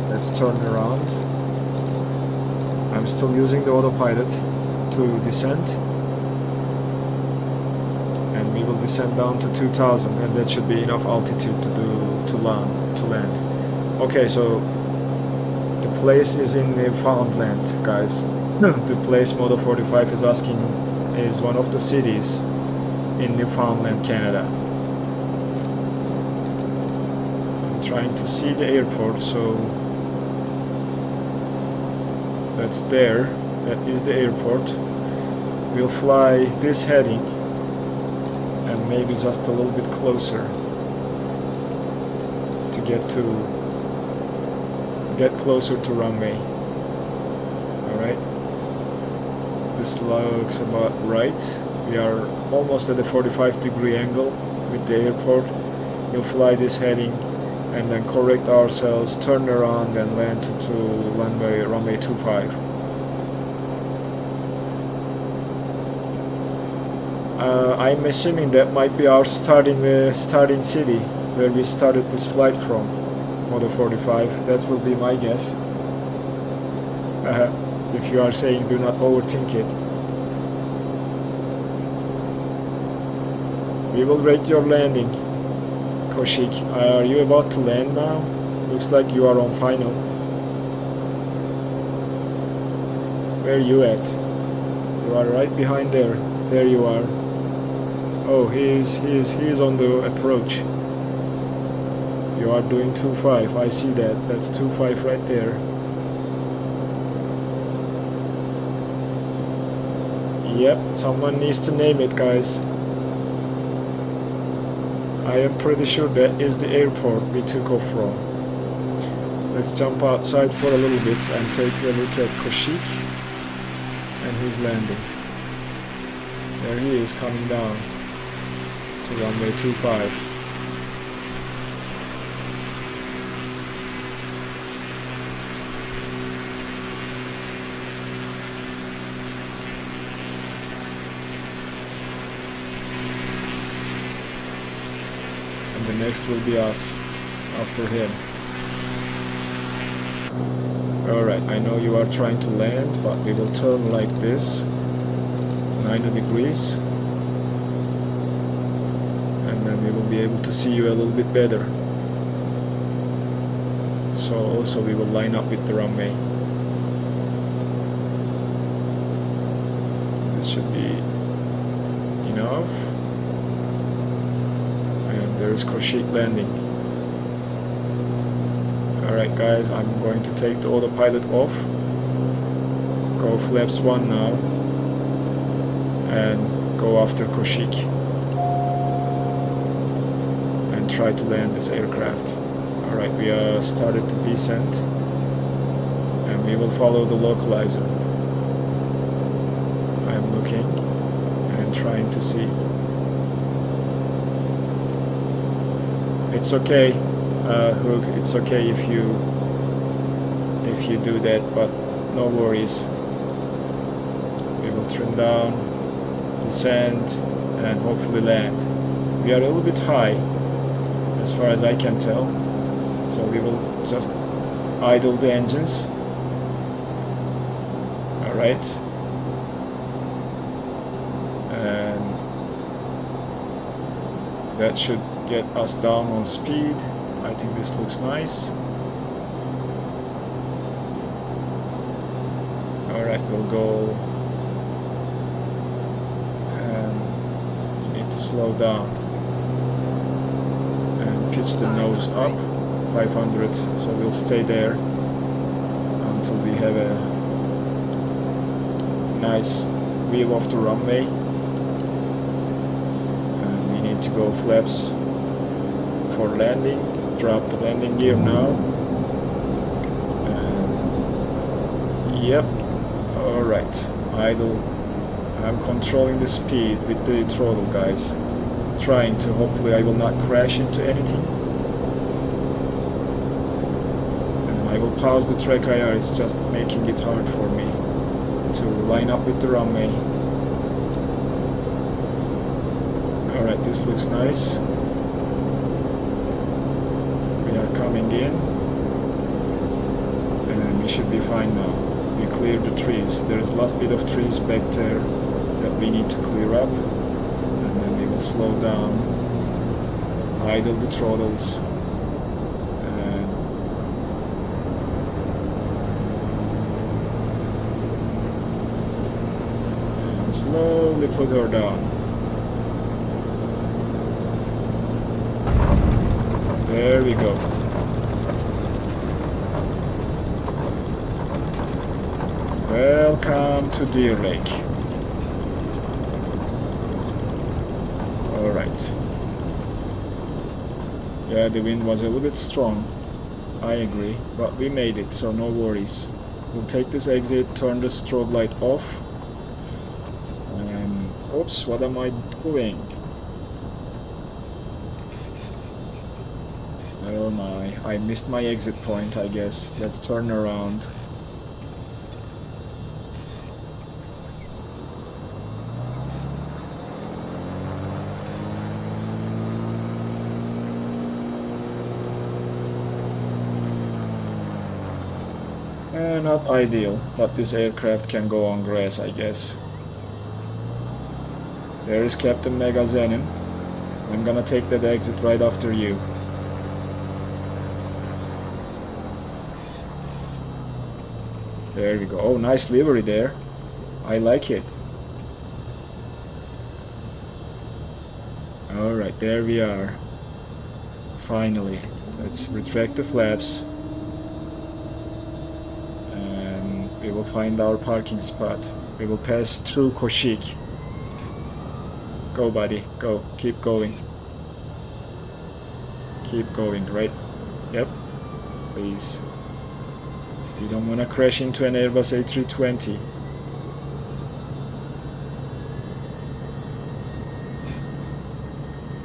Let's turn around. I'm still using the autopilot to descend. And we will descend down to 2000, and that should be enough altitude to land. Okay, so the place is in Newfoundland, guys. The place Modo 45 is asking is one of the cities in Newfoundland, Canada. I'm trying to see the airport, so that's there. That is the airport. We'll fly this heading and maybe just a little bit closer to get closer to runway. Alright, this looks about right. We are almost at a 45-degree angle with the airport. We'll fly this heading and then correct ourselves, turn around and land to runway 25. I'm assuming that might be our starting city where we started this flight from, Modo 45. That will be my guess. If you are saying do not overthink it. We will rate your landing, Koshik. Are you about to land now? Looks like you are on final. Where are you at? You are right behind there. There you are. Oh, he is on the approach. You are doing 2.5. I see that. That's 2.5 right there. Yep, someone needs to name it, guys. I am pretty sure that is the airport we took off from. Let's jump outside for a little bit and take a look at Koshik and his landing. There he is coming down to runway 25. And the next will be us after him. Alright, I know you are trying to land, but we will turn like this, 90 degrees. And then we will be able to see you a little bit better. So also we will line up with the runway. This should be enough. And there is Koshik landing. Alright guys, I'm going to take the autopilot off. Go flaps 1 now. And go after Koshik. And try to land this aircraft. Alright, we are started to descend. And we will follow the localizer. I am looking and trying to see. It's okay, Hook, it's okay if you do that, but no worries. We will trim down, descend, and hopefully land. We are a little bit high, as far as I can tell, so we will just idle the engines. Alright. And that should get us down on speed. I think this looks nice. Alright, we'll go. And you need to slow down. And pitch the nose up. 500, so we'll stay there until we have a nice view of the runway. And we need to go flaps for landing. Drop the landing gear now. And yep. Alright. Idle. I'm controlling the speed with the throttle, guys. Trying to, hopefully I will not crash into anything. And I will pause the track IR, it's just making it hard for me to line up with the runway. Alright, this looks nice. We are coming in. And we should be fine now. We cleared the trees. There is last bit of trees back there that we need to clear up. And then we will slow down. Idle the throttles. And slowly put her down. There we go. Welcome to Deer Lake. Alright. Yeah, the wind was a little bit strong. I agree. But we made it, so no worries. We'll take this exit, turn the strobe light off. And oops, what am I doing? Oh my, I missed my exit point, I guess. Let's turn around. Not ideal, but this aircraft can go on grass, I guess. There is Captain Megaxenon. I'm gonna take that exit right after you. There we go. Oh, nice livery there. I like it. Alright, there we are. Finally. Let's retract the flaps. We will find our parking spot. We will pass through Koshik. Go, buddy. Go. Keep going. Keep going, right? Yep. Please. You don't want to crash into an Airbus A320.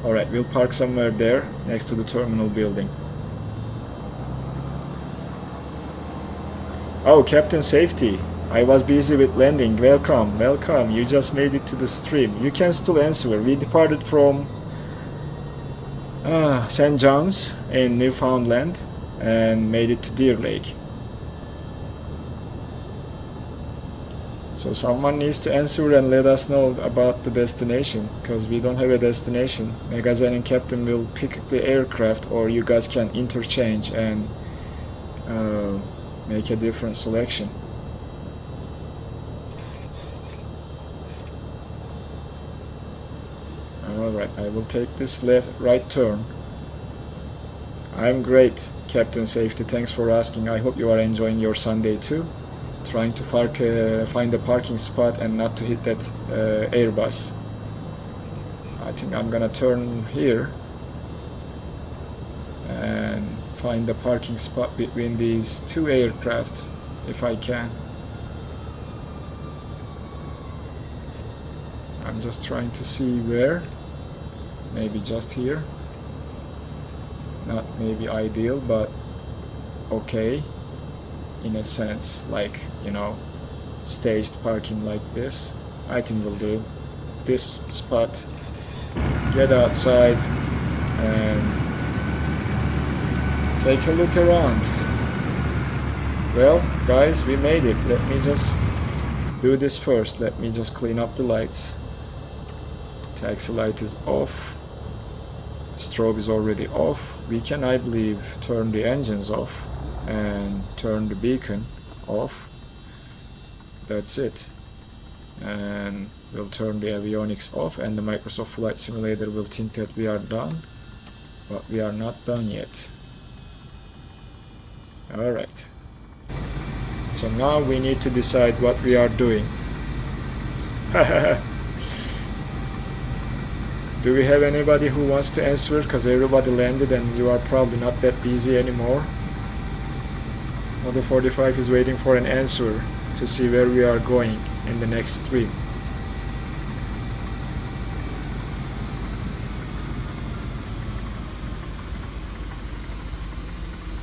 Alright, we'll park somewhere there, next to the terminal building. Oh, Captain Safety. I was busy with landing. Welcome, welcome. You just made it to the stream. You can still answer. We departed from St. John's in Newfoundland and made it to Deer Lake. So someone needs to answer and let us know about the destination, because we don't have a destination. Megaxenon and Captain will pick the aircraft, or you guys can interchange and make a different selection. Alright, I will take this right turn. I'm great, Captain Safety, thanks for asking. I hope you are enjoying your Sunday too. Trying to find a parking spot and not to hit that Airbus. I think I'm gonna turn here and find the parking spot between these two aircraft if I can. I'm just trying to see where. Maybe just here. Not maybe ideal, but okay in a sense, like, you know, staged parking like this. I think we'll do this spot. Get outside and take a look around. Well, guys, we made it. Let me just do this first. Let me just clean up the lights. Taxi light is off. Strobe is already off. We can, I believe, turn the engines off and turn the beacon off. that's it. And we'll turn the avionics off, and the Microsoft Flight Simulator will think that we are done, but we are not done yet. Alright. So now we need to decide what we are doing. Do we have anybody who wants to answer? Because everybody landed and you are probably not that busy anymore. Model 45 is waiting for an answer to see where we are going in the next stream.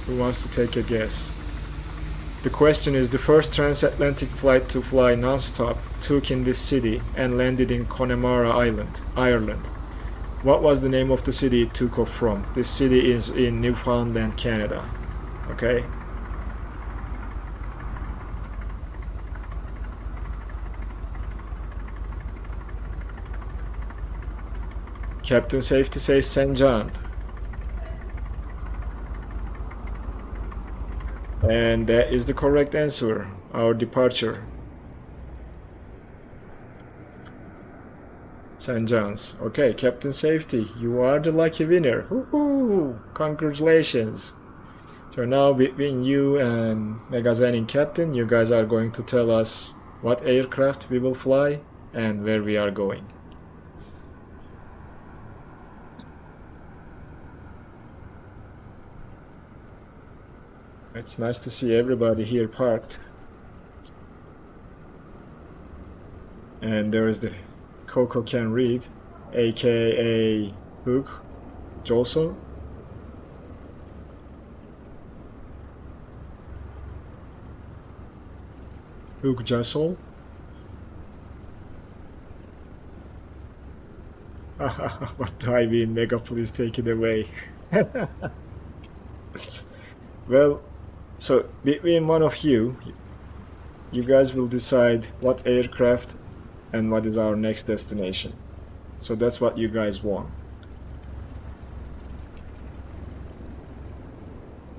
Who wants to take a guess? The question is, the first transatlantic flight to fly non-stop took in this city and landed in Connemara Island, Ireland. What was the name of the city it took off from? This city is in Newfoundland, Canada. Okay? Captain Safety says St. John. And that is the correct answer, our departure. St. John's. Okay, Captain Safety, you are the lucky winner. Woohoo! Congratulations. So now between you and Megaxenon Captain, you guys are going to tell us what aircraft we will fly and where we are going. It's nice to see everybody here parked. And there is the Coco Can Read, aka Hook Jolson. Hook Jessel. What do I mean? Mega, please take it away. Well, so between one of you guys will decide what aircraft and what is our next destination. So that's what you guys want.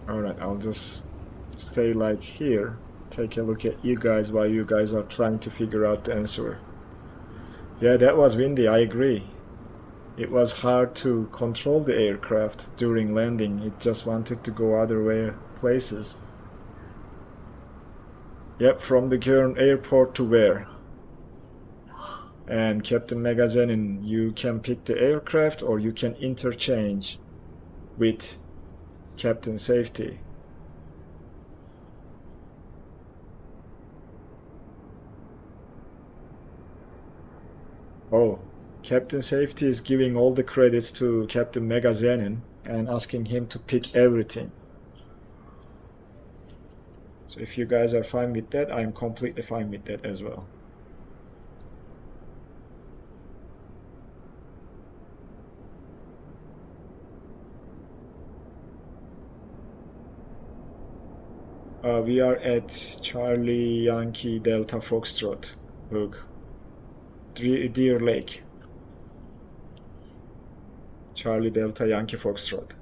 Alright, I'll just stay like here, take a look at you guys while you guys are trying to figure out the answer. Yeah, that was windy, I agree. It was hard to control the aircraft during landing. It just wanted to go other way places. Yep, from the current airport to where? And Captain Megaxenon, you can pick the aircraft or you can interchange with Captain Safety. Oh, Captain Safety is giving all the credits to Captain Megaxenon and asking him to pick everything. So if you guys are fine with that, I'm completely fine with that as well. We are at Charlie Yankee Delta Foxtrot, Hook. Deer Lake. Charlie Delta Yankee Foxtrot.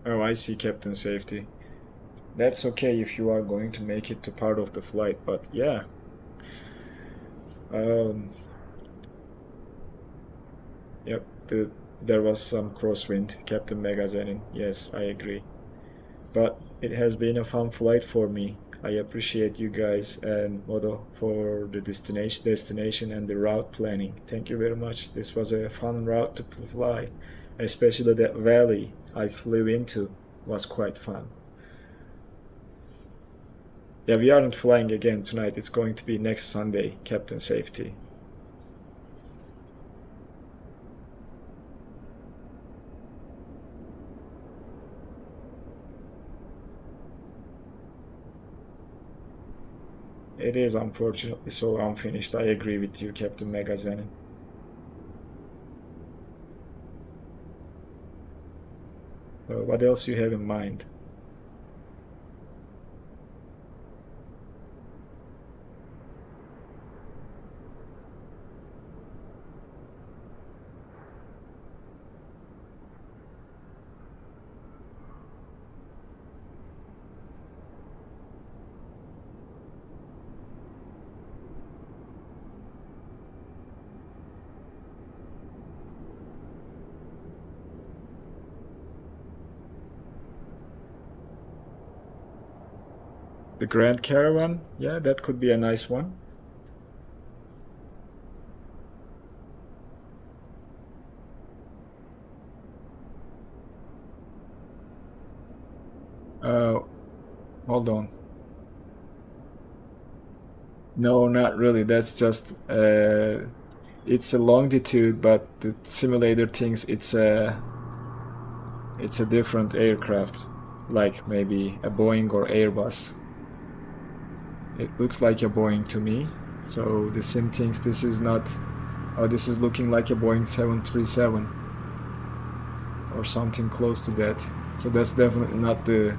Oh, I see, Captain Safety. That's okay if you are going to make it to part of the flight, but yeah. Yep, there was some crosswind, Captain Megaxenon. Yes, I agree. But it has been a fun flight for me. I appreciate you guys and Modo for the destination and the route planning. Thank you very much. This was a fun route to fly, especially that valley I flew into was quite fun. Yeah, we aren't flying again tonight. It's going to be next Sunday, Captain Safety. It is unfortunately so unfinished. I agree with you, Captain Megaxenon. What else you have in mind? The Grand Caravan, yeah, that could be a nice one. Hold on. No, not really. That's just it's a longitude, but the simulator thinks it's a different aircraft, like maybe a Boeing or Airbus. It looks like a Boeing to me. So the sim thinks this is not. Oh, this is looking like a Boeing 737 or something close to that. So that's definitely not the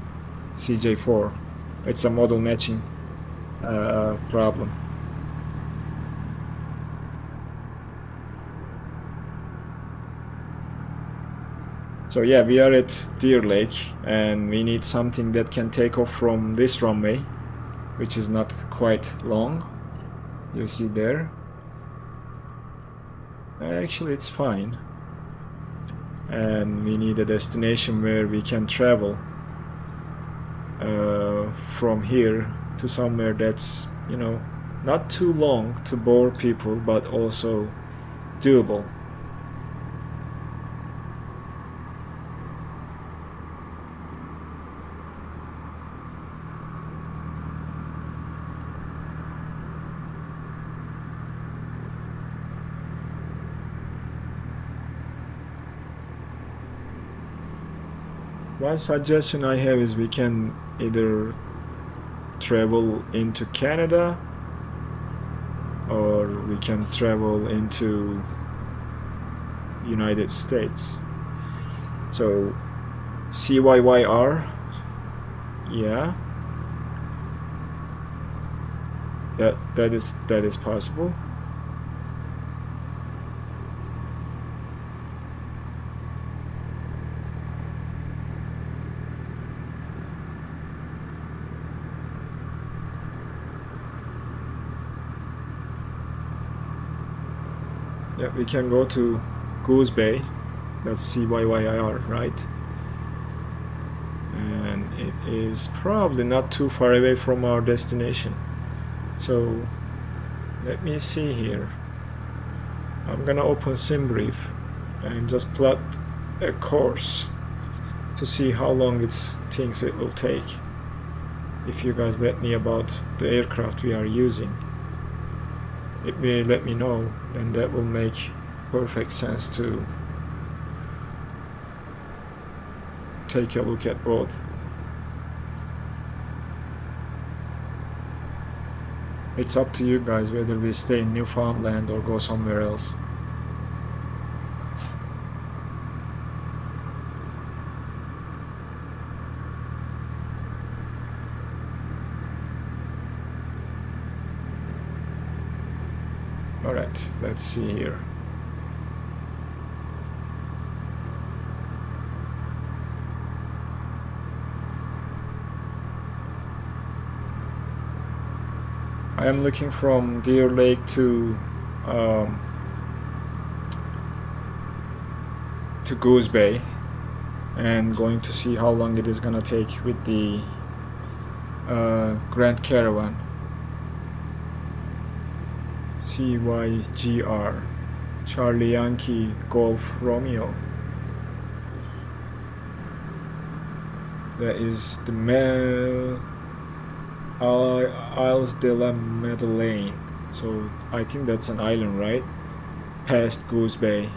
CJ4. It's a model matching problem. So yeah, we are at Deer Lake and we need something that can take off from this runway, which is not quite long. You see there. Actually, it's fine. And we need a destination where we can travel from here to somewhere that's, you know, not too long to bore people, but also doable. One suggestion I have is we can either travel into Canada or we can travel into United States. So CYYR, yeah, that is possible. Yeah, we can go to Goose Bay, that's CYYR, right? And it is probably not too far away from our destination. So let me see here. I'm gonna open SimBrief and just plot a course to see how long it thinks it will take. If you guys let me about the aircraft we are using, it may let me know, then that will make perfect sense to take a look at both. It's up to you guys whether we stay in Newfoundland or go somewhere else. Alright, let's see here. I am looking from Deer Lake to Goose Bay and going to see how long it is gonna take with the Grand Caravan. CYGR, Charlie Yankee Golf Romeo. That is the Isles de la Madeleine. So I think that's an island, right? Past Goose Bay.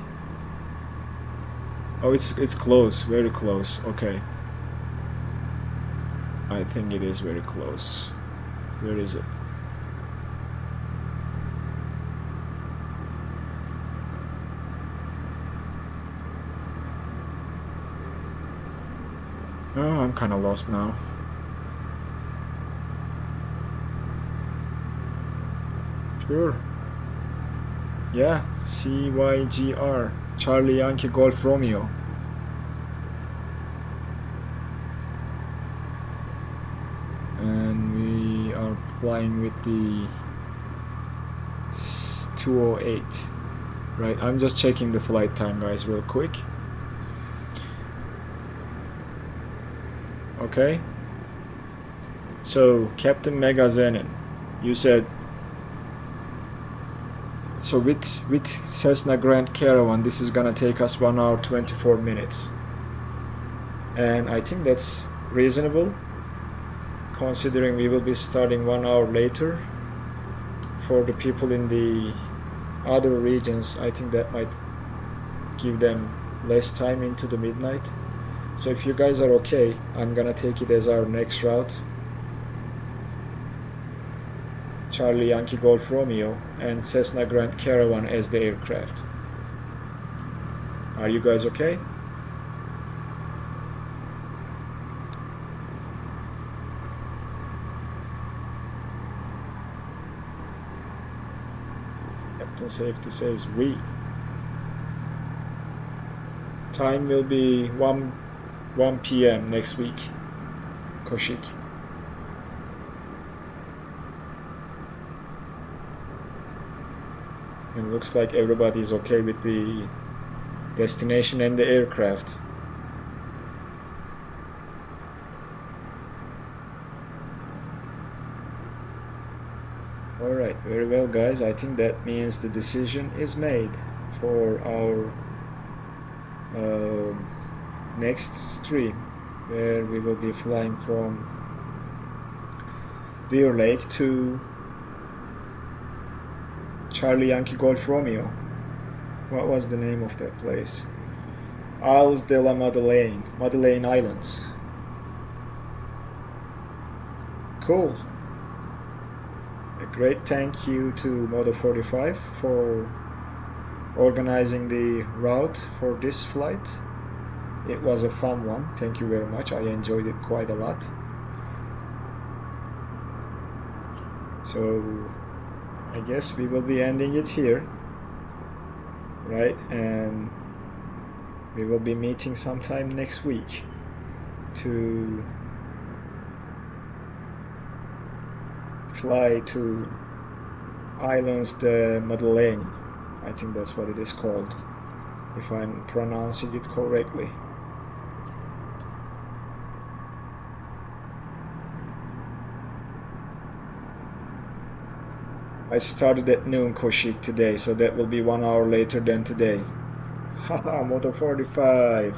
Oh, it's close, very close. Okay. I think it is very close. Where is it? Oh, I'm kind of lost now. Sure. Yeah, CYGR, Charlie Yankee Golf Romeo. And we are flying with the 208. Right, I'm just checking the flight time, guys, real quick. Okay. So, Captain Megaxenon, you said, so with Cessna Grand Caravan, this is gonna take us 1 hour 24 minutes. And I think that's reasonable, considering we will be starting 1 hour later. For the people in the other regions, I think that might give them less time into the midnight. So if you guys are okay, I'm gonna take it as our next route. Charlie Yankee Golf Romeo and Cessna Grand Caravan as the aircraft. Are you guys okay? Captain Safety says we. Time will be 1 p.m. next week. Koshik. It looks like everybody's okay with the destination and the aircraft. Alright, very well guys, I think that means the decision is made for our next stream, where we will be flying from Deer Lake to Charlie Yankee Golf Romeo. What was the name of that place? Isles de la Madeleine, Madeleine Islands. Cool. A great thank you to Modo45 for organizing the route for this flight. It was a fun one. Thank you very much. I enjoyed it quite a lot. So I guess we will be ending it here, right? And we will be meeting sometime next week to fly to Islands de Madeleine. I think that's what it is called, if I'm pronouncing it correctly. I started at noon Koshik today, so that will be 1 hour later than today. Haha, Moto45.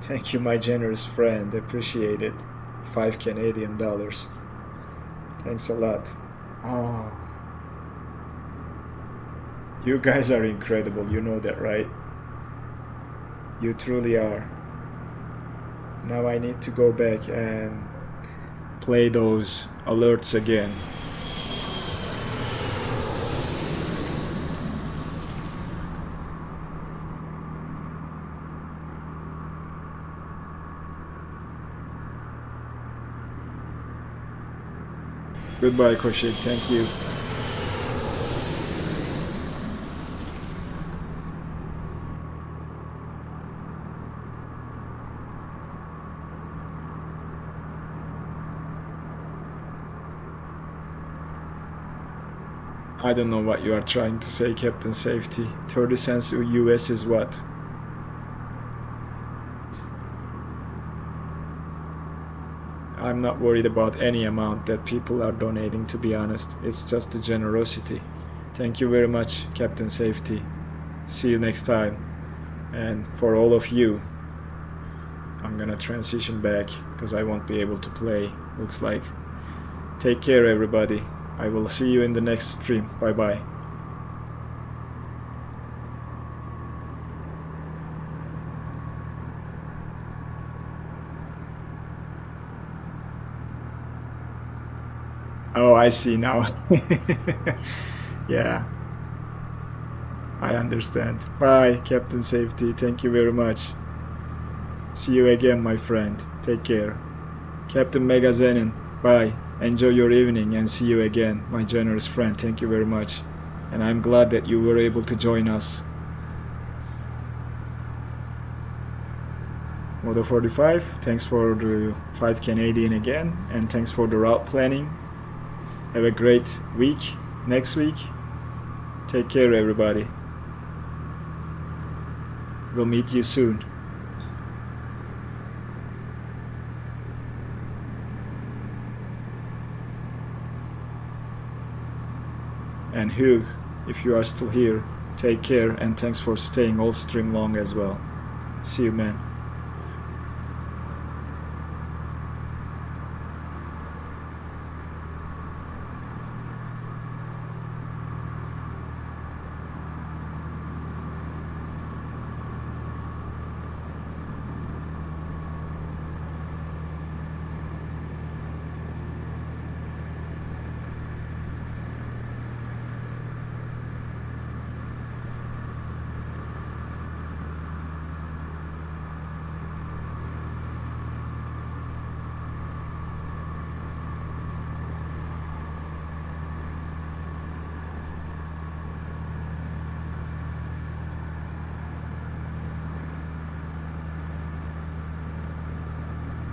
Thank you, my generous friend. Appreciate it. 5 Canadian dollars. Thanks a lot. Oh. You guys are incredible, you know that, right? You truly are. Now I need to go back and play those alerts again. Goodbye, Koshik. Thank you. I don't know what you are trying to say, Captain Safety. 30 cents US is what? I'm not worried about any amount that people are donating, to be honest. It's just the generosity. Thank you very much, Captain Safety. See you next time. And for all of you, I'm gonna transition back because I won't be able to play, looks like. Take care, everybody. I will see you in the next stream. Bye bye. Oh, I see now. Yeah, I understand. Bye, Captain Safety. Thank you very much. See you again, my friend. Take care. Captain Megaxenon. Bye. Enjoy your evening and see you again, my generous friend. Thank you very much. And I'm glad that you were able to join us. Modo45, thanks for the 5 Canadian again, and thanks for the route planning. Have a great week next week. Take care, everybody. We'll meet you soon. And Hugh, if you are still here, take care and thanks for staying all stream long as well. See you, man.